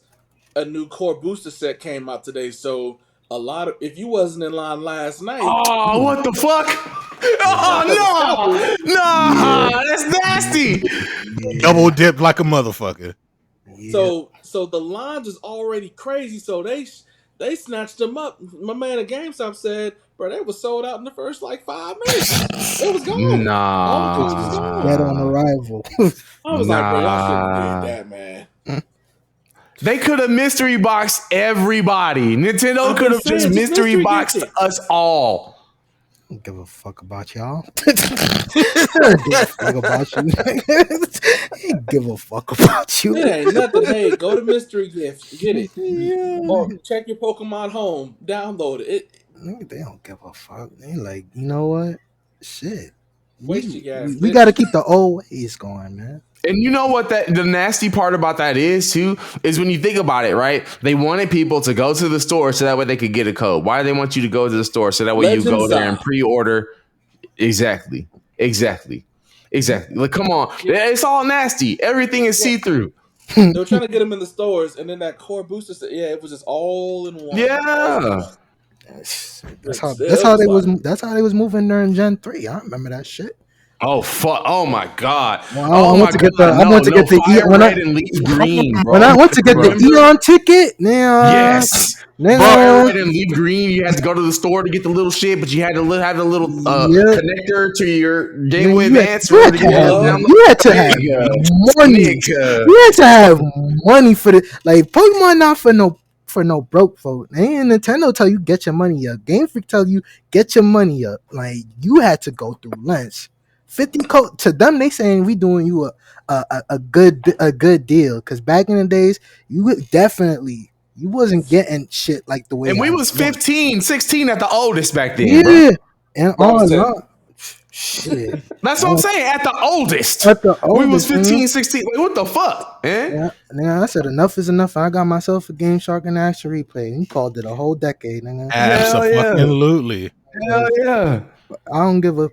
A new core booster set came out today, so a lot of if you wasn't in line last night, Oh, what the fuck? Yeah. because of Oh scalpers, no, Yeah. nah, that's nasty. Double Yeah. dipped like a motherfucker. Yeah. so the lines is already crazy. So they snatched them up. My man at GameStop said, "Bro, they was sold out in the first like 5 minutes. It was gone. All the Which codes was was gone." dead on Nah, arrival. I was like, "Bro, y'all shouldn't have did nah. that, man." They could have mystery boxed everybody. Nintendo I've could been have just saying, just mystery mystery gift boxed it. us all. Don't give a fuck about y'all. Don't give a fuck about you. Ain't give a fuck about you. It ain't nothing. Hey, go to mystery gift, get it, Yeah. or check your Pokemon Home, download it. They don't give a fuck. They like, you know what? Shit. Waste We your gas. we, we got to keep the old ways going, man. And you know what the nasty part about that is too is when you think about it, right? They wanted people to go to the store so that way they could get a code. Why do they want you to go to the store so that way you go Legends there and are. pre-order? Exactly. Like, come on, it's all nasty. Everything is Yeah, see-through. they were trying to get them in the stores, and then that core booster set, yeah, it was just all in one, all in Yeah. one. That's how It was like, that's how they was moving during Gen 3. I remember that shit. Oh fuck! Oh my god! Well, Oh I my went to get god! No! Fire red and leaf green, when bro. I went to get the remember, Eon ticket, nigga, Yes, fire nigga, red and leaf green. You had to go to the store to get the little shit, but you had to have a little yeah, connector to your Game nigga, Boy Advance in you order had to to get it. have yup. you had to have Nigga, money. nigga. You had to have money for the like Pokemon not for no broke folk. Ain't Nintendo tell you get your money up. Game Freak tell you get your money up. Like you had to go through lunch. 50 code to them they saying we doing you a good deal because back in the days you would definitely you wasn't getting shit like the way And we how you was want. 15, 16 at the oldest back then, bro. Yeah, and I was all 10. along, shit. That's what I'm saying. At the oldest, At the we was oldest, man. 15, 16. Like, what the fuck, man? Yeah, nigga, I said enough is enough. I got myself a Game Shark and Action Replay. You called it a whole decade, nigga. Hell yeah, Absolutely. hell yeah. I don't give a.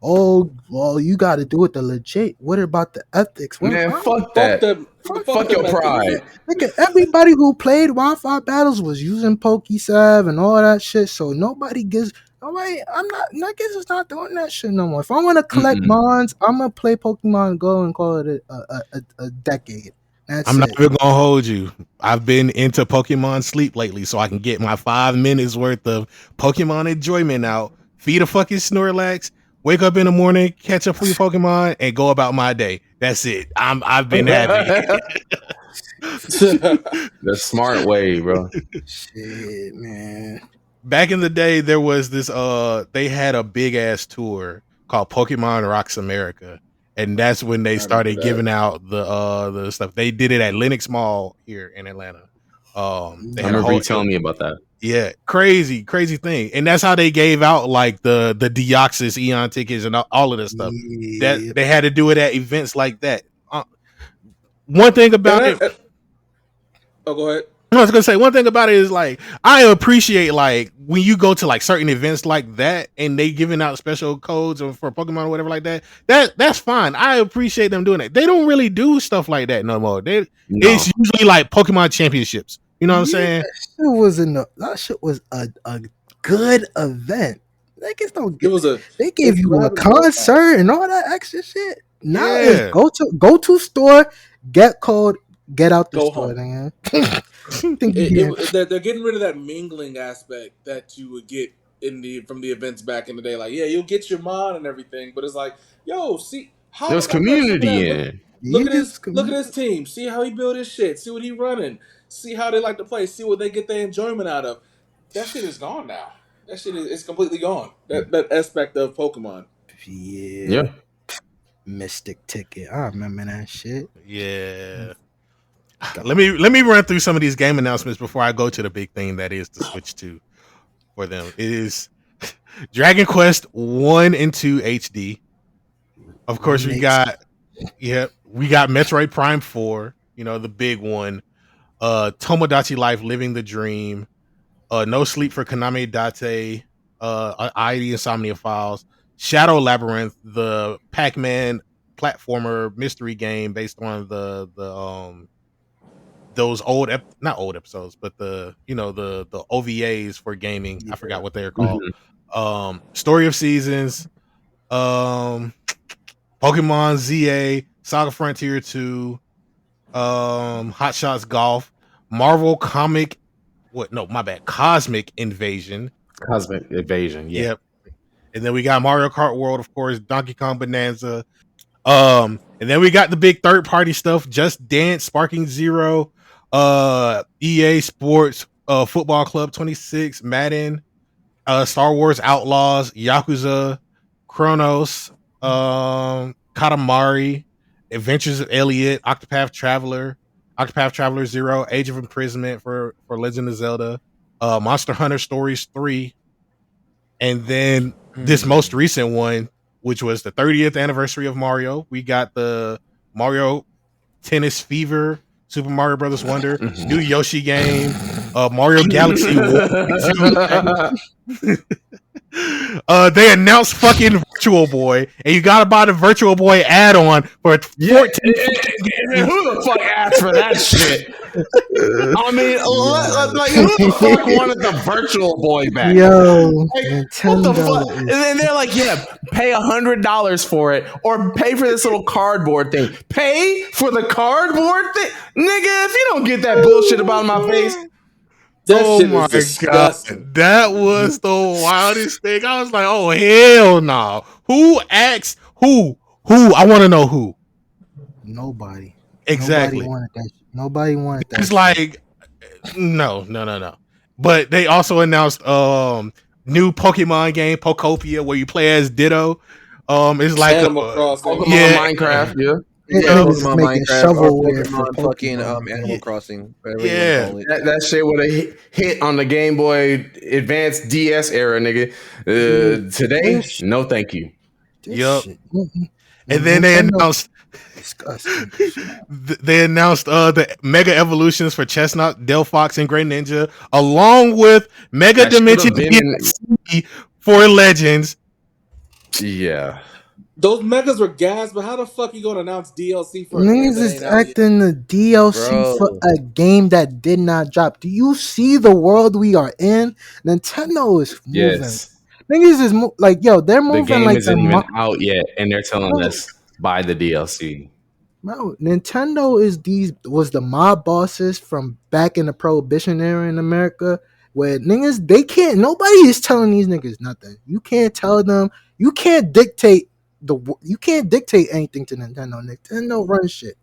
Oh well, you got to do it the legit. What about the ethics? What? Man, I don't fuck Fuck that. them. Fuck Fuck them your ethics. pride. Nigga, everybody who played Wi-Fi battles was using PokeSav and all that shit. So nobody gives. Nobody, I'm not. Niggas is not doing that shit no more. If I want to collect Mm-mm. mons, I'm gonna play Pokemon Go and call it a decade. That's I'm not it. even gonna hold you. I've been into Pokemon sleep lately, so I can get my 5 minutes worth of Pokemon enjoyment out. Feed a fucking Snorlax, wake up in the morning, catch up for your Pokemon, and go about my day. That's it. I've been happy. The smart way, bro. Shit, man. Back in the day, there was this they had a big ass tour called Pokemon Rocks America. And that's when they I remember started that. giving out the stuff. They did it at Lenox Mall here in Atlanta. They I had a remember whole you telling me about that. yeah, crazy thing. And that's how they gave out like the Deoxys Eon tickets and all of this stuff. That Yeah. they had to do it at events like that. One thing And about it, oh, go ahead. I was gonna say one thing about it is like I appreciate like when you go to like certain events like that and they giving out special codes or for Pokemon or whatever like that. That's fine. I appreciate them doing it. They don't really do stuff like that no more. No. It's usually like Pokemon championships. You know what I'm saying? That shit was a good event. Niggas don't It get. was a. They It gave was you a grabbing the concert and all that extra shit. Now it's Yeah. go to store, get code, get out the Go store, home. nigga. Think you getting- They're getting rid of that mingling aspect that you would get from the events back in the day. Like, yeah, you'll get your mod and everything, but it's like, yo, see how There was that person over there community in it. look you at just his team. See how he built his shit. See what he running. See how they like to play. See what they get their enjoyment out of. That shit is gone now. That shit is it's completely gone. That aspect of Pokemon. yeah. Yeah. Mystic ticket. I remember that shit. Yeah. let me run through some of these game announcements before I go to the big thing that is the Switch 2 for them. It is Dragon Quest 1 and 2 HD. Of course, we got Metroid Prime 4, the big one. Tomodachi Life Living the Dream. No Sleep for Konami Date. ID Insomnia Files. Shadow Labyrinth, the Pac-Man platformer mystery game based on the those not old episodes, but the OVAs for gaming. I forgot what they're called. Story of Seasons, Pokemon ZA, Saga Frontier 2, Hot Shots Golf, Marvel Cosmic Invasion. Cosmic Invasion, yeah. Yep. And then we got Mario Kart World, of course, Donkey Kong Bonanza. And then we got the big third party stuff, Just Dance, Sparking Zero, EA Sports, Football Club 26, Madden, Star Wars Outlaws, Yakuza, Chronos, Katamari, Adventures of Elliot, Octopath Traveler 0, Age of Imprisonment for Legend of Zelda, Monster Hunter Stories 3, and then this most recent one, which was the 30th anniversary of Mario. We got the Mario Tennis Fever, Super Mario Brothers Wonder, new Yoshi game, Mario Galaxy War. They announced fucking Virtual Boy, and you gotta buy the Virtual Boy add-on for 14. Who the fuck asked for that shit? I mean, like, who the fuck wanted the Virtual Boy back? Yo, like, Nintendo. What the fuck? And then they're like, yeah, pay $100 for it, or pay for this little cardboard thing. Pay for the cardboard thing, nigga. If you don't get that bullshit about my face. Oh my god, that was the wildest thing. I was like, oh hell no. Who asked who? I want to know who. Nobody. Exactly. Nobody wanted that. It's like no. But they also announced new Pokemon game, Pokopia, where you play as Ditto. It's like Animal Crossing. Minecraft, yeah. Pokemon Minecraft, shovelware for fucking Animal Crossing. Yeah, that shit would have hit on the Game Boy Advance DS era, nigga. Today, no, thank you. Yup. And then they announced. They announced the Mega Evolutions for Chestnut, Delphox, and Great Ninja, along with Mega Dimension DLC for Legends. Yeah. Those megas were gas, but how the fuck you gonna announce DLC for niggas is acting the DLC for a game that did not drop? Do you see the world we are in? Nintendo is moving. Yes. Niggas is they're moving. The game like isn't even out yet, and they're telling us buy the DLC. No, Nintendo was the mob bosses from back in the Prohibition era in America, where niggas nobody is telling these niggas nothing. You can't tell them. You can't dictate anything to Nintendo. Nintendo runs shit.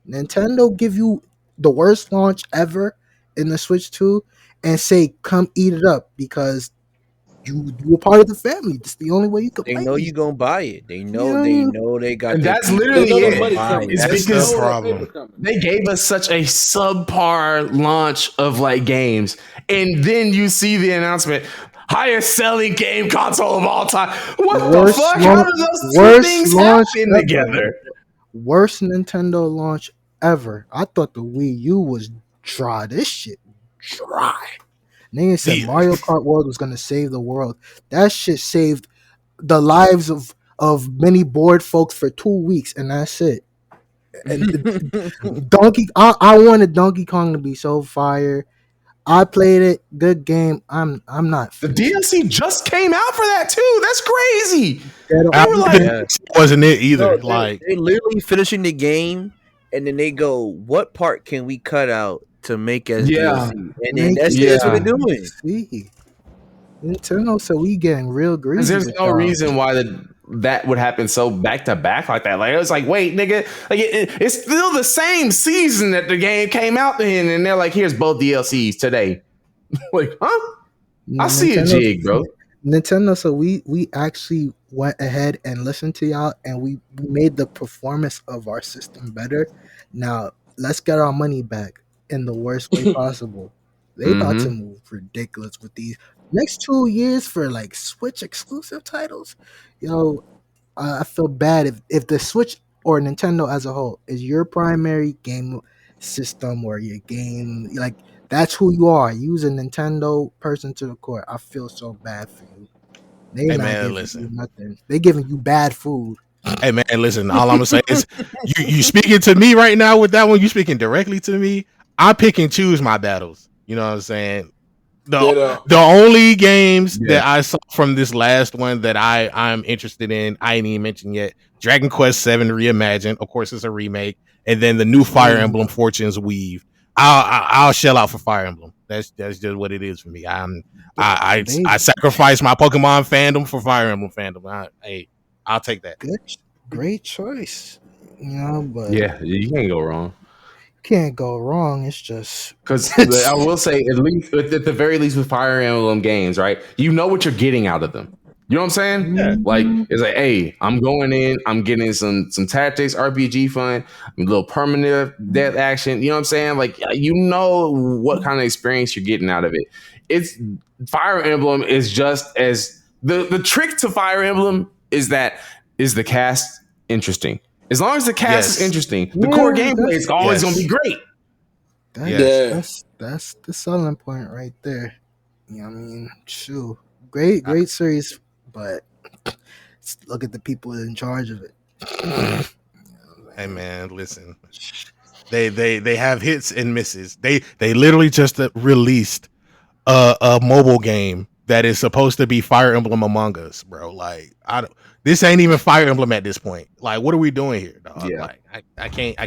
Nintendo give you the worst launch ever in the Switch 2 and say, come eat it up because you a part of the family. It's the only way you can. They know you gonna buy it. They know they got. And that's literally it. It's because they gave us such a subpar launch of like games, and then you see the announcement. Highest selling game console of all time. What the fuck? How do those two things happen together? Worst Nintendo launch ever. I thought the Wii U was dry. This shit dry. Nigga said Mario Kart World was gonna save the world. That shit saved the lives of many bored folks for 2 weeks, and that's it. And I wanted Donkey Kong to be so fire. I played it. Good game. I'm not. The DLC just came out for that too. That's crazy. Wasn't it either? No, they literally finishing the game, and then they go, "What part can we cut out to make as DLC?" And then that's what they're doing. See, Nintendo, so we getting real greedy. There's no reason why that would happen so back to back like that. Like, it was like, wait, nigga, like it's still the same season that the game came out in, and they're like, here's both DLCs today. Like, huh? I see a jig, bro. Nintendo, so we actually went ahead and listened to y'all, and we made the performance of our system better. Now let's get our money back in the worst way possible. They about to move ridiculous with these next 2 years for like Switch exclusive titles. Yo, I feel bad if the Switch or Nintendo as a whole is your primary game system or your game, like that's who you are. Use a Nintendo person to the core. I feel so bad for you. They Hey not man, giving you listen. nothing. They giving you bad food. Hey man, listen. All I'm gonna say is, you speaking to me right now with that one. You speaking directly to me. I pick and choose my battles. You know what I'm saying? the Ditto. the only games Yeah. that I saw from this last one that I'm interested in, I ain't even mentioned yet. Dragon Quest VII Reimagined, of course, it's a remake, and then the new Fire Emblem Fortunes Weave. I'll shell out for Fire Emblem. That's just what it is for me. They I sacrifice my Pokemon fandom for Fire Emblem fandom. I'll take that. good, great choice. You know, but Yeah, you can't go wrong. can't go wrong. It's just Because I will say, at least at the very least with Fire Emblem games, right? You know what you're getting out of them. You know what I'm saying? Yeah. Like it's like, hey, I'm going in, I'm getting some tactics, RPG fun, a little permanent death action. You know what I'm saying? Like you know what kind of experience you're getting out of it. It's Fire Emblem is just as the trick to Fire Emblem is the cast interesting. As long as the cast is Yes. interesting, the core gameplay is always Yes. going to be great. That's the selling point right there. You know what I mean? Shoot. Great series, but look at the people in charge of it. Hey man, listen. They have hits and misses. They literally just released a mobile game that is supposed to be Fire Emblem Among Us, bro. Like this ain't even Fire Emblem at this point. Like, what are we doing here, dog? Yeah. Like, I can't.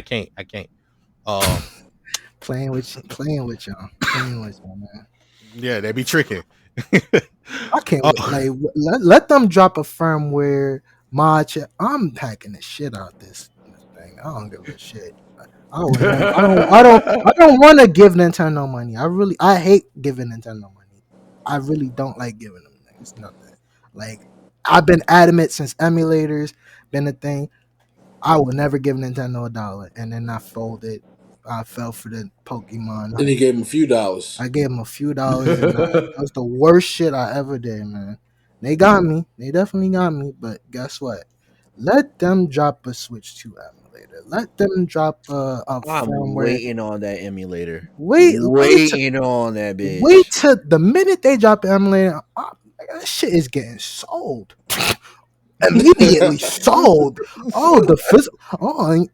Playing with y'all, man. Yeah, they be tricking. I can't wait. Like let them drop a firmware mod. I'm hacking the shit out this thing. I don't give a shit. I don't want to give Nintendo money. I hate giving Nintendo money. I really don't like giving them things. Nothing. Like I've been adamant since emulators been a thing. I would never give Nintendo $1, and then I folded. I fell for the Pokemon. And he gave him a few dollars. I gave them a few dollars, and that was the worst shit I ever did, man. They got me. They definitely got me. But guess what? Let them drop a Switch 2 emulator. Let them drop a I'm firmware. waiting on that emulator. Waiting on that bitch. Wait till the minute they drop the emulator. That shit is getting sold. Immediately sold. Oh, the physical. Oh,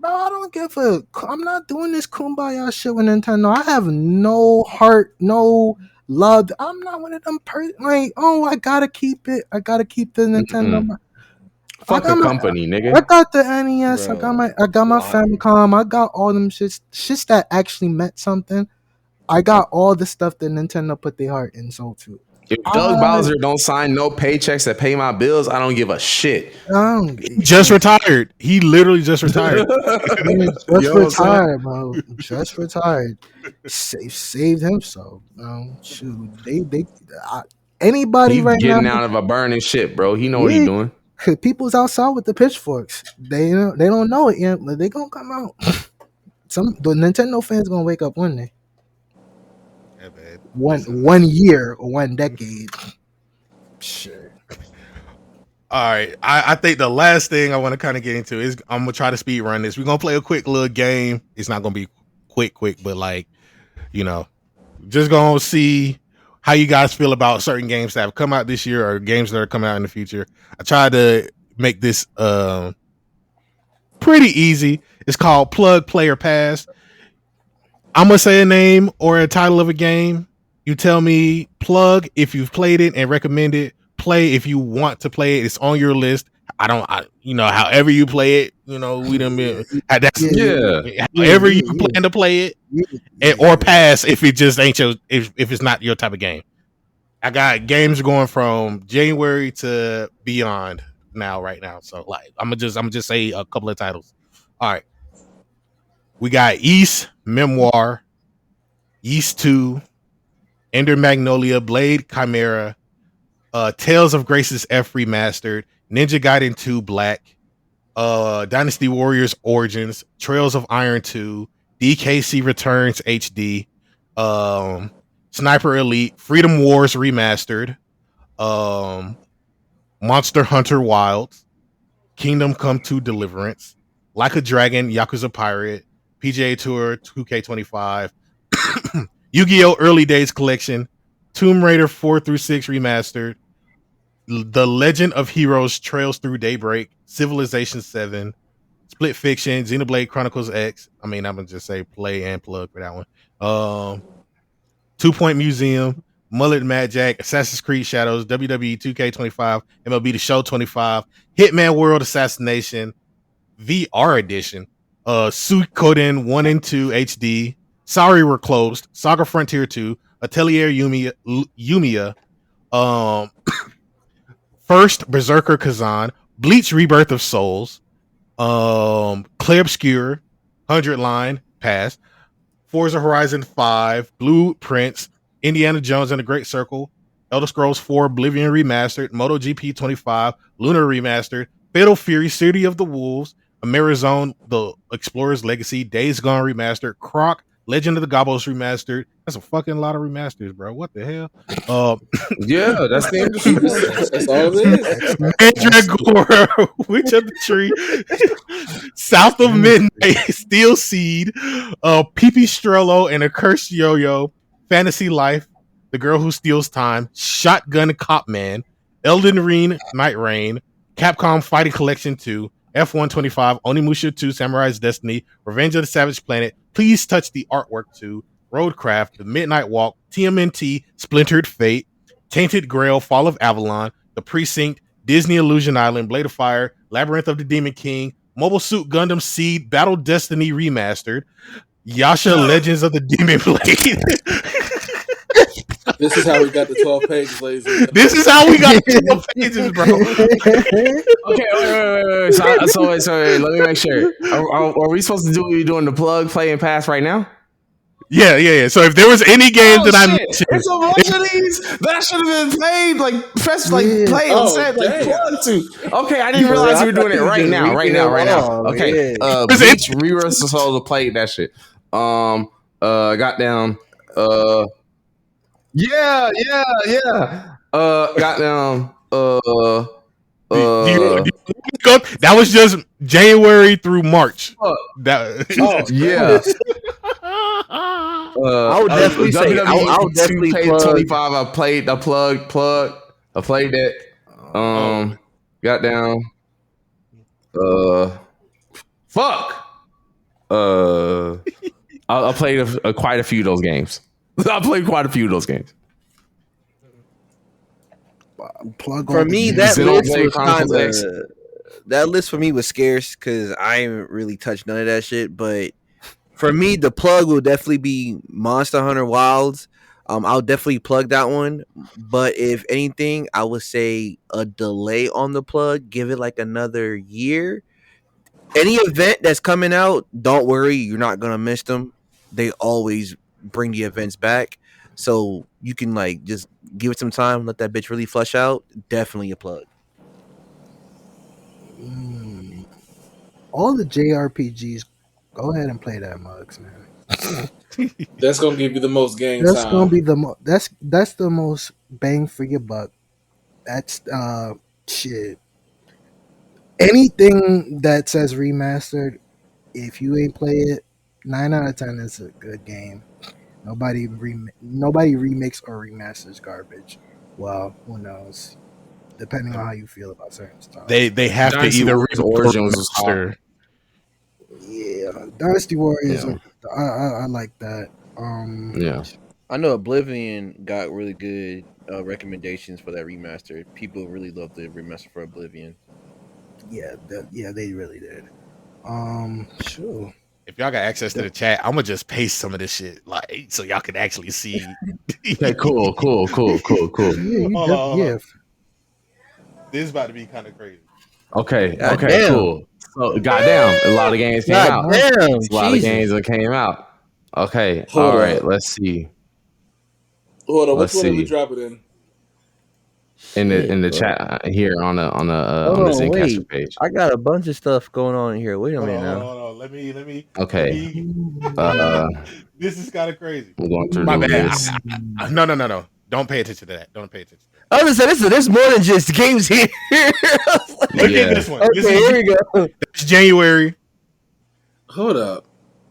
I don't give a. I'm not doing this kumbaya shit with Nintendo. I have no heart, no love. I'm not one of them like, oh, I gotta keep it. I gotta keep the Nintendo. Fuck the company, nigga. I got the NES. Bro, I got my why? Famicom. I got all them shits that actually meant something. I got all the stuff that Nintendo put their heart and soul to. If Doug Bowser don't sign no paychecks that pay my bills, I don't give a shit. He just retired. He literally just retired. Retired, bro. Just retired. Saved himself. Shoot, anybody He's right getting now out of a burning shit, bro. He know what he's doing. People's outside with the pitchforks. They don't know it yet, but they gonna come out. The Nintendo fans gonna wake up one day. Yeah, man. One year or one decade. Sure. All right. I think the last thing I want to kind of get into is I'm gonna try to speed run this. We're gonna play a quick little game. It's not gonna be quick, but like, just gonna see how you guys feel about certain games that have come out this year or games that are coming out in the future. I tried to make this pretty easy. It's called Plug Player Pass. I'm gonna say a name or a title of a game. You tell me plug if you've played it and recommend it. Play if you want to play it. It's on your list. However you play it, we done been. However you plan to play it, or pass if it just ain't if it's not your type of game. I got games going from January to beyond right now. So like, I'm gonna just say a couple of titles. All right, we got East Memoir, East 2, Ender Magnolia, Blade Chimera, Tales of Graces F Remastered, Ninja Gaiden 2 Black, Dynasty Warriors Origins, Trails of Iron 2, DKC Returns HD, Sniper Elite, Freedom Wars Remastered, Monster Hunter Wilds, Kingdom Come 2 Deliverance, Like a Dragon, Yakuza Pirate, PGA Tour 2K25, Yu-Gi-Oh! Early Days Collection, Tomb Raider 4 through 6 Remastered, The Legend of Heroes Trails Through Daybreak, Civilization 7, Split Fiction, Xenoblade Chronicles X. I mean, I'm gonna just say play and plug for that one. 2 Point Museum, Mullet Mad Jack, Assassin's Creed Shadows, WWE 2K25, MLB The Show 25, Hitman World Assassination, VR Edition, Suikoden 1 and 2 HD, Sorry We're Closed, Saga Frontier 2, Atelier Yumiya, First Berserker Kazan, Bleach Rebirth of Souls, Clay Obscure, 100 Line Pass, Forza Horizon 5, Blueprints, Indiana Jones and the Great Circle, Elder Scrolls 4, Oblivion Remastered, MotoGP 25, Lunar Remastered, Fatal Fury, City of the Wolves, Amerizone, The Explorer's Legacy, Days Gone Remastered, Croc, Legend of the Gobbos Remastered. That's a fucking lot of remasters, bro. What the hell? Yeah, that's the industry. That's all it is. Mandragora, Witch of the Tree, South of Midnight, Steel Seed, Pipistrello and a Cursed Yo-Yo, Fantasy Life, The Girl Who Steals Time, Shotgun Cop Man, Elden Ring, Night Rain, Capcom Fighting Collection 2, F125, Onimusha 2, Samurai's Destiny, Revenge of the Savage Planet, Please Touch the Artwork 2, Roadcraft, The Midnight Walk, TMNT, Splintered Fate, Tainted Grail, Fall of Avalon, The Precinct, Disney Illusion Island, Blade of Fire, Labyrinth of the Demon King, Mobile Suit Gundam Seed, Battle Destiny Remastered, Yasha Legends of the Demon Blade. This is how we got the 12 pages, ladies and gentlemen. This is how we got the 12 pages, bro. Okay, wait. So let me make sure. Are we supposed to do what we're doing the plug, play, and pass right now? Yeah. So if there was any game that I mentioned, it's a bunch of these that should have been played, like press, like play instead, like plug to. Okay, I didn't realize we were doing it right now. Okay, Bleach Reverse the Soul to play that shit. Got down. Yeah. Got down. That was just January through March. Yeah. I would definitely say I'll definitely plug 25. I played that. Got down. Fuck. I played quite a few of those games. I played quite a few of those games. For me, that list for me was scarce because I ain't really touched none of that shit. But for me, the plug will definitely be Monster Hunter Wilds. I'll definitely plug that one. But if anything, I would say a delay on the plug. Give it like another year. Any event that's coming out, don't worry, you're not gonna miss them. They always bring the events back, so you can like just give it some time, let that bitch really flush out. Definitely a plug. All the JRPGs, go ahead and play that, Mugs, man. That's gonna give you the most game That's time. gonna be that's the most bang for your buck. That's shit. Anything that says remastered, if you ain't play it, 9 out of 10 is a good game. Nobody remakes or remasters garbage. Well, who knows? Depending on how you feel about certain stuff. They have to either Origins was hot. Yeah, Dynasty Warriors. Yeah. I like that. Yeah, I know Oblivion got really good recommendations for that remaster. People really love the remaster for Oblivion. Yeah, they really did. Sure. If y'all got access to the chat, I'm gonna just paste some of this shit, like, so y'all can actually see. Okay, cool. Yeah. This is about to be kind of crazy. Okay, damn. Cool. So, goddamn, a lot of games came out. Damn, a lot of games that came out. Okay, all right. Let's see. Hold on, which one did we drop it in? in the bro. chat here on Hold the on, Zencaster wait. page. I got a bunch of stuff going on here. Wait a Hold minute on, hold on, now. hold on. Let Okay. me. Uh, This is kind of crazy. I'm going through My the bad. list. No. Don't pay attention to that. Don't pay attention. I was gonna say there's more than just games here. Look Yeah. at this one. This Okay, is here we go. it's January. Hold up.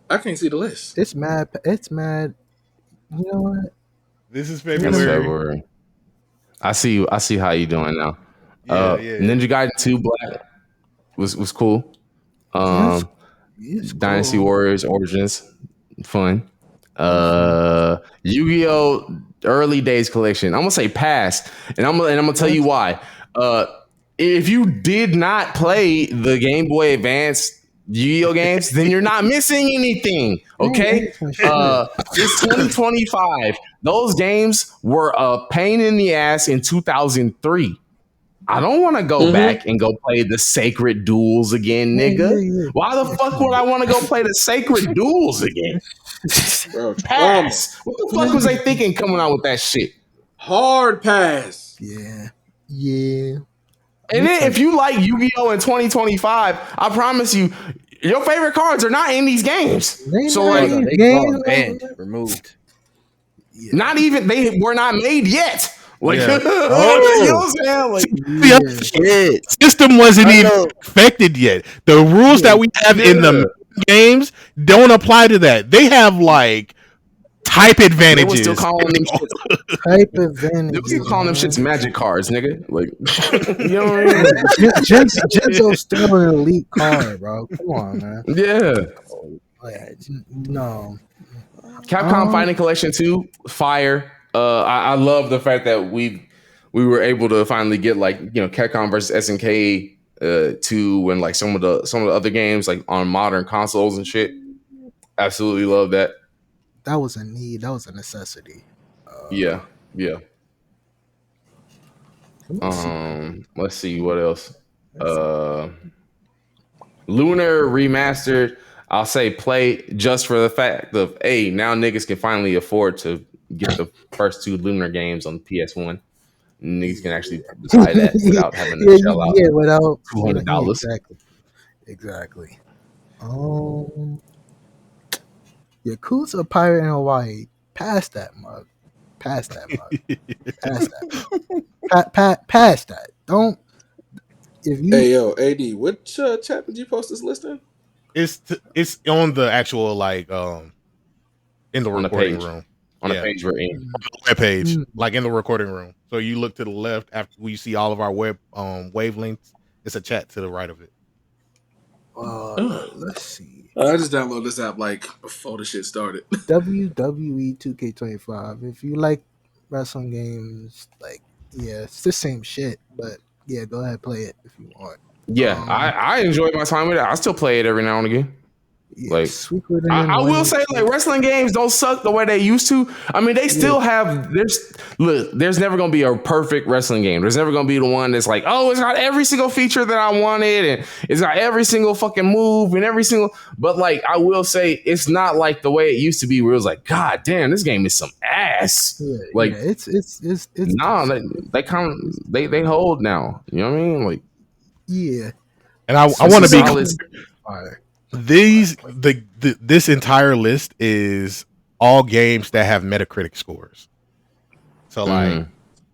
I can't see the list. It's mad. It's mad. You know what? This is That's February. February. I see how you doing now. Yeah. Ninja Gaiden 2 Black was cool. It's Dynasty cool. Warriors Origins, fun. Fun. Yu-Gi-Oh! Early Days Collection. I'm gonna say pass, and I'm gonna tell you why. If you did not play the Game Boy Advance Yu-Gi-Oh games, then you're not missing anything. Okay, it's 2025. Those games were a pain in the ass in 2003. I don't want to go back and go play the Sacred Duels again, nigga. Why the fuck would I want to go play the Sacred Duels again? Bro, Pass. What the fuck was they thinking coming out with that shit? hard pass. Yeah. And then if you like Yu-Gi-Oh! In 2025, I promise you, your favorite cards are not in these games. So like, They gone banned, removed. not even they were not made yet. Like, Yeah. you know what I'm saying? Like, Shit. System wasn't I even know. perfected yet. The rules that we have in the games don't apply to that. They have like type they advantages. were still calling them shits. Type They advantage. were still calling them shits magic cards, nigga. Like, you know what I mean? Genzo's still an elite card, bro. Come on, man. Yeah. Like, no. Capcom Fighting Collection 2, fire. I love the fact that we were able to finally get like, you know, Capcom versus SNK 2 and like some of the other games like on modern consoles and shit. Absolutely love that. That was a need. That was a necessity. Yeah. Let's see what else. Lunar Remastered. I'll say play just for the fact of now niggas can finally afford to get the first two Lunar games on PS1. Niggas can actually buy that without having to shell out without $200. Exactly. Yakuza Pirate in Hawaii. Pass that mug. Pass that. Pass that. Don't. If you Hey yo, AD, which chat did you post this list in? It's on the actual like in the On the recording page. room. On the page we're in. On the web page, like in the recording room. So you look to the left after we see all of our web wavelengths. It's a chat to the right of it. let's see. I just downloaded this app like before the shit started. WWE 2K25. If you like wrestling games, like it's the same shit, but yeah, go ahead play it if you want. Yeah, I enjoy my time with it. I still play it every now and again. Like, I will say, like, wrestling games don't suck the way they used to. I mean, they still have. There's never gonna be a perfect wrestling game. There's never gonna be the one that's like, oh, it's got every single feature that I wanted, and it's got every single fucking move and every single. But like, I will say, it's not like the way it used to be, where it was like, God damn, this game is some ass. It's nah, they hold now. You know what I mean? Like, and I want to be clear. This entire list is all games that have Metacritic scores. So like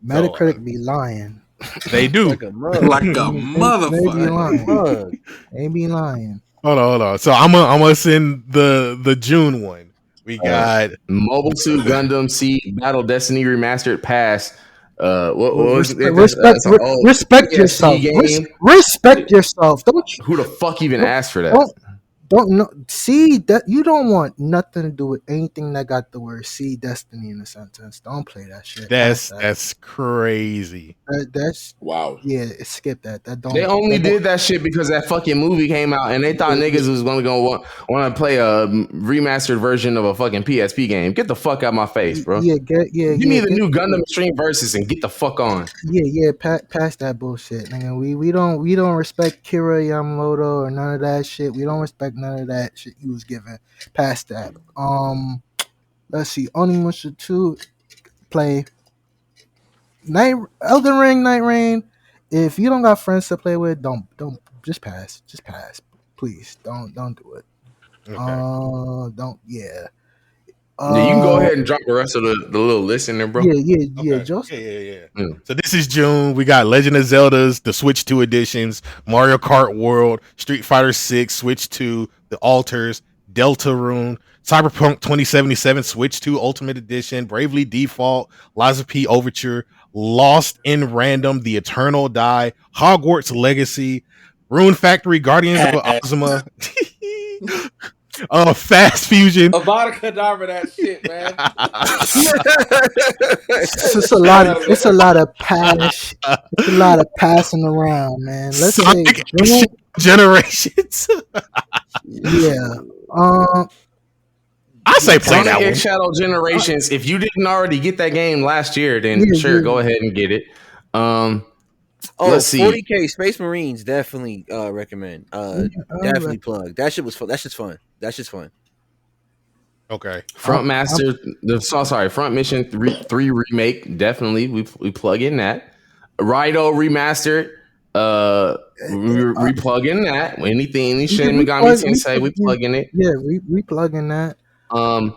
Metacritic be lying. They do. Like a motherfucker. They be lying. Hold on. So I'm gonna send the June one. We got Mobile Suit Gundam C Battle Destiny Remastered Pass. Respect yourself. Respect yourself. Don't you? Who the fuck even asked for that? Don't know. See that you don't want nothing to do with anything that got the word "see Destiny" in the sentence. Don't play that shit. That's crazy. That's wow. Yeah, skip that. That don't. They only did that shit because that fucking movie came out and they thought niggas was gonna want to play a remastered version of a fucking PSP game. Get the fuck out my face, bro. Give me the new Gundam Extreme Versus and get the fuck on. Pass that bullshit, nigga. We don't respect Kira Yamamoto or none of that shit. We don't respect none of that shit you was given. Past that. Let's see. Onimusha 2 play. Elden Ring, Night Rain. If you don't got friends to play with, don't just pass. Just pass. Please don't do it. Okay. Don't yeah. Yeah, you can go Uh ahead and drop the rest of the little list in there, bro. yeah, Okay. Joseph. Yeah. Mm. So this is June. We got Legend of Zelda's, the Switch 2 editions, Mario Kart World, Street Fighter 6, Switch 2, The Alters, Deltarune, Cyberpunk 2077, Switch 2 Ultimate Edition, Bravely Default, Liza P Overture, Lost in Random, The Eternal Die, Hogwarts Legacy, Rune Factory, Guardians of Ozma, Fast Fusion. Avada Kedavra, that shit, man. It's a lot. It's a lot of pass. It's a lot of passing around, man. Let's say Sonic X Generations. yeah. I say play Sonic that one. X Shadow Generations. If you didn't already get that game last year, then Yeah, sure, yeah. go ahead and get it. Oh, Let's see. 40K Space Marines, definitely recommend. Definitely plug. That shit was fun. That shit's fun. That shit's fun. Okay. Front Master, Front Mission 3 remake. Definitely, we plug in that. Raido remastered. We plug in that. Anything, any Shin Megami Tensei, we plug in it. Yeah, we plug in that. I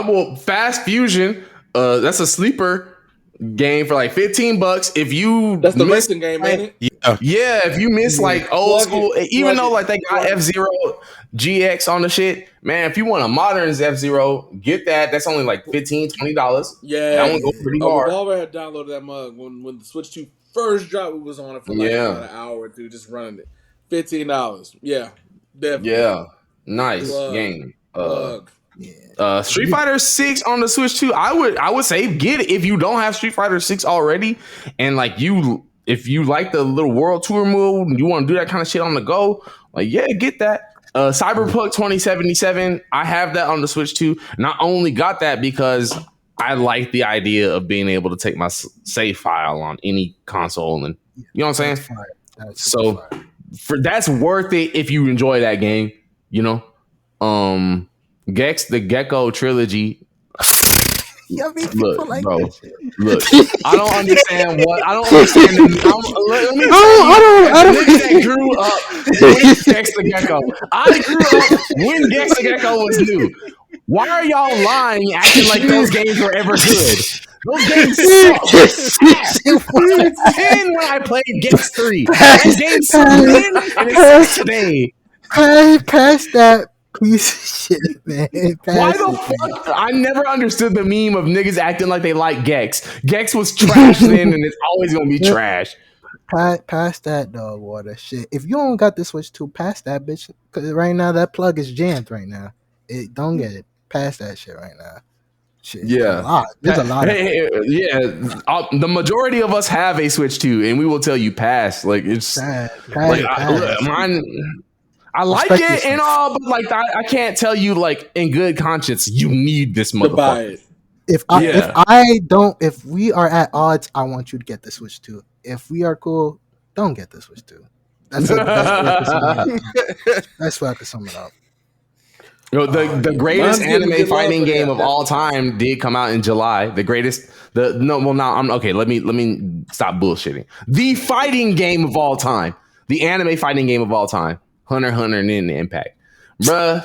will Fast Fusion. That's a sleeper game for like $15. If you That's the racing game, ain't it? Yeah. If you miss like old school, even though like they got F-Zero GX on the shit, man, if you want a modern F-Zero, get that. That's only like $15-$20. Yeah, That one goes pretty hard. Revolver had downloaded that mug when the Switch 2 first dropped. We was on it for like about an hour or two, just running it. $15. Yeah, definitely. Yeah, nice game. Street Fighter 6 on the Switch 2. I would say get it if you don't have Street Fighter 6 already, and like if you like the little world tour move and you want to do that kind of shit on the go, like yeah, get that. Cyberpunk 2077, I have that on the Switch 2. Not only got that because I like the idea of being able to take my save file on any console, and you know what I'm saying. So that's worth it if you enjoy that game. You know, the Gecko trilogy. Yeah, I mean, Look, like bro. that shit. Look, I don't understand what I don't understand. Let me I don't. that grew up with Gex the Gecko. I grew up when Gex the Gecko was new. Why are y'all lying, acting like those games were ever good? Those games suck. I was 10 when I played Gex 3. Those games suck then and it sucks today. Pass that piece of shit, man. Why the fuck? I never understood the meme of niggas acting like they like Gex. Gex was trash then, and it's always gonna be trash. Pass that dog water shit. If you don't got the Switch 2, pass that bitch. Cause right now that plug is jammed right now. Don't get it. Pass that shit right now. Shit, Yeah, there's a lot. The majority of us have a Switch 2, and we will tell you pass. Like it's mine. I like it and all, but like I can't tell you like in good conscience you need this motherfucker. If we are at odds, I want you to get the Switch 2. If we are cool, don't get the Switch 2. That's the best way I could sum it up. The greatest anime fighting game of all time did come out in July. The greatest, let me stop bullshitting. The fighting game of all time, the anime fighting game of all time, Hunter x Hunter and then the Impact, bruh.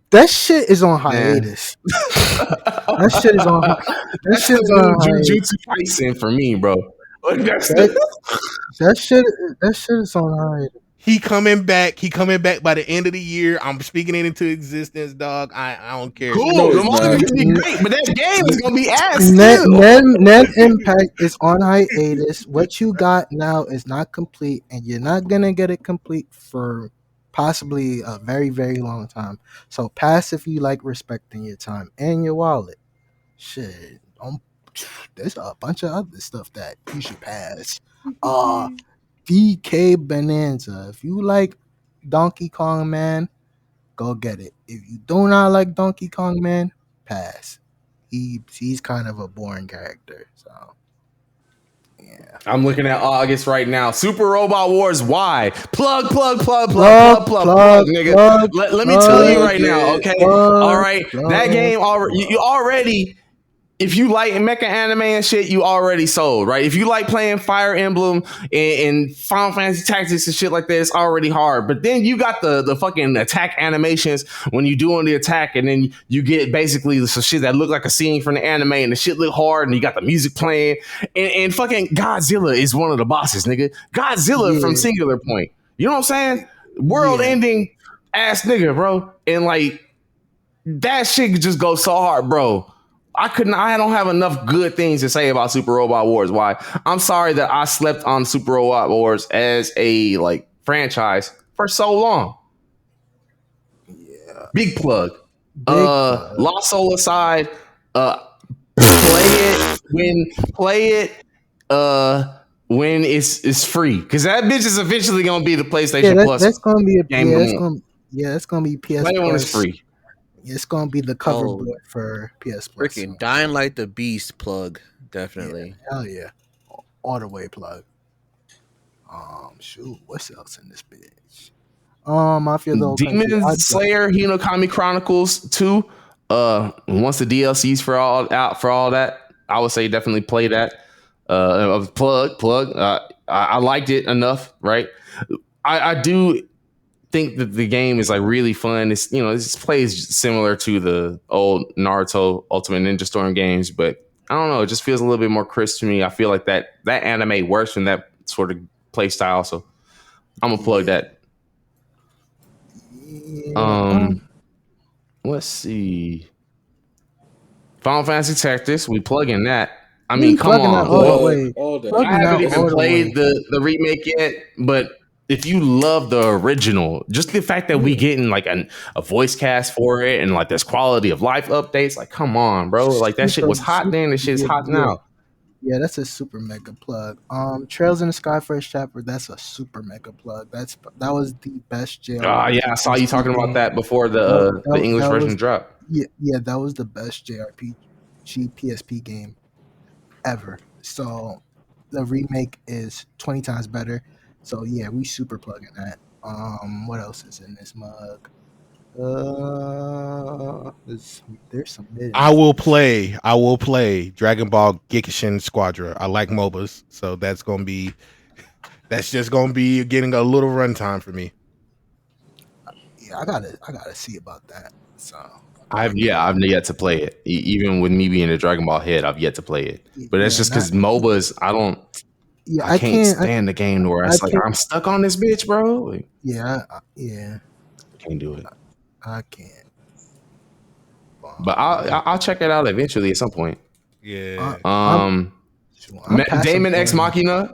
That shit is on hiatus. That shit is on. That shit is on Jujutsu Kaisen for me, bro. That shit is on hiatus. He coming back. He coming back by the end of the year. I'm speaking it into existence, dog. I don't care. Cool. The manga can be great, but that game is gonna be ass. Net Impact is on hiatus. What you got now is not complete, and you're not gonna get it complete for possibly a very, very long time. So pass if you like respecting your time and your wallet. Shit. There's a bunch of other stuff that you should pass. DK Bonanza. If you like Donkey Kong Man, go get it. If you do not like Donkey Kong Man, pass. He's kind of a boring character. So yeah. I'm looking at August right now. Super Robot Wars Y. Plug, nigga. Let me tell you right now, okay? All right. That game already if you like mecha anime and shit, you already sold, right? If you like playing Fire Emblem and Final Fantasy Tactics and shit like that, it's already hard. But then you got the fucking attack animations when you doing the attack, and then you get basically some shit that look like a scene from the anime, and the shit look hard, and you got the music playing, and fucking Godzilla is one of the bosses, nigga. Godzilla from Singular Point. You know what I'm saying? World ending ass nigga, bro. And like that shit just goes so hard, bro. I don't have enough good things to say about Super Robot Wars. Why? I'm sorry that I slept on Super Robot Wars as a like franchise for so long. Yeah. Big plug. Lost Soul aside, play it when it's free. Because that bitch is eventually gonna be the PlayStation Plus. That's gonna be game. That's gonna be PS Play it when Plus. it's free. It's gonna be the cover board for PS Plus. Freaking Dying Like the Beast plug, definitely. Yeah, hell yeah, all the way plug. Shoot, what's else in this bitch? I feel though Demon Slayer Hinokami Chronicles 2. Once the DLCs for all that, I would say definitely play that. Plug. I liked it enough, right? I do think that the game is like really fun. It's this plays similar to the old Naruto Ultimate Ninja Storm games, but I don't know. It just feels a little bit more crisp to me. I feel like that anime works in that sort of play style, so I'm gonna plug that. Let's see. Final Fantasy Tactics. We plug in that. I mean, come on. I haven't even played the remake yet, but if you love the original, just the fact that we getting like a voice cast for it and like there's quality of life updates, like come on, bro. Like that shit was hot then, this shit's hot now. Yeah, that's a super mega plug. Trails in the Sky first chapter, that's a super mega plug. That was the best JRPG. Yeah, I saw you talking about that before the English version dropped. Yeah, that was the best JRPG PSP game ever. So the remake is 20 times better. So yeah, we super plugging that. What else is in this mug? There's some. I will play Dragon Ball Gikishin Squadra. I like MOBAs, so that's just gonna be getting a little runtime for me. Yeah, I gotta see about that. So I've yet to play it. Even with me being a Dragon Ball head, I've yet to play it. But that's just because MOBAs, I can't stand the game where it's like I'm stuck on this bitch, bro. Like, can't do it. I can't. But I'll check it out eventually at some point. Yeah. Damon Ex Machina,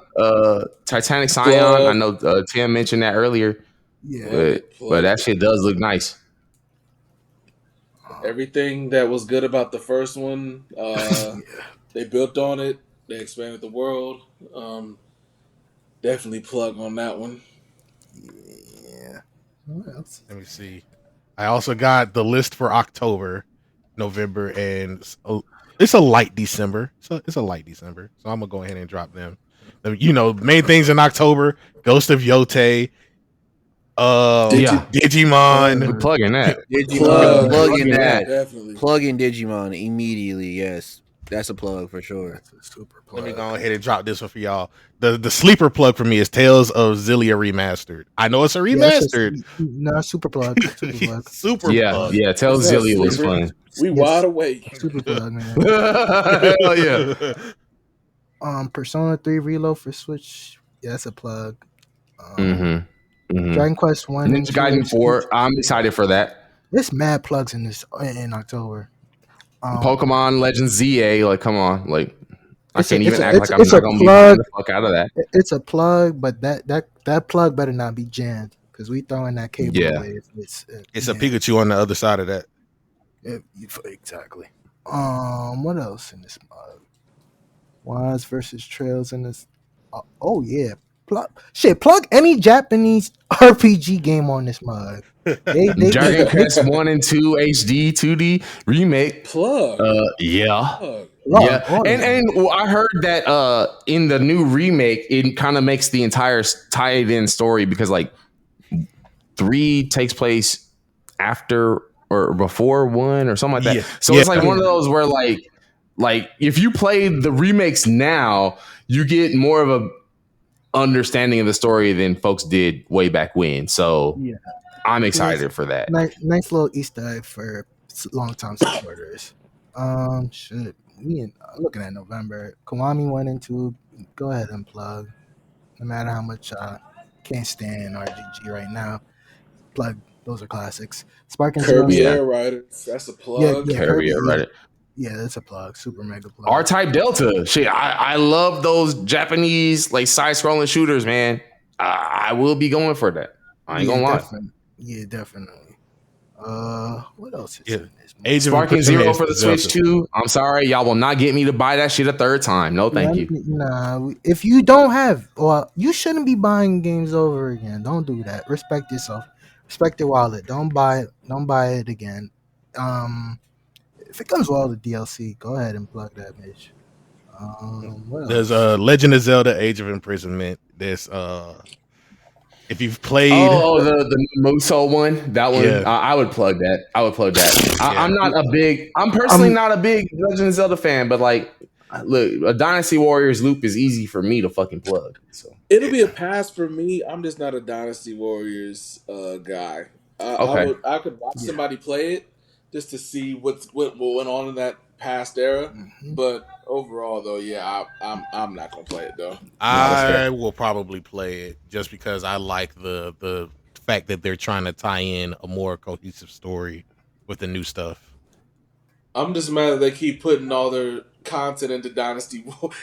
Titanic Scion. I know Tim mentioned that earlier. Yeah, but that shit does look nice. Everything that was good about the first one, they built on it. They expanded the world. Definitely plug on that one. Yeah. What else? Let me see. I also got the list for October, November, and it's a light December. So it's a light December. So I'm gonna go ahead and drop them. Main things in October: Ghost of Yote, Digimon. We're plugging that. Plugging that. Definitely. Plugging Digimon immediately. Yes, that's a plug for sure. That's a super plug. Let me go ahead and drop this one for y'all. The sleeper plug for me is Tales of Xillia Remastered. I know it's a remastered. Super plug. Super plug. Yeah. Tales of Xillia was fun. We wide awake. Super plug, man. Hell yeah. Persona 3 Reload for Switch. Yeah, that's a plug. Dragon Quest 1. Ninja Gaiden 4. I'm excited for that. There's mad plugs in October. Pokemon Legends ZA. Like, come on. Like, I can't even act like I'm not gonna be the fuck out of that. It's a plug, but that plug better not be jammed because we throwing that cable away. It's a Pikachu on the other side of that. Exactly. What else in this mug? Wise versus Trails in this. Plug any Japanese RPG game on this mug. Dragon Quest 1 and 2 HD 2D remake. Plug. Yeah. And I heard that in the new remake, it kind of makes the entire tied-in story because like 3 takes place after or before 1 or something like that. So it's like one of those where like Like if you play the remakes now, you get more of a understanding of the story than folks did way back when. So Yeah. I'm excited for that. Nice little Easter egg for long-time supporters. Shit. I'm looking at November. Kiwami 1 and 2. Go ahead and plug. No matter how much can't stand RGG right now. Plug. Those are classics. Spark and Zero. Kirby Yeah. Air Riders. That's a Yeah, plug. yeah, Kirby, Kirby. right? Yeah, that's a plug. Super mega plug. R-Type Delta. Shit, I love those Japanese like side-scrolling shooters, man. I will be going for that. I ain't gonna lie. Definitely. What else is Yeah. in this? Age of Sparking Imprisonment Zero is for the Zelda. Switch 2. I'm sorry, y'all will not get me to buy that shit a third time. No, thank you. Nah, if you don't have, well, you shouldn't be buying games over again. Don't do that. Respect yourself. Respect your wallet. Don't buy it. Don't buy it again. If it comes with all the DLC, go ahead and plug that bitch. What There's else? Legend of Zelda: Age of Imprisonment. There's if you've played, The Muso one. That one. Yeah. I would plug that. Yeah. I'm personally not a big Legend of Zelda fan, but like, look, a Dynasty Warriors loop is easy for me to fucking plug. So It'll be a pass for me. I'm just not a Dynasty Warriors guy. Okay. I could watch somebody play it just to see what went on in that past era. Mhm. But overall, though, yeah, I'm not gonna play it though. I will probably play it just because I like the fact that they're trying to tie in a more cohesive story with the new stuff. I'm just mad that they keep putting all their content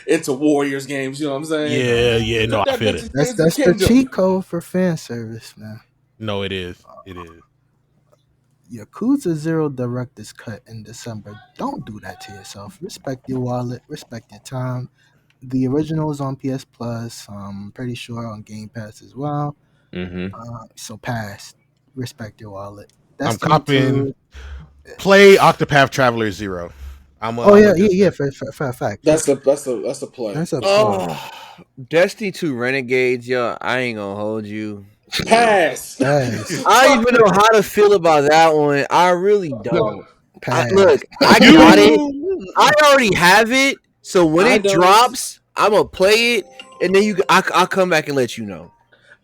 into Warriors games. You know what I'm saying? Yeah, no, I feel it. That's the cheat code for fan service, man. No, it is. It is. Yakuza Zero Director's Cut in December. Don't do that to yourself. Respect your wallet. Respect your time. The original is on PS Plus. I'm pretty sure on Game Pass as well. So pass. Respect your wallet. I'm Destiny copying. 2. Play Octopath Traveler 0. For fact. That's a play. That's a play. Oh, Destiny 2 Renegades, yo, I ain't gonna hold you. Pass. Pass. I don't even know how to feel about that one. I really don't. Pass. Look, I got it. I already have it. So when it drops, I'm gonna play it, and then I'll come back and let you know.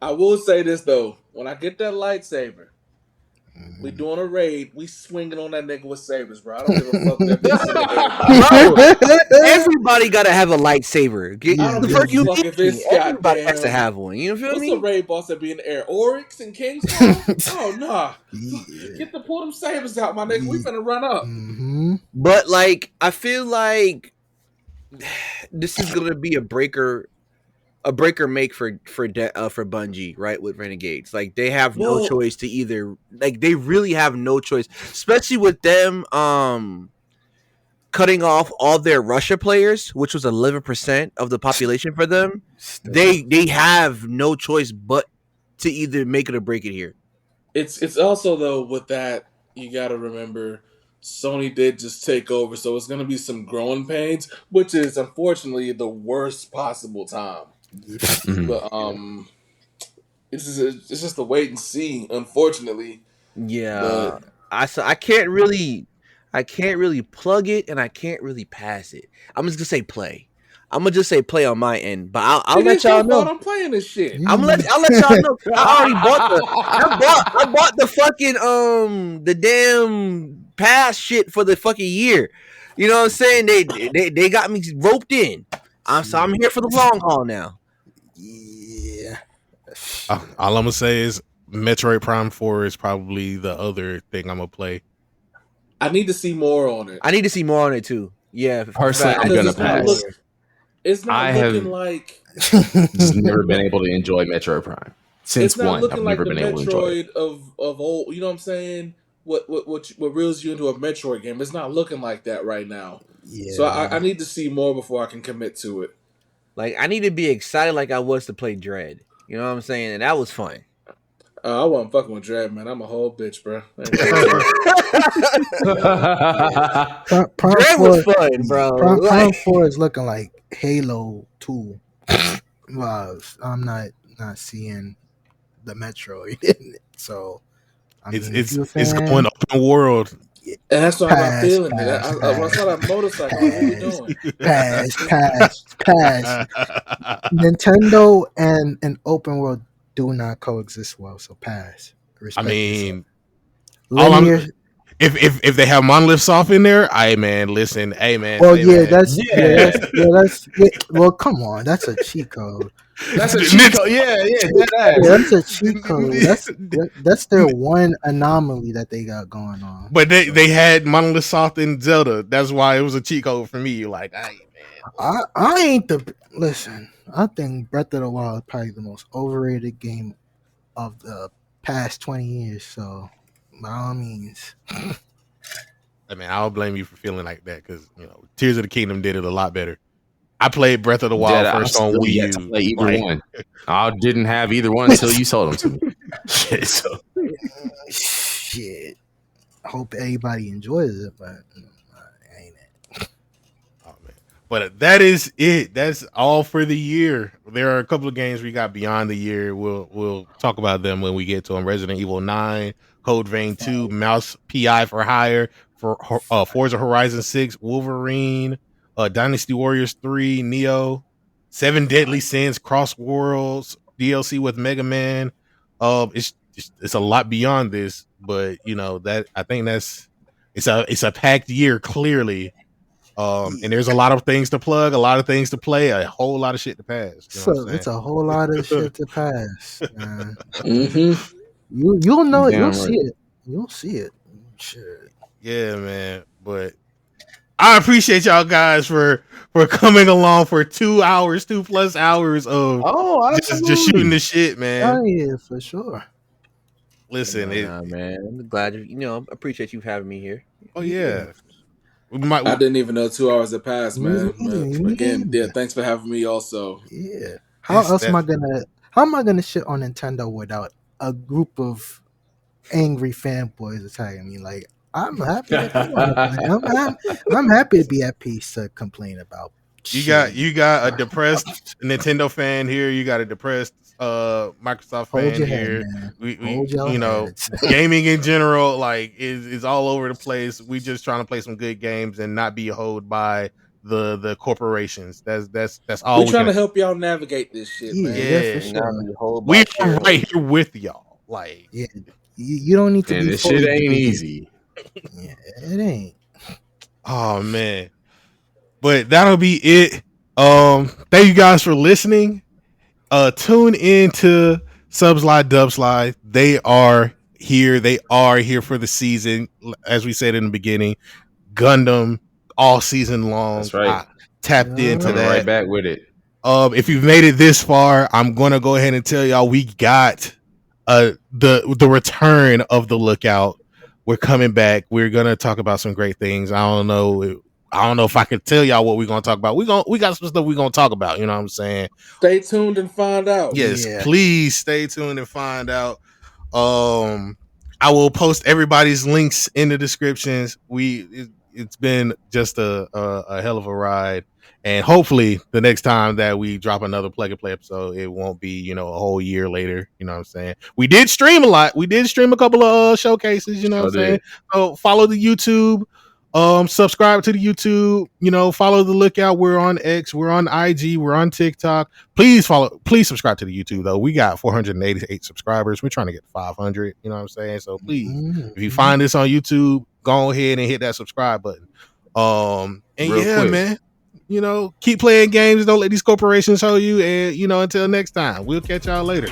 I will say this though: when I get that lightsaber, we doing a raid. We swinging on that nigga with sabers, bro. I don't give a fuck that bitch in the air. Everybody gotta have a lightsaber. I don't give a fuck if it's Everybody has to have one. You feel what's me? the raid boss that be in the air? Oryx and Kingston? Oh no! Get the pull them sabers out, my nigga. We finna run up. Mm-hmm. But like, I feel like this is gonna be a breaker make for Bungie, right? With Renegades, like they have no choice to either. Like they really have no choice, especially with them cutting off all their Russia players, which was 11% of the population for them. They have no choice but to either make it or break it here. It's also though with that you got to remember Sony did just take over, so it's going to be some growing pains, which is unfortunately the worst possible time. But it's just a wait and see. Unfortunately, yeah. I can't really plug it and I can't really pass it. I'm just gonna say play. I'm gonna just say play on my end, but I'll let y'all know. I'm playing this shit. I'll let y'all know. I already bought the fucking the damn pass shit for the fucking year. You know what I'm saying? They got me roped in. So I'm here for the long haul now. Yeah. All I'm gonna say is Metroid Prime 4 is probably the other thing I'm gonna play. I need to see more on it. I need to see more on it too. Yeah, personally, I'm gonna pass. It's not looking like just never been able to enjoy Metroid Prime since one. I've never been able to enjoy it. Of old, you know what I'm saying? What reels you into a Metroid game? It's not looking like that right now. Yeah. So I need to see more before I can commit to it. Like I need to be excited like I was to play Dread. You know what I'm saying? And that was fun. I wasn't fucking with Dread, man. I'm a whole bitch, bro. Dread was fun, bro. Prime 4 is looking like Halo 2 vibes. I'm not seeing the Metroid in it. So it's going open world. And that's why I'm not Pass, feeling it. pass, When I saw that pass, motorcycle, like, what we pass, doing? pass. Nintendo and an open world do not coexist well, so pass. I Respect yourself. mean, all Linear. if they have Monolith Soft in there, man, listen, hey man, Well, say yeah, man. well, come on, that's a cheat code. That's a cheat code. Yeah, Yeah, that's a cheat code. That's their one anomaly that they got going on. But they had Monolith Soft in Zelda. That's why it was a cheat code for me. Like, hey man, I ain't listen. I think Breath of the Wild is probably the most overrated game of the past 20 years. So, by all means, I mean, I'll blame you for feeling like that because Tears of the Kingdom did it a lot better. I played Breath of the Wild first on Wii yet to U. play either one. I didn't have either one until you sold them to me. So. Shit. I hope everybody enjoys it, but ain't it. Oh, man. But that is it. That's all for the year. There are a couple of games we got beyond the year. We'll talk about them when we get to them. Resident Evil 9, Code Vein 2, Mouse PI for Hire, for Forza Horizon 6, Wolverine, Dynasty Warriors 3, Neo, 7 Deadly Sins, Cross Worlds, DLC with Mega Man. It's a lot beyond this, but that I think it's a packed year clearly. And there's a lot of things to plug, a lot of things to play, a whole lot of shit to pass. So it's a whole lot of shit to pass, man. Mm-hmm. You'll know it. Damn You'll right. see it. You'll see it. Shit. Yeah, man. But I appreciate y'all guys for coming along for 2 hours, 2+ hours of just shooting the shit, man. Oh yeah, for sure. Listen, man. I'm glad I appreciate you having me here. oh yeah. I didn't even know 2 hours had passed, Me man. neither, But again, me neither. thanks for having me also. Yeah. How am I gonna shit on Nintendo without a group of angry fanboys attacking me? Like, I'm happy to come on the plane. I'm happy to be at peace to complain about. You got a depressed Nintendo fan here. You got a depressed Microsoft Hold fan your here. head, man. We Hold your heads. gaming in general is all over the place. We just trying to play some good games and not be held by the corporations. That's all. We're trying to help y'all navigate this shit, man. Yeah, for sure. We're right here with y'all. Like, yeah, you don't need to And be. this shit ain't fully easy. Yeah, it ain't. oh man. But that'll be it. Thank you guys for listening. Tune in to Subslide Dubslide. They are here. They are here for the season. As we said in the beginning, Gundam all season long. That's right. I tapped into Coming that. right back with it. If you've made it this far, I'm gonna go ahead and tell y'all we got the return of the Lookout. We're coming back. We're gonna talk about some great things. I don't know if I could tell y'all what we're gonna talk about. We got some stuff we're gonna talk about. You know what I'm saying? Stay tuned and find out. Yes, Yeah. please stay tuned and find out. I will post everybody's links in the descriptions. It's been just a hell of a ride, and hopefully the next time that we drop another Plug and Play episode, it won't be a whole year later. You know what I'm saying? We did stream a lot. We did stream a couple of showcases. You know what I'm saying? So follow the YouTube. Subscribe to the YouTube, follow the Lookout. We're on X, we're on IG, we're on TikTok. Please subscribe to the YouTube though. We got 488 subscribers. We're trying to get 500, you know what I'm saying? So please, if you find this on YouTube, go ahead and hit that subscribe button. And Real quick. man, keep playing games. Don't let these corporations show you. And until next time, we'll catch y'all later.